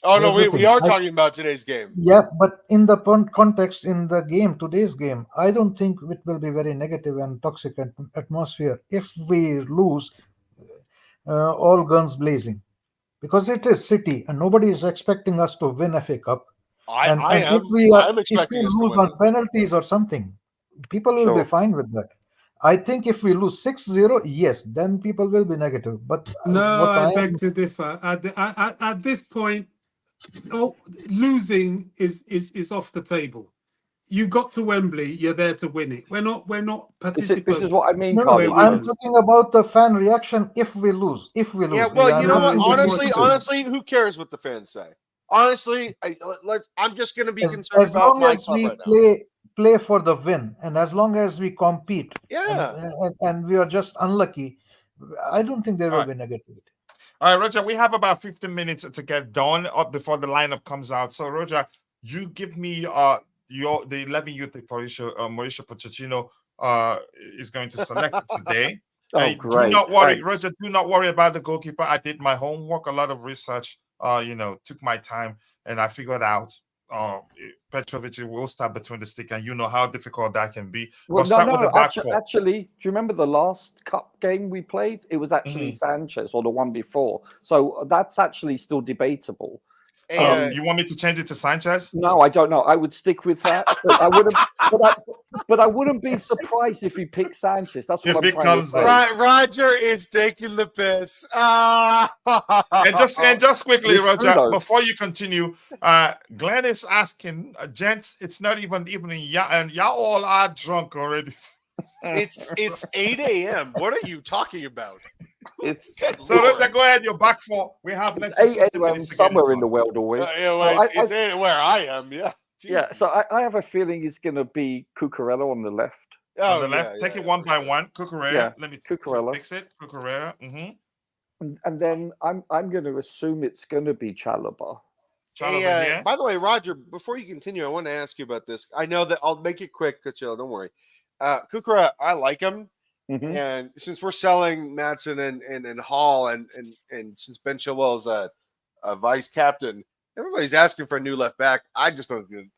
Oh, no, we are talking about today's game. Yeah, but in the context in the game, today's game, I don't think it will be very negative and toxic atmosphere if we lose all guns blazing. Because it is City and nobody is expecting us to win FA Cup. If we lose on penalties or something, people will be fine with that. I think if we lose 6-0, yes, then people will be negative. But no, I beg to differ. At this point, losing is off the table. You got to Wembley, you're there to win it. We're not participants. This is what I mean. I'm talking about the fan reaction if we lose. Yeah, well, you know what? Honestly, who cares what the fans say? Honestly, I'm just going to be concerned about my club right now. Play for the win, and as long as we compete, and we are just unlucky, I don't think there will be negativity. All right, Roger, we have about 15 minutes to get done up before the lineup comes out. So, Roger, you give me the 11 youth that Mauricio Pochettino is going to select today. Oh, Do great. not worry, Thanks. Roger, do not worry about the goalkeeper. I did my homework, a lot of research, took my time, and I figured out Petrovic will start between the stick, and you know how difficult that can be. Well, But start with the back actually, four. actually, do you remember the last cup game we played? It was actually Sanchez, or the one before. So that's actually still debatable. You want me to change it to Sanchez? No, I don't know. I would stick with that. But I wouldn't. But I wouldn't be surprised if he picked Sanchez. That's what I'm trying to say. Roger is taking the piss. And just quickly, It's Roger, true, though. before you continue, Glenn is asking, gents, it's not even evening, and y'all all are drunk already. It's 8 a.m. What are you talking about? So Roger, go ahead. You're back for. We have It's less than 8 50 a.m. minutes to get somewhere it in the done. world always. It's 8 where I am. Yeah. Yeah. So I have a feeling it's going to be Cucurella on the left. On the left, take it one by one. Cucurella. Yeah, Let me Cucurella. fix it. Cucurella. And then I'm going to assume it's going to be Chalobah. Hey, by the way, Roger, before you continue, I want to ask you about this. I know that I'll make it quick, Kachil, don't worry. Kukura, I like him. And since we're selling Madsen and Hall and since Ben Chilwell is a vice captain, everybody's asking for a new left back. I don't think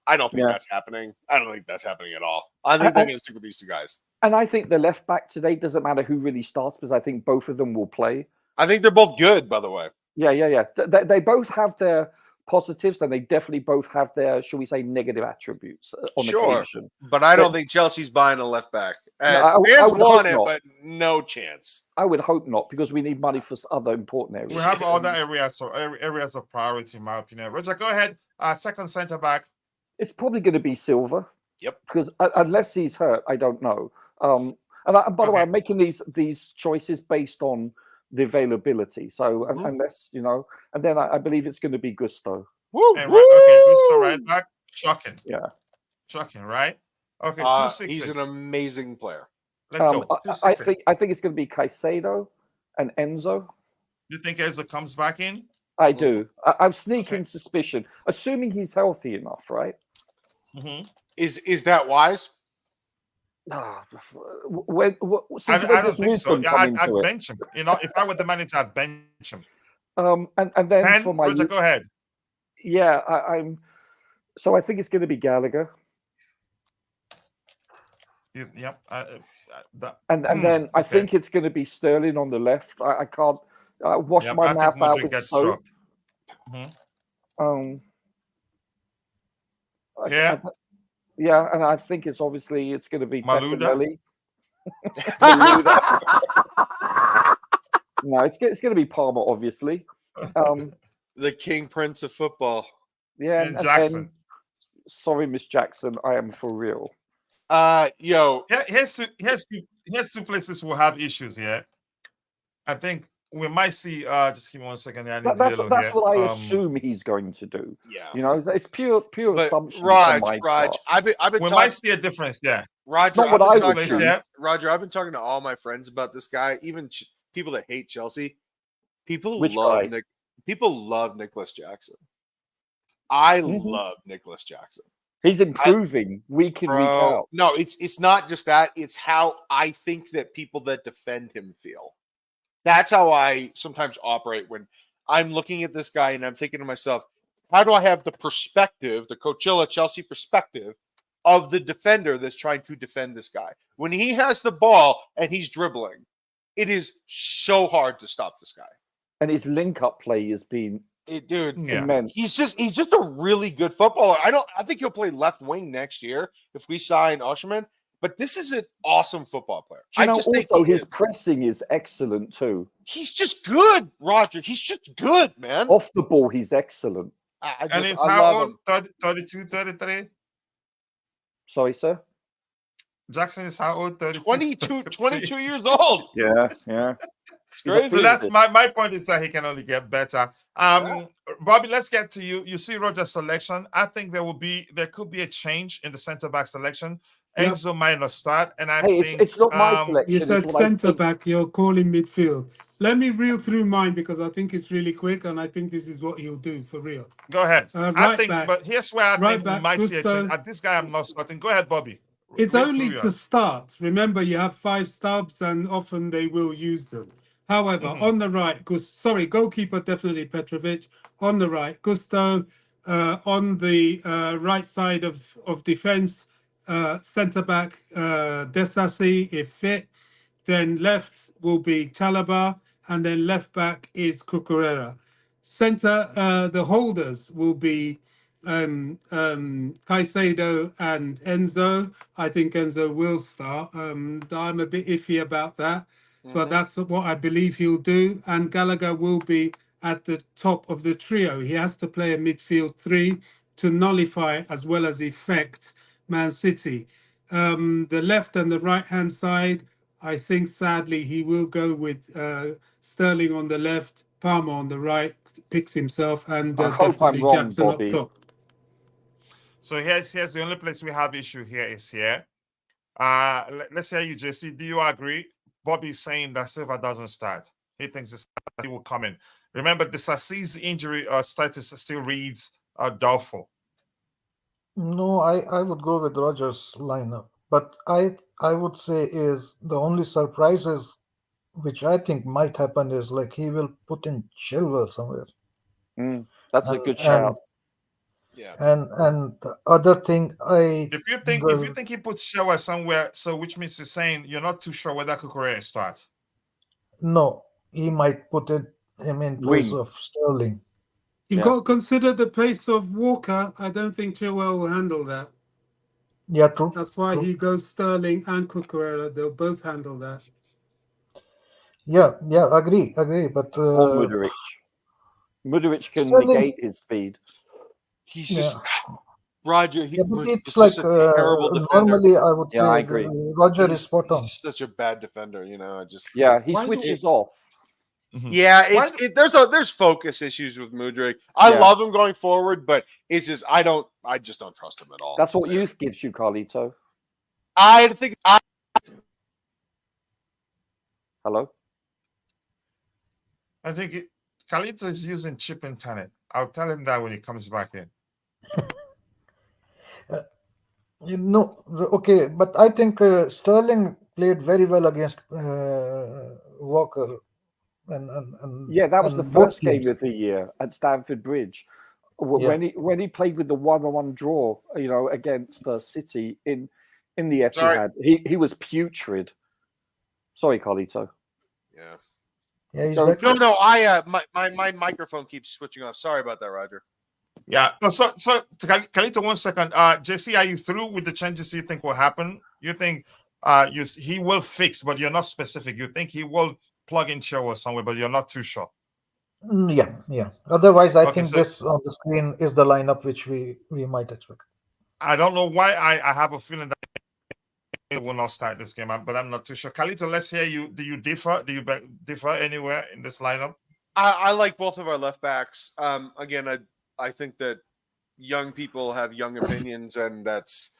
that's happening. I don't think that's happening at all. I think they're going to stick with these two guys. And I think the left back today doesn't matter who really starts because I think both of them will play. I think they're both good, by the way. Yeah. They both have their positives and they definitely both have their, shall we say, negative attributes on occasion. But I don't think Chelsea's buying a left back. No, fans want it, but no chance. I would hope not because we need money for other important areas. We have other areas of priority, in my opinion. Roger, go ahead. Second centre back. It's probably going to be Silva. Yep. Because unless he's hurt, I don't know. And by the way, I'm making these choices based on the availability. So unless, and then I believe it's going to be Gusto. Gusto right back. Shocking. Yeah. Shocking, right? Okay, 2-6. He's an amazing player. Let's go. I think it's going to be Caicedo and Enzo. You think Enzo comes back in? I do. I'm sneaking suspicion, assuming he's healthy enough, right? Is that wise? I don't think so. Yeah, I'd bench him. If I were the manager, I'd bench him. And then for my Roger, go ahead. Yeah, so I think it's going to be Gallagher. Yep. And then I think it's going to be Sterling on the left. I can't wash my mouth out with soap. Yeah, and I think it's going to be Bettinelli. No, it's going to be Palmer, obviously. The King Prince of football. Yeah, and Jackson. Sorry, Miss Jackson, I am for real. Here's two places we'll have issues here. I think we might see. Just give me 1 second. That's what I assume he's going to do. Yeah, it's pure assumption. Raj, we might see a difference. Yeah, Roger. Not what I would choose. Roger, I've been talking to all my friends about this guy, even people that hate Chelsea. People love Nicholas Jackson. I love Nicholas Jackson. He's improving week in, week out. No, it's not just that. It's how I think that people that defend him feel. That's how I sometimes operate when I'm looking at this guy and I'm thinking to myself, how do I have the perspective, the Coachella Chelsea perspective of the defender that's trying to defend this guy? When he has the ball and he's dribbling, it is so hard to stop this guy. And his link-up play has been immense. He's just a really good footballer. I think he'll play left wing next year if we sign Osherman. But this is an awesome football player. Think his pressing is excellent too. He's just good, Roger. He's just good, man. Off the ball, he's excellent. And it's how old? 32, 33? Sorry, sir? Jackson is how old? 22 years old. Yeah. It's crazy. So that's my point is that he can only get better. Bobby, let's get to you. You see Roger's selection. I think there could be a change in the center back selection. Yep. Enzo might not start, and I Hey, think it's not my You selection. It's said what I centre think. back, you're calling midfield. Let me reel through mine because I think it's really quick and I think this is what he'll do for real. Go ahead. I Right think, back. but here's where I Right think we back, might see a change. Gusto. This guy I'm not starting. Go ahead, Bobby. It's Read only through to yours. start. Remember, you have 5 stubs and often they will use them. However, on the right, goalkeeper definitely Petrovic. On the right, Gusto. On the right side of defence, centre back Desassi if fit. Then left will be Chalaba, and then left back is Cucurella. Centre, the holders will be Caicedo and Enzo. I think Enzo will start. I'm a bit iffy about that, but that's what I believe he'll do. And Gallagher will be at the top of the trio. He has to play a midfield 3 to nullify as well as effect Man City. The left and the right hand side, I think sadly he will go with Sterling on the left, Palmer on the right, picks himself, and I hope I'm definitely wrong, Jackson up Bobby. top. So here's the only place we have issue here is here. Let's hear you, JC. Do you agree? Bobby's saying that Silva doesn't start. He thinks he will come in. Remember, the Sassi's injury status still reads doubtful. No, I would go with Rogers' lineup, but I would say is the only surprises which I think might happen is like he will put in Chilwell somewhere, That's a and good and shout. Yeah. and the other thing If you think he puts Shawa somewhere, so which means you're saying you're not too sure whether Kukurea starts. no, he might put him in place Wing. of Sterling. You've got to consider the pace of Walker. I don't think Chilwell will handle that. Yeah, true. That's why true. he goes Sterling and Cucurella. They'll both handle that. Yeah, agree. But Or Mudryk. Mudryk can Sterling, negate his speed. He's just Roger. He yeah, but was it's just like a terrible defender. normally I would Yeah, say I agree. Roger He's is spot on. such a bad defender, I just He Why do- switches off. yeah. Why There's focus issues with Mudryk. I love him going forward, but it's just I just don't trust him at all. That's what youth gives you, Carlito. I think Hello? I think Khalito is using chip internet. I'll tell him that when he comes back in. Okay, but I think Sterling played very well against Walker. And Yeah, that was the and both first game teams. of the year at Stamford Bridge. When he played with the 1-1 draw, against City in the Etihad, he was putrid. Sorry, Carlito. Yeah. Yeah, he's So- back. No. I my microphone keeps switching off. Sorry about that, Roger. Yeah. So Khalito, 1 second. JC, are you through with the changes you think will happen? You think he will fix, but you're not specific. You think he will plug in Chilwell somewhere, but you're not too sure. Yeah. Otherwise, I Okay, think so- this on the screen is the lineup which we might expect. I don't know why I have a feeling that he will not start this game, but I'm not too sure. Khalito, let's hear you. Do you differ? Do you differ anywhere in this lineup? I like both of our left backs. Again, I think that young people have young opinions, and that's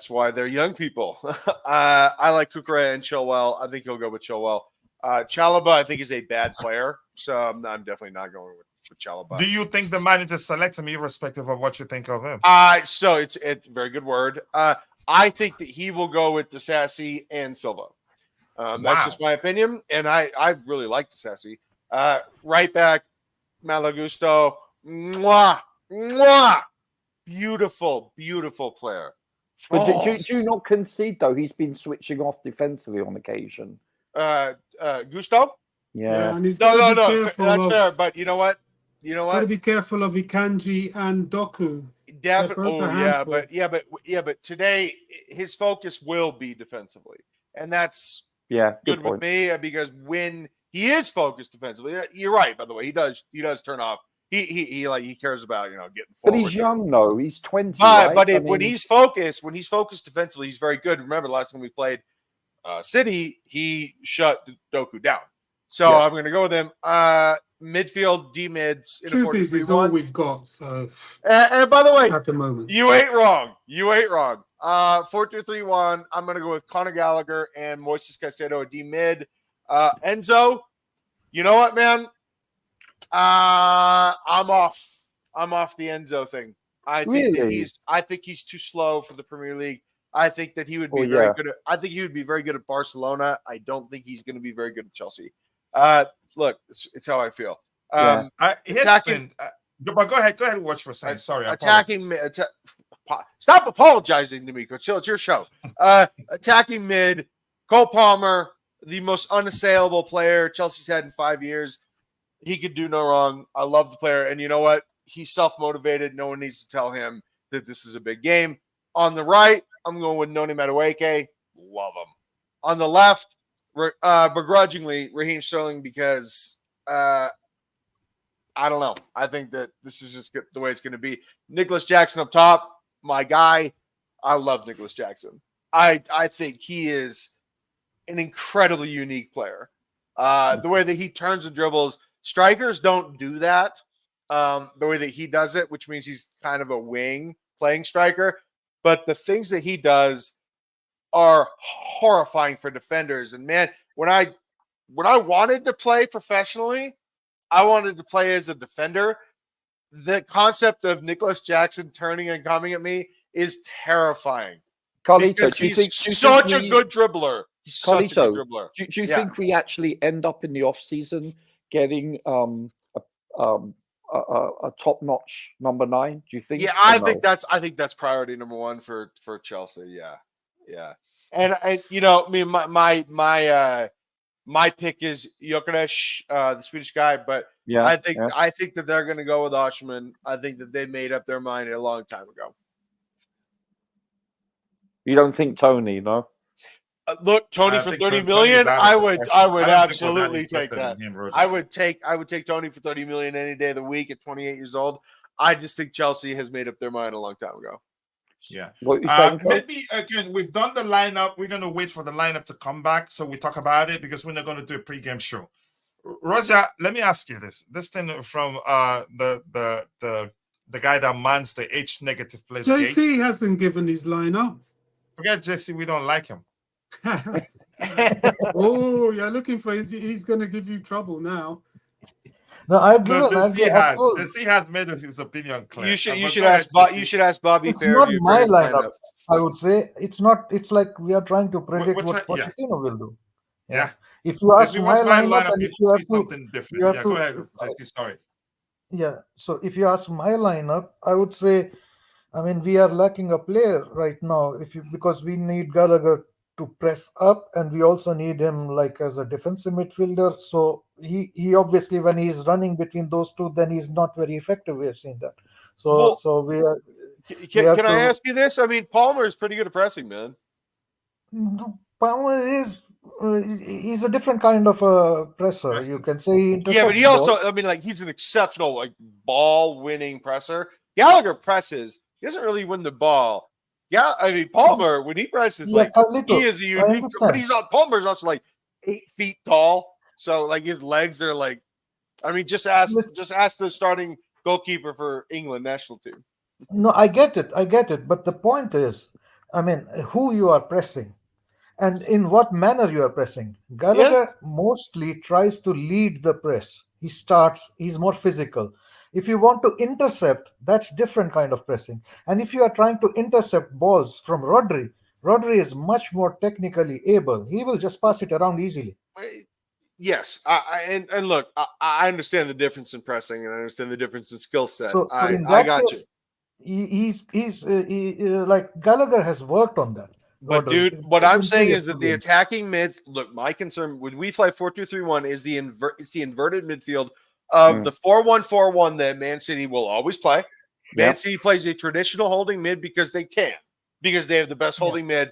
why they're young people. I like Cucurella and Chilwell. I think he'll go with Chilwell. Chalaba, I think, is a bad player, so I'm definitely not going with Chalaba. Do you think the manager selects him irrespective of what you think of him? So it's a very good word. I think that he will go with Disassi and Silva. That's just my opinion, and I really like Disassi. Right back, Malagusto. Mwah! Beautiful player. But do you not concede, though? He's been switching off defensively on occasion. Gusto? Yeah. And he's No. careful That's of, fair. But you know what? Got to be careful of Ikanji and Doku. Definitely. both a Oh handful. yeah, but today his focus will be defensively, and that's Good good with point. me because when he is focused defensively, you're right. By the way, he does turn off. He cares about getting But forward. he's young, though. He's 20, But right? when he's focused defensively, he's very good. Remember the last time we played City, he shut Doku down. So I'm going to go with him. midfield, D mids in a Truth is, it's all 4-3-1. we've got. So And by the way, at the moment, you ain't wrong. 4-2-3-1. I'm going to go with Conor Gallagher and Moises Caicedo at D mid. Enzo, you know what, man? I'm off the Enzo thing. I think he's too slow for the Premier League. I think that he would be very good at Barcelona. I don't think he's going to be very good at Chelsea. Look, it's how I feel. But go ahead and watch for saying. Sorry, attacking mid. Stop apologizing to me, Coach. It's your show. Attacking mid, Cole Palmer, the most unassailable player Chelsea's had in 5 years. He could do no wrong. I love the player, and you know what? He's self-motivated. No one needs to tell him that this is a big game. On the right, I'm going with Noni Madueke. Love him. On the left, begrudgingly, Raheem Sterling because I don't know. I think that this is just the way it's going to be. Nicholas Jackson up top, my guy. I love Nicholas Jackson. I think he is an incredibly unique player. The way that he turns and dribbles, strikers don't do that. The way that he does it, which means he's kind of a wing playing striker. But the things that he does are horrifying for defenders. And man, when I wanted to play professionally, I wanted to play as a defender. The concept of Nicholas Jackson turning and coming at me is terrifying. Carlito, he's such a good dribbler. He's such a good dribbler. Do you think we actually end up in the off season getting a top-notch number 9? Do you think? Yeah, I think that's priority number 1 for Chelsea. Yeah. And you know, I mean, my pick is Gyökeres, the Swedish guy, but I think that they're going to go with Osimhen. I think that they made up their mind a long time ago. You don't think Tony, no? Look, Tony for 30 million, I would absolutely take that. I would take Tony for 30 million any day of the week at 28 years old. I just think Chelsea has made up their mind a long time ago. Yeah. Maybe again, we've done the lineup. We're going to wait for the lineup to come back so we talk about it because we're not going to do a pregame show. Roger, let me ask you this. This thing from the guy that mans the H negative place. JC hasn't given his lineup. Forget JC, we don't like him. Oh, you're looking for he's going to give you trouble now. No, JC has made his opinion clear. You should ask Bobby. It's not my lineup. I would say it's not. It's like we are trying to predict what Pochettino will do. Yeah. If you ask my lineup, and if you have something different, go ahead, JC. Sorry. Yeah. So if you ask my lineup, I would say, I mean, we are lacking a player right now. Because we need Gallagher to press up, and we also need him like as a defensive midfielder. So he obviously, when he's running between those two, then he's not very effective. We have seen that. So we are. Can I ask you this? I mean, Palmer is pretty good at pressing, man. Palmer is. He's a different kind of a presser. You can say. Yeah, but he also. I mean, like he's an exceptional ball-winning presser. Gallagher presses. He doesn't really win the ball. Yeah, I mean Palmer when he presses, he is a unique. But Palmer's also 8 feet tall, so his legs are I mean, just ask the starting goalkeeper for England national team. No, I get it. But the point is, I mean, who you are pressing, and in what manner you are pressing. Gallagher mostly tries to lead the press. He's more physical. If you want to intercept, that's different kind of pressing. And if you are trying to intercept balls from Rodri is much more technically able. He will just pass it around easily. Yes, and look, I understand the difference in pressing, and I understand the difference in skill set. So I got you. He's Gallagher has worked on that. But dude, what I'm saying is that the attacking mids. Look, my concern when we play 4-2-3-1 is the inverted midfield of the 4-1-4-1 that Man City will always play. Man City plays a traditional holding mid because they have the best holding mid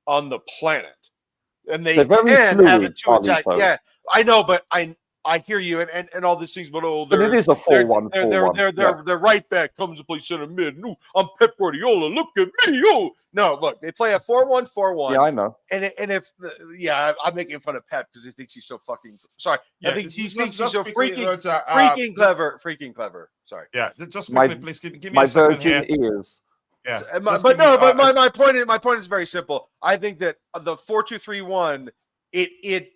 on the planet, and they can have it to attack. Yeah, I know, but I I hear you, and all these things, but But it is a 4-1-4-1. Their right back comes to play center mid. No, I'm Pep Guardiola. Look at me, yo. No, look, they play a 4-1-4-1. Yeah, I know. And if I'm making fun of Pep because he thinks he's so fucking sorry. Yeah, I think he just- thinks just he's so quickly, freaking Roger, freaking clever. Sorry. Yeah, just My- quickly, please give me My a second virgin here. ears. Yeah, My just give me, my point is very simple. I think that the 4-2-3-1 it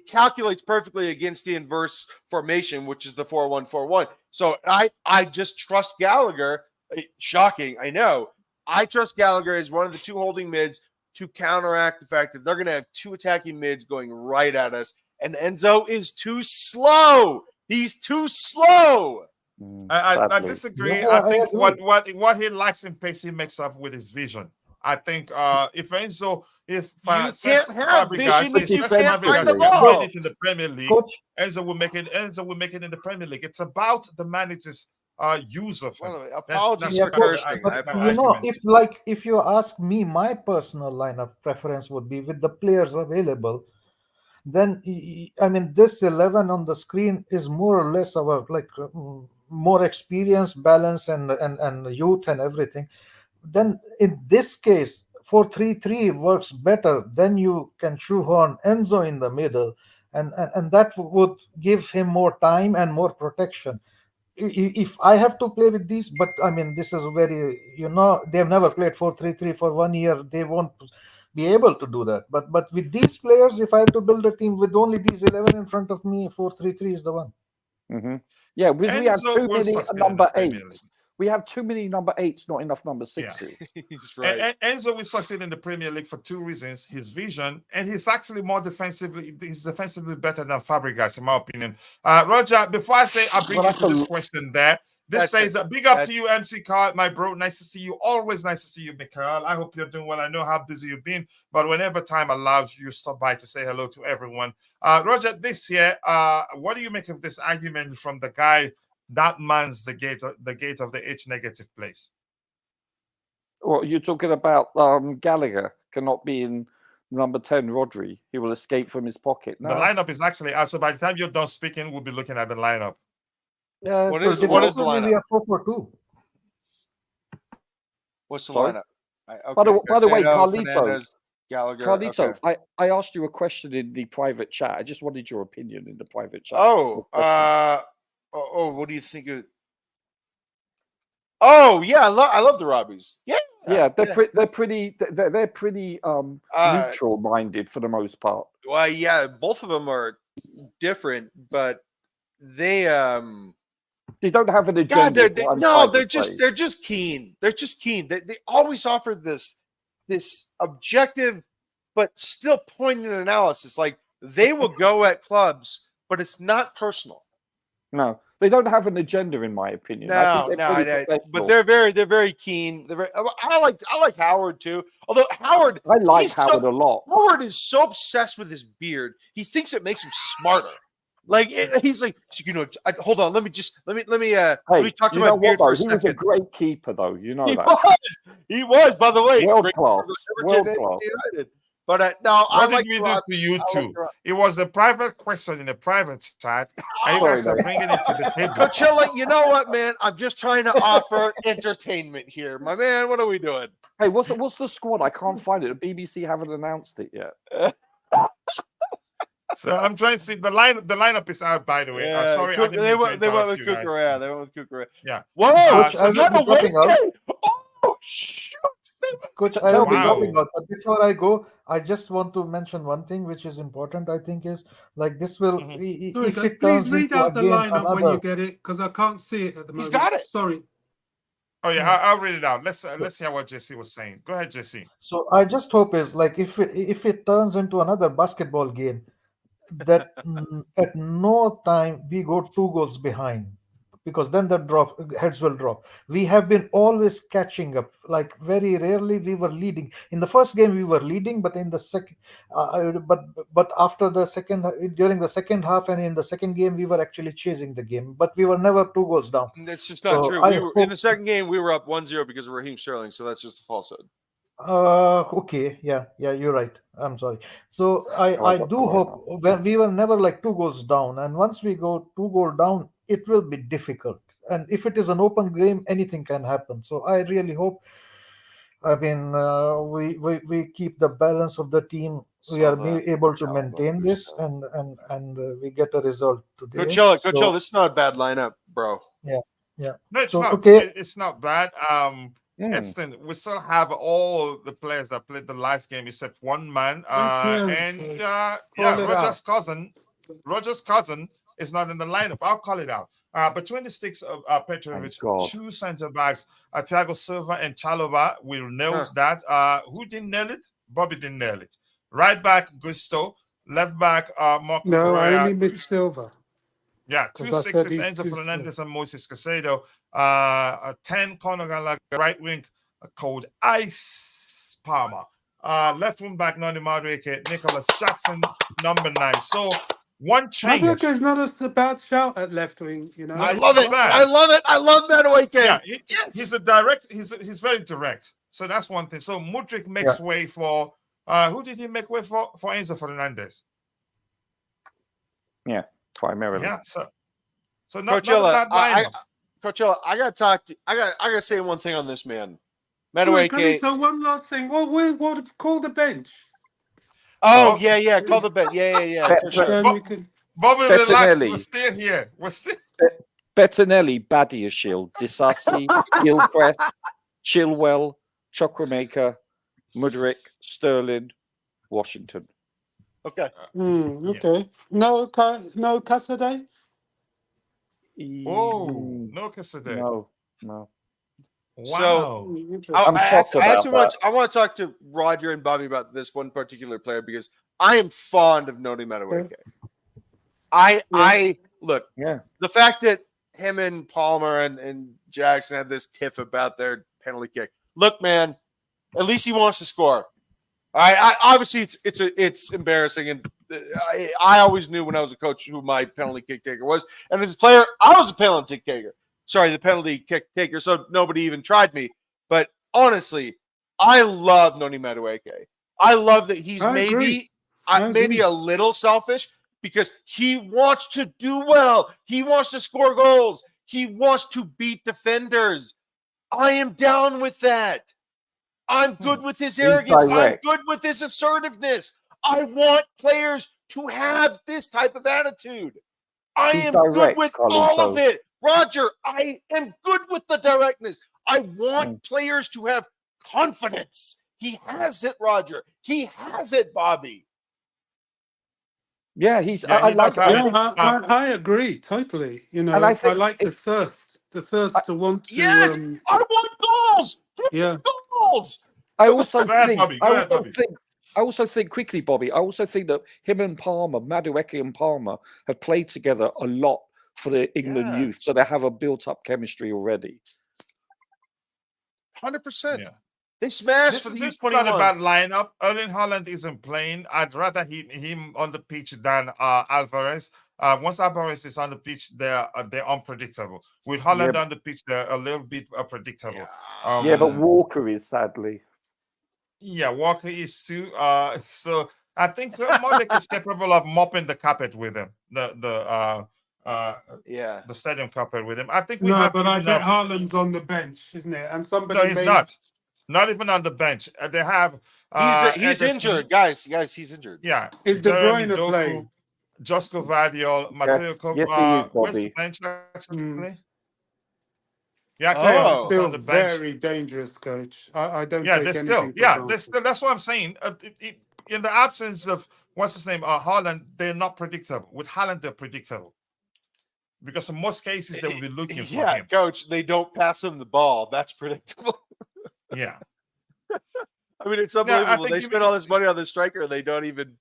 calculates perfectly against the inverse formation, which is the 4-1-4-1. So I just trust Gallagher. Shocking, I know. I trust Gallagher as one of the two holding mids to counteract the fact that they're going to have two attacking mids going right at us, and Enzo is too slow. He's too slow. I Sadly. disagree. Yeah, I I think agree. what he lacks in pace, he makes up with his vision. I think if Enzo, if You can't have vision if you can't find the Fabregas ball. made it in the Premier League, Coach, Enzo will make it in the Premier League. It's about the manager's use of him. Well, apologies Yeah, for coach, cursing. but I you know, argument. if you ask me, my personal lineup preference would be with the players available. Then I mean, this 11 on the screen is more or less our more experience, balance, and youth and everything. Then in this case, 4-3-3 works better. Then you can shoehorn Enzo in the middle, and that would give him more time and more protection. If I have to play with these, but I mean, this is very, they've never played 4-3-3 for 1 year. They won't be able to do that. But with these players, if I have to build a team with only these 11 in front of me, 4-3-3 is the one. Mm-hmm. Yeah, because we have Enzo too will many succeed in the number Premier eights. League. We have too many number eights, not enough number sixes. He's right. Enzo will succeed in the Premier League for two reasons: his vision, and he's actually more defensively. He's defensively better than Fabregas, in my opinion. Roger, before I say I bring Well, you to this question, there. This says, big up to you, MC Carl, my bro. Nice to see you. Always nice to see you, Mikhail. I hope you're doing well. I know how busy you've been, but whenever time allows, you stop by to say hello to everyone. Roger, this year, what do you make of this argument from the guy that mans the gate of the H negative place? Well, you're talking about Gallagher cannot be in number 10, Rodri. He will escape from his pocket. No. The lineup is actually out. So by the time you're done speaking, we'll be looking at the lineup. What is the lineup? We are 4-4-2. What's the Sorry? lineup? By the way, Caicedo, Carlito, Fernandes, Gallagher. Carlito, Okay. I asked you a question in the private chat. I just wanted your opinion in the private chat. What do you think of? Oh yeah, I love the Robbies. Yeah, they're pretty neutral minded for the most part. Well, yeah, both of them are different, but they don't have an agenda. they're just keen. They're just keen. They always offer this objective, but still poignant analysis. Like they will go at clubs, but it's not personal. No, they don't have an agenda, in my opinion. No, but they're very keen. I like Howard too. Although Howard, I like Howard a lot. Howard is so obsessed with his beard. He thinks it makes him smarter. Like he's like, hold on. Let me talk to my beard for a second. He was a great keeper, though. You know He was. By the way, world class. But no, what did we do to you two? It was a private question in a private chat. And you guys are bringing it to the table. Coachella, you know what, man? I'm just trying to offer entertainment here, my man. What are we doing? Hey, what's the squad? I can't find it. The BBC haven't announced it yet. So I'm trying to see the lineup is out, by the way. Yeah, sorry, they went with Cucurella. They went with Cucurella. Yeah. Whoa! Oh, shoot. Coach, I will be dropping out. But before I go, I just want to mention one thing which is important. I think is like this will. Please read out the lineup when you get it, because I can't see it at the moment. He's got it. Sorry. Oh yeah, I'll read it out. Let's hear what Jesse was saying. Go ahead, Jesse. So I just hope is like if it turns into another basketball game, that at no time we go 2 goals behind, because then the heads will drop. We have been always catching up. Like very rarely we were leading. In the first game we were leading, but in the second, but after the second, during the second half and in the second game we were actually chasing the game, but we were never 2 goals down. That's just not true. In the second game we were up 1-0 because of Raheem Sterling, so that's just a falsehood. Okay, yeah, you're right. I'm sorry. So Oh, I I got do Corona. hope when we were never like 2 goals down, and once we go 2 goal down, it will be difficult. And if it is an open game, anything can happen. So I really hope. I mean, we keep the balance of the team. We are Salva able to Chalaba maintain this, Gusto. and we get a result today. Coachella, So this is not a bad lineup, bro. yeah, yeah. No, it's So not. okay, It's not bad. Hmm. Eston, we still have all the players that played the last game except one man. Thank you. And Call it Roger's out. cousin. Roger's cousin is not in the lineup. I'll call it out. Between the sticks of Thank Petrovic, God. two centre backs, Thiago Silva and Chalova, we nailed that. Who didn't nail it? Bobby didn't nail it. Right back, Gusto. Left back, Marco No, I Correa. only missed Silver Yeah, because I said 2 6 is he's Enzo too slow. Fernandez and Moses Casado. A 10 Conor Gallagher, right wing called Ice Palmer. Left wing back Noni Madueke, Nicholas Jackson, number 9. So one change. Madueke is not a bad shout at left wing, you know. No, I it's love not it. bad. I love it. I love Madueke. Yeah, Yes. he's a direct. He's very direct. So that's one thing. So Mudryk makes way for who did he make way for? For Enzo Fernandez. Yeah, primarily. Yeah. So not a Coachella, bad lineup. Coachella, I gotta talk to. I gotta say one thing on this man, Wait, Madueke. so one last thing. What call the bench? Oh Oh. yeah, call the bet. Yeah, for And sure. then we can. Bobby, relax. We're Bettinelli, still here. We're still. Bettinelli, Badiashile, Disasi, Gilchrist, Chilwell, Chukwuemeka, Mudryk, Sterling, Washington. Okay. Okay. No Casadei? Oh, no Casadei. No. Wow. So I'm shocked about that. I want to talk to Roger and Bobby about this one particular player because I am fond of Noni Madueke. I look, the fact that him and Palmer and Jackson had this tiff about their penalty kick. Look, man, at least he wants to score. Obviously it's embarrassing, and I always knew when I was a coach who my penalty kick taker was, and as a player, I was a penalty taker. Sorry, the penalty kick taker. So nobody even tried me. But honestly, I love Noni Madueke. I love that he's maybe a little selfish because he wants to do well. He wants to score goals. He wants to beat defenders. I am down with that. I'm good with his arrogance. I'm good with his assertiveness. I want players to have this type of attitude. I am good with all of it. Roger, I am good with the directness. I want players to have confidence. He has it, Roger. He has it, Bobby. Yeah, I agree totally. You know, and I like the thirst to want to. Yes, I want goals. Yeah, goals. I also Go ahead, Bobby. Go ahead, Bobby. I also think quickly, Bobby. I also think that him and Palmer, Madueke and Palmer, have played together a lot for the England youth, so they have a built-up chemistry already. 100%. Yeah. They smashed for the This is U21. not a bad lineup. Erling Haaland isn't playing. I'd rather him on the pitch than Alvarez. Once Alvarez is on the pitch, they're unpredictable. With Haaland on the pitch, they're a little bit predictable. Yeah, but Walker is, sadly. Yeah, Walker is too. So I think Modric is capable of mopping the carpet with him. The stadium carpet with him. I think we have. But I bet Haaland's on the bench, isn't it? And somebody. No, he's not. Not even on the bench. They have. He's injured, guys. He's injured. Yeah. Is De Bruyne playing? Josko Vardiol, Matteo Kovac. Yes, he is, Bobby. Where's the bench actually? Yeah, That's still on the bench. Very dangerous, coach. I don't. Yeah, they're still. Yeah, they're still. That's what I'm saying. In the absence of what's his name, Haaland, they're not predictable. With Haaland, they're predictable. Because in most cases, they will be looking for him. Yeah, coach, they don't pass him the ball. That's predictable. Yeah. I mean, it's unbelievable. They spend all this money on the striker, and they don't even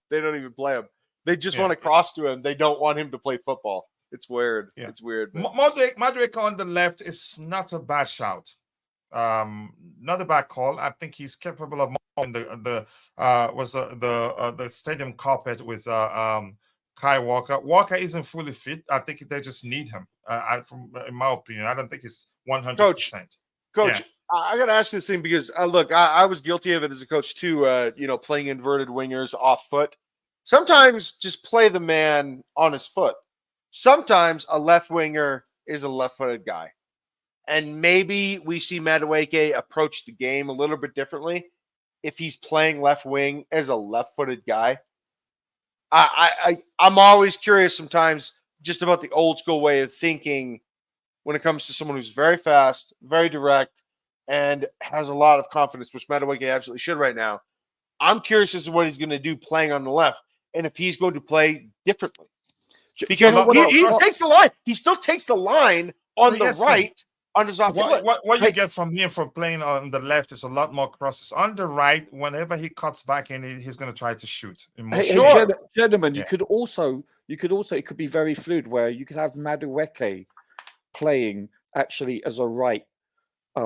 play him. They just want to cross to him. They don't want him to play football. It's weird. Yeah. It's weird. Modric on the left is not a bad shout. Not a bad call. I think he's capable of on the stadium carpet with Kai Walker. Walker isn't fully fit. I think they just need him. In my opinion, I don't think he's 100%. Coach, I got to ask you this thing because look, I was guilty of it as a coach too. Playing inverted wingers off foot. Sometimes just play the man on his foot. Sometimes a left winger is a left-footed guy, and maybe we see Madueke approach the game a little bit differently if he's playing left wing as a left-footed guy. I'm always curious sometimes just about the old school way of thinking when it comes to someone who's very fast, very direct, and has a lot of confidence, which Madueke absolutely should right now. I'm curious as to what he's going to do playing on the left and if he's going to play differently. Because he takes the line. He still takes the line on the right on his off foot. What you get from him for playing on the left is a lot more crosses. On the right, whenever he cuts back in, he's going to try to shoot. Gentlemen, you could also it could be very fluid where you could have Madueke playing actually as a right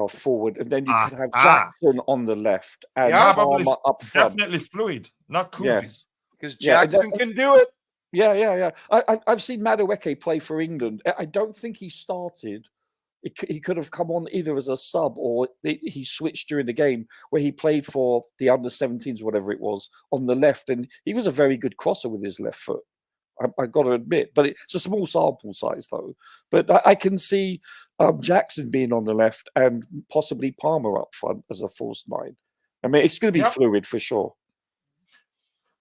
forward, and then you could have Jackson on the left and Palmer up front. Definitely fluid, not cool. Yes, because Jackson can do it. Yeah. I've seen Madueke play for England. I don't think he started. He could have come on either as a sub or he switched during the game where he played for the under-17s, whatever it was, on the left. And he was a very good crosser with his left foot. I got to admit. But it's a small sample size, though. But I can see Jackson being on the left and possibly Palmer up front as a false nine. I mean, it's going to be fluid for sure.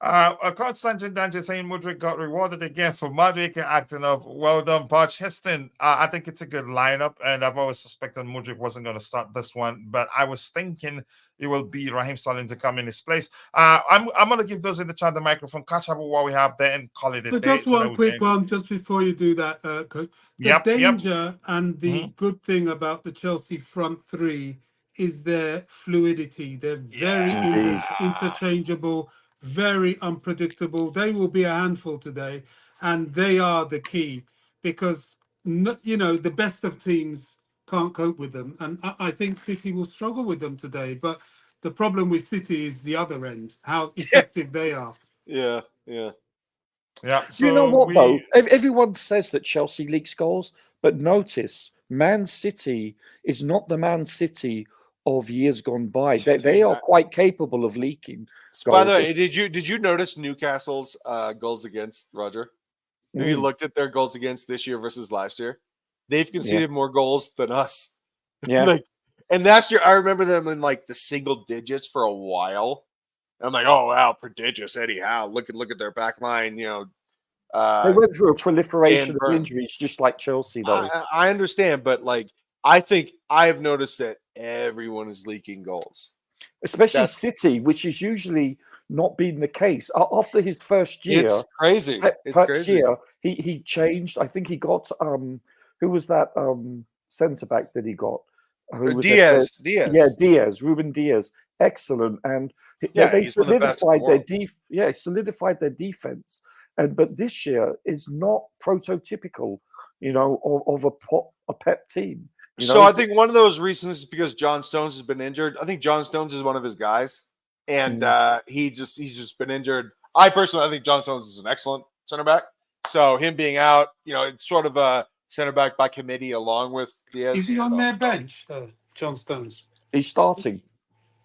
Constantine Dante saying Mudryk got rewarded again for Mudryk acting up. Well done, Poch. Heston, I think it's a good lineup, and I've always suspected Mudryk wasn't going to start this one, but I was thinking it will be Raheem Sterling to come in his place. I'm going to give those in the chat the microphone, catch up with what we have there, and call it a day. Just one quick one, just before you do that, Coach. The danger and the good thing about the Chelsea front three is their fluidity. They're very interchangeable, very unpredictable. They will be a handful today, and they are the key because the best of teams can't cope with them, and I think City will struggle with them today. But the problem with City is the other end, how effective they are. Yeah. So you know what though? Everyone says that Chelsea leaks goals, but notice Man City is not the Man City of years gone by. They are quite capable of leaking goals. By the way, did you notice Newcastle's goals against, Roger? Have you looked at their goals against this year versus last year? They've conceded more goals than us. Yeah. And last year I remember them in like the single digits for a while. I'm like, oh wow, prodigious Eddie Howe. Look at their back line, they went through a proliferation of injuries just like Chelsea though. I understand, but like I think I've noticed that everyone is leaking goals. Especially City, which is usually not been the case. After his first year, it's crazy. Year, he changed. I think he got who was that centre back that he got? Diaz. Yeah, Diaz, Ruben Diaz. Excellent. And they solidified solidified their defense. But this year is not prototypical, of a Pep team. So I think one of those reasons is because John Stones has been injured. I think John Stones is one of his guys, and he's just been injured. I think John Stones is an excellent center back. So him being out, it's sort of a center back by committee along with Diaz. Is he on their bench, John Stones? He's starting.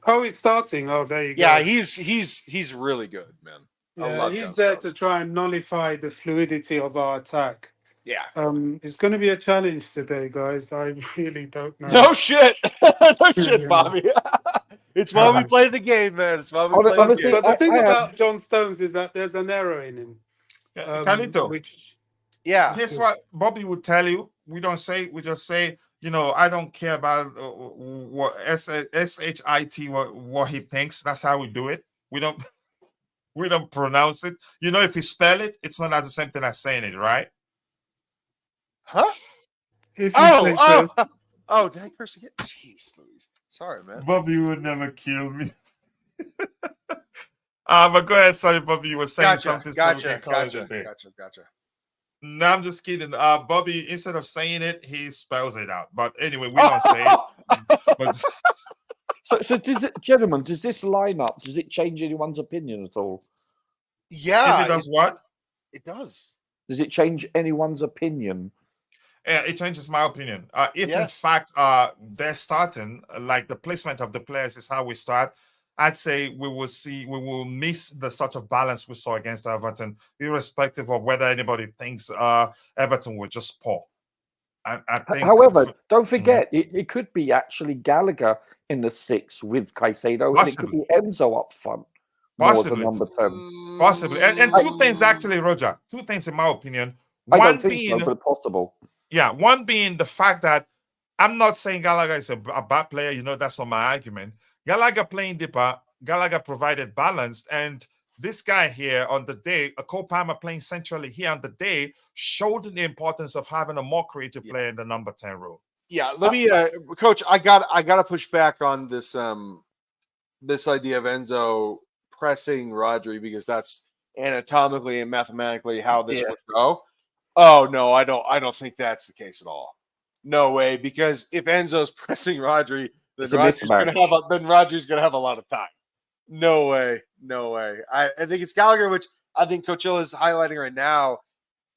Oh, he's starting. Oh, there you go. Yeah, he's really good, man. Yeah, he's there to try and nullify the fluidity of our attack. Yeah. It's going to be a challenge today, guys. I really don't know. No shit. No shit, Bobby. It's why we play the game, man. It's why we play the game. But the thing about John Stones is that there's an error in him. Here's what Bobby would tell you. We just say, I don't care about what SHIT, what he thinks. That's how we do it. We don't pronounce it. If you spell it, it's not the same thing as saying it, right? Huh? Did I curse again? Jeez, Louise. Sorry, man. Bobby would never kill me. But go ahead. Sorry, Bobby. You were saying something. Gotcha. No, I'm just kidding. Bobby, instead of saying it, he spells it out. But anyway, we don't say it. So gentlemen, does this lineup, does it change anyone's opinion at all? Yeah. If it does what? It does. Does it change anyone's opinion? it changes my opinion. If Yeah. in fact they're starting, like the placement of the players is how we start, I'd say we will miss the sort of balance we saw against Everton, irrespective of whether anybody thinks Everton were just poor. I think. However, don't forget, it could be actually Gallagher in the 6 with Caicedo, and it could Possibly. be Enzo up front. More as a Possibly. number 10. Possibly. And two things actually, Roger. Two things in my opinion. I One don't think being, so, but possible. yeah, one being the fact that I'm not saying Gallagher is a bad player. You know, that's not my argument. Gallagher playing deeper, Gallagher provided balance, and this guy here on the day, a Cole Palmer playing centrally here on the day, showed the importance of having a more creative player in the number 10 role. Yeah, let me, Coach. I got to push back on this this idea of Enzo pressing Rodri, because that's anatomically and mathematically how this would go. Oh no, I don't think that's the case at all. No way, because if Enzo's pressing Rodri, then Rodri's gonna have a lot of time. No way. I think it's Gallagher, which I think Coachella is highlighting right now,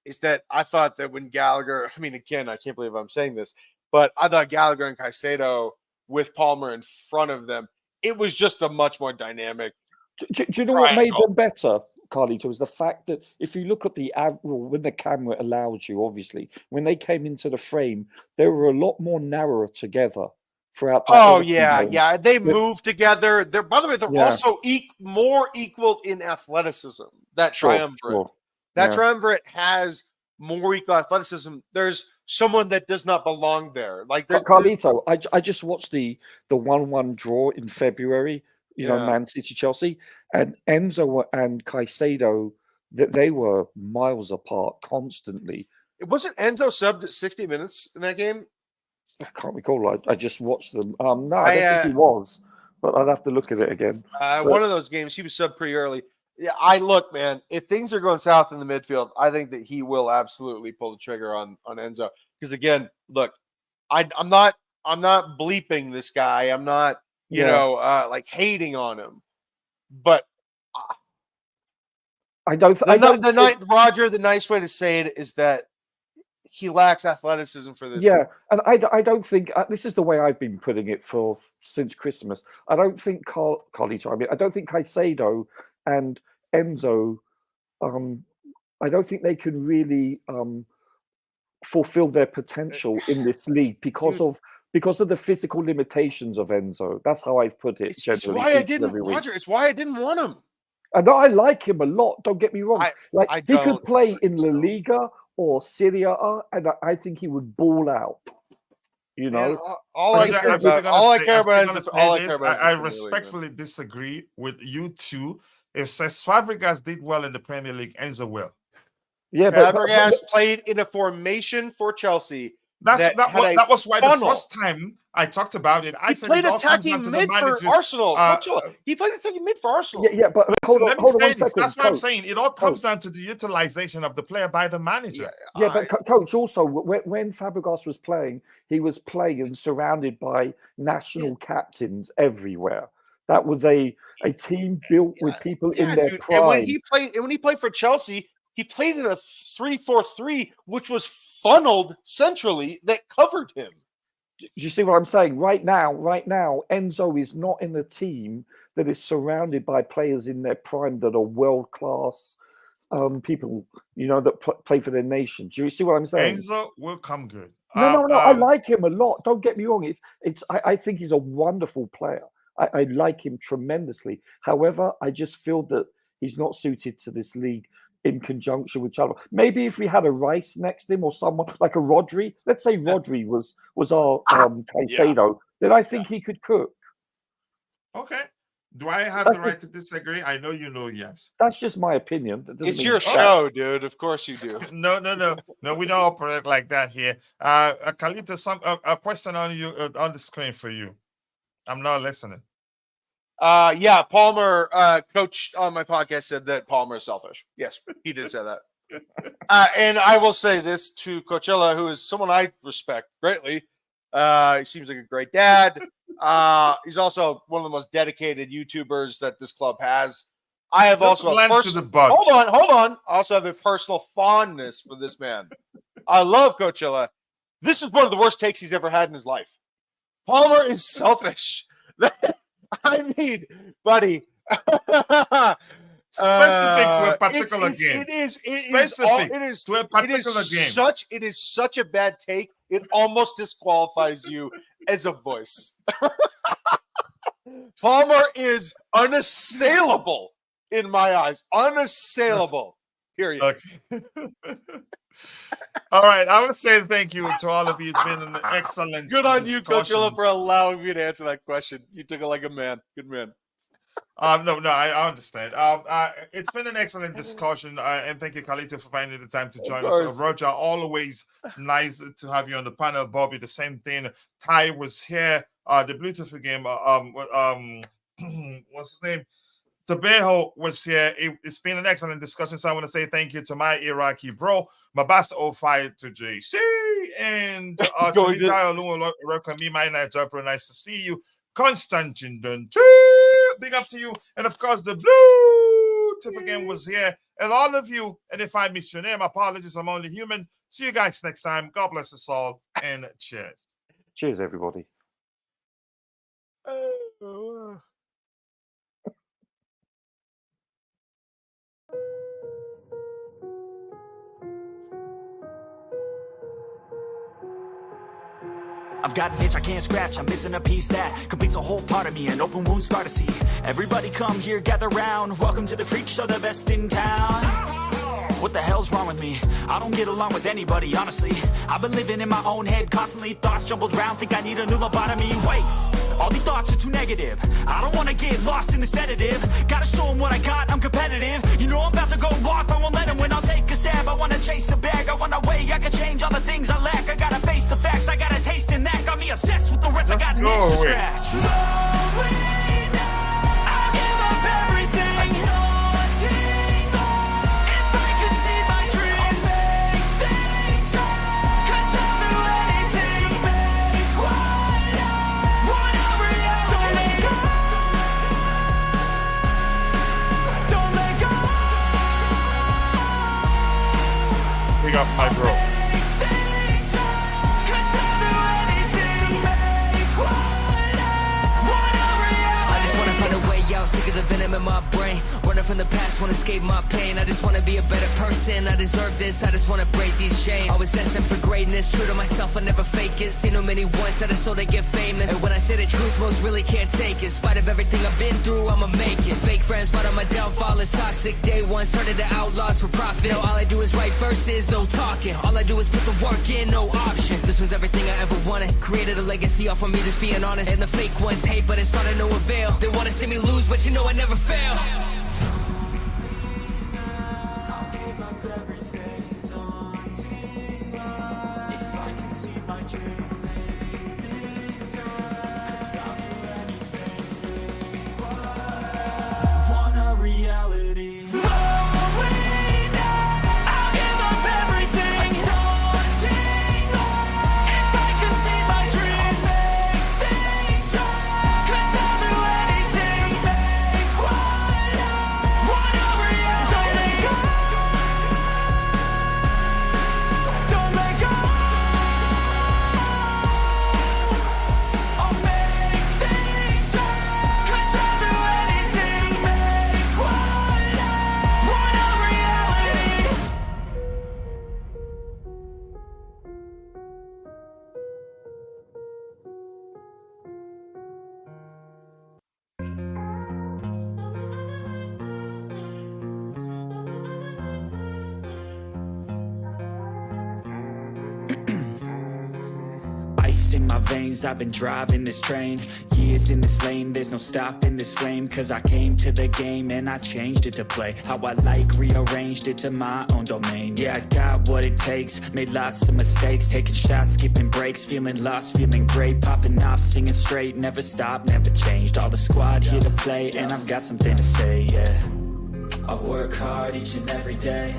is that I thought that when Gallagher, I mean, again, I can't believe I'm saying this, but I thought Gallagher and Caicedo with Palmer in front of them, it was just a much more dynamic. Do you know what made them better, Carlito, was the fact that if you look at when the camera allows you, obviously, when they came into the frame, they were a lot more narrower together throughout. Yeah. They moved together. By the way, they're also more equal in athleticism. That triumvirate. That triumvirate has more equal athleticism. There's someone that does not belong there. Like Carlito, I just watched the 1-1 draw in February. You know, Man City, Chelsea, and Enzo and Caicedo, that they were miles apart constantly. It wasn't Enzo subbed at 60 minutes in that game. I can't recall. I just watched them. No, I don't think he was, but I'd have to look at it again. One of those games, he was subbed pretty early. Yeah, look, man. If things are going south in the midfield, I think that he will absolutely pull the trigger on Enzo. Because again, look, I'm not bleeping this guy. I'm not. Like hating on him, but Roger, the nice way to say it is that he lacks athleticism for this. Yeah, and I don't think this is the way I've been putting it since Christmas. I don't think Carlito. I mean, I don't think Caicedo and Enzo. I don't think they can really fulfill their potential in this league because of the physical limitations of Enzo. That's how I've put it. It's why I didn't, Roger. It's why I didn't want him. And I like him a lot. Don't get me wrong. He could play in La Liga or Serie A, and I think he would ball out. You know, I respectfully disagree with you two. If Cesc Fabregas did well in the Premier League, Enzo will. Yeah, Fabregas played in a formation for Chelsea. That was why the first time I talked about it, I said played attacking mid for Arsenal. He played attacking mid for Arsenal. Yeah, but hold on 1 second. That's what I'm saying. It all comes down to the utilization of the player by the manager. But Coach, also when Fabregas was playing, he was playing and surrounded by national captains everywhere. That was a team built with people in their prime. And when he played for Chelsea, he played in a 3-4-3, which was funneled centrally that covered him. Do you see what I'm saying? Right now, Enzo is not in a team that is surrounded by players in their prime that are world-class people, that play for their nation. Do you see what I'm saying? Enzo will come good. No. I like him a lot. Don't get me wrong. I think he's a wonderful player. I like him tremendously. However, I just feel that he's not suited to this league in conjunction with Chalobah. Maybe if we had a Rice next to him or someone like a Rodri, let's say Rodri was our Caicedo, then I think he could cook. Okay. Do I have the right to disagree? I know you know yes. That's just my opinion. It's your show, dude. Of course you do. No, we don't operate like that here. Carlito, a question on you on the screen for you. I'm not listening. Palmer, coach on my podcast said that Palmer is selfish. Yes, he did say that. And I will say this to Coachella, who is someone I respect greatly. He seems like a great dad. He's also one of the most dedicated YouTubers that this club has. I have hold on. I also have a personal fondness for this man. I love Coachella. This is one of the worst takes he's ever had in his life. Palmer is selfish. I mean, buddy. Specific to a particular game. It is to a particular game. It is such a bad take. It almost disqualifies you as a voice. Palmer is unassailable in my eyes. Unassailable. Period. Okay. All right. I want to say thank you to all of you. It's been an excellent Good on you, Coach discussion. Illa, for allowing me to answer that question. You took it like a man. Good man. No, I understand. It's been an excellent discussion, and thank you, Carlito, for finding the time to join us. Roger, always nice to have you on the panel. Bobby, the same thing. Ty was here. The Bluetooth game. What's his name? Tabejo was here. It's been an excellent discussion. So I want to say thank you to my Iraqi bro, Mabasta 05 to JC, and to me, my Niger bro. Nice to see you. Constantine Dun. Big up to you. And of course, the blue tip again was here. And all of you, and if I miss your name, apologies, I'm only human. See you guys next time. God bless us all, and cheers. Cheers, everybody. I've got an itch I can't scratch, I'm missing a piece that completes a whole part of me, an open wound scar to see. Everybody come here, gather round, welcome to the freak show, the best in town. What the hell's wrong with me? I don't get along with anybody, honestly. I've been living in my own head, constantly thoughts jumbled around, think I need a new lobotomy. Wait, all these thoughts are too negative. I don't wanna get lost in the sedative. Gotta show them what I got, I'm competitive. You know I'm about to go off, I won't let them win, I'll take a stab. I wanna chase the bag, I wanna weigh, I can change all the things I lack. I gotta face the facts, I gotta taste in that. Got me obsessed with the rest, I got an itch to scratch. I'll give up everything. If I could see my dreams, make things right. 'Cause I'll do anything to make what a reality. Don't let go. Don't let go. Big up my bro. Sick of the venom in my brain, running from the past, wanna escape my pain. I just wanna be a better person, I deserve this, I just wanna break these chains. Always asking for greatness, true to myself, I never fake it. Seen no many ones that are so they get famous. And when I say the truth, most really can't take it. In spite of everything I've been through, I'ma make it. Fake friends, but on my downfall is toxic. Day one, started to outlaws for profit. Now all I do is write verses, no talking. All I do is put the work in, no option. This was everything I ever wanted. Created a legacy off of me, just being honest. And the fake ones hate, but it's not of no avail. They wanna see me lose, but you know I never fail. In my veins, I've been driving this train. Years in this lane, there's no stopping this flame. Cause I came to the game and I changed it to play how I like, rearranged it to my own domain. Yeah, I got what it takes, made lots of mistakes, taking shots, skipping breaks, feeling lost, feeling great, popping off, singing straight, never stopped, never changed. All the squad here to play, and I've got something to say, yeah. I work hard each and every day,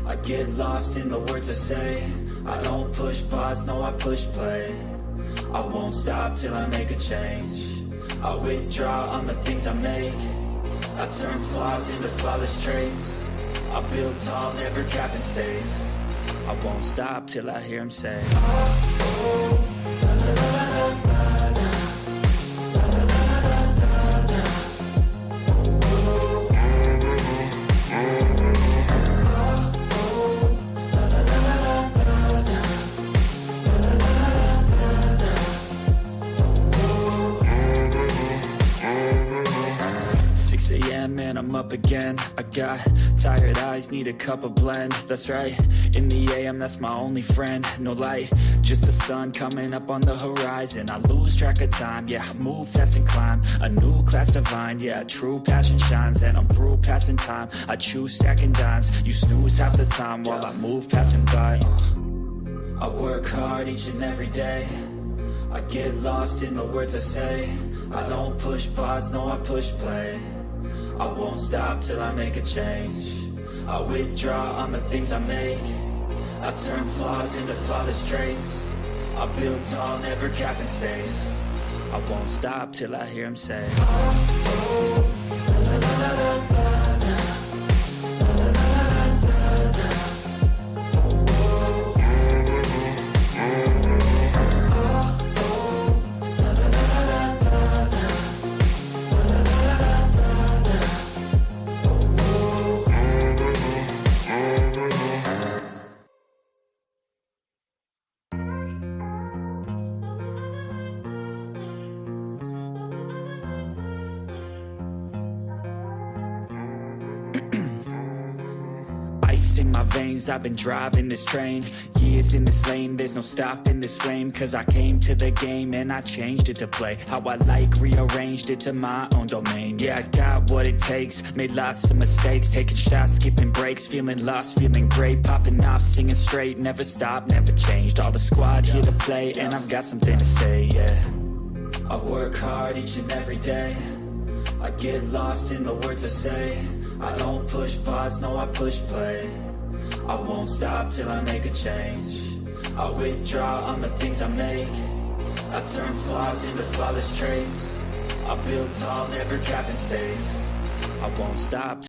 I get lost in the words I say. I don't push pause, no I push play. I won't stop till I make a change. I withdraw on the things I make. I turn flaws into flawless traits. I build tall, never capping space. I won't stop till I hear him say, 6 a.m. and I'm up again. I got tired eyes, need a cup of blend. That's right, in the AM, that's my only friend. No light, just the sun coming up on the horizon. I lose track of time, yeah, I move fast and climb a new class divine, yeah, true passion shines. And I'm through passing time, I choose stacking dimes. You snooze half the time while I move passing by. I work hard each and every day. I get lost in the words I say. I don't push pause, no, I push play. I won't stop till I make a change. I withdraw on the things I make. I turn flaws into flawless traits. I build tall, never capped in space. I won't stop till I hear him say, in my veins, I've been driving this train. Years in this lane, there's no stopping this flame. Cause I came to the game and I changed it to play how I like, rearranged it to my own domain. Yeah, I got what it takes, made lots of mistakes, taking shots, skipping breaks, feeling lost, feeling great, popping off, singing straight, never stopped, never changed. All the squad here to play and I've got something to say, yeah. I work hard each and every day. I get lost in the words I say. I don't push pause, no, I push play. I won't stop till I make a change. I withdraw on the things I make. I turn flaws into flawless traits. I build tall, never capped in space. I won't stop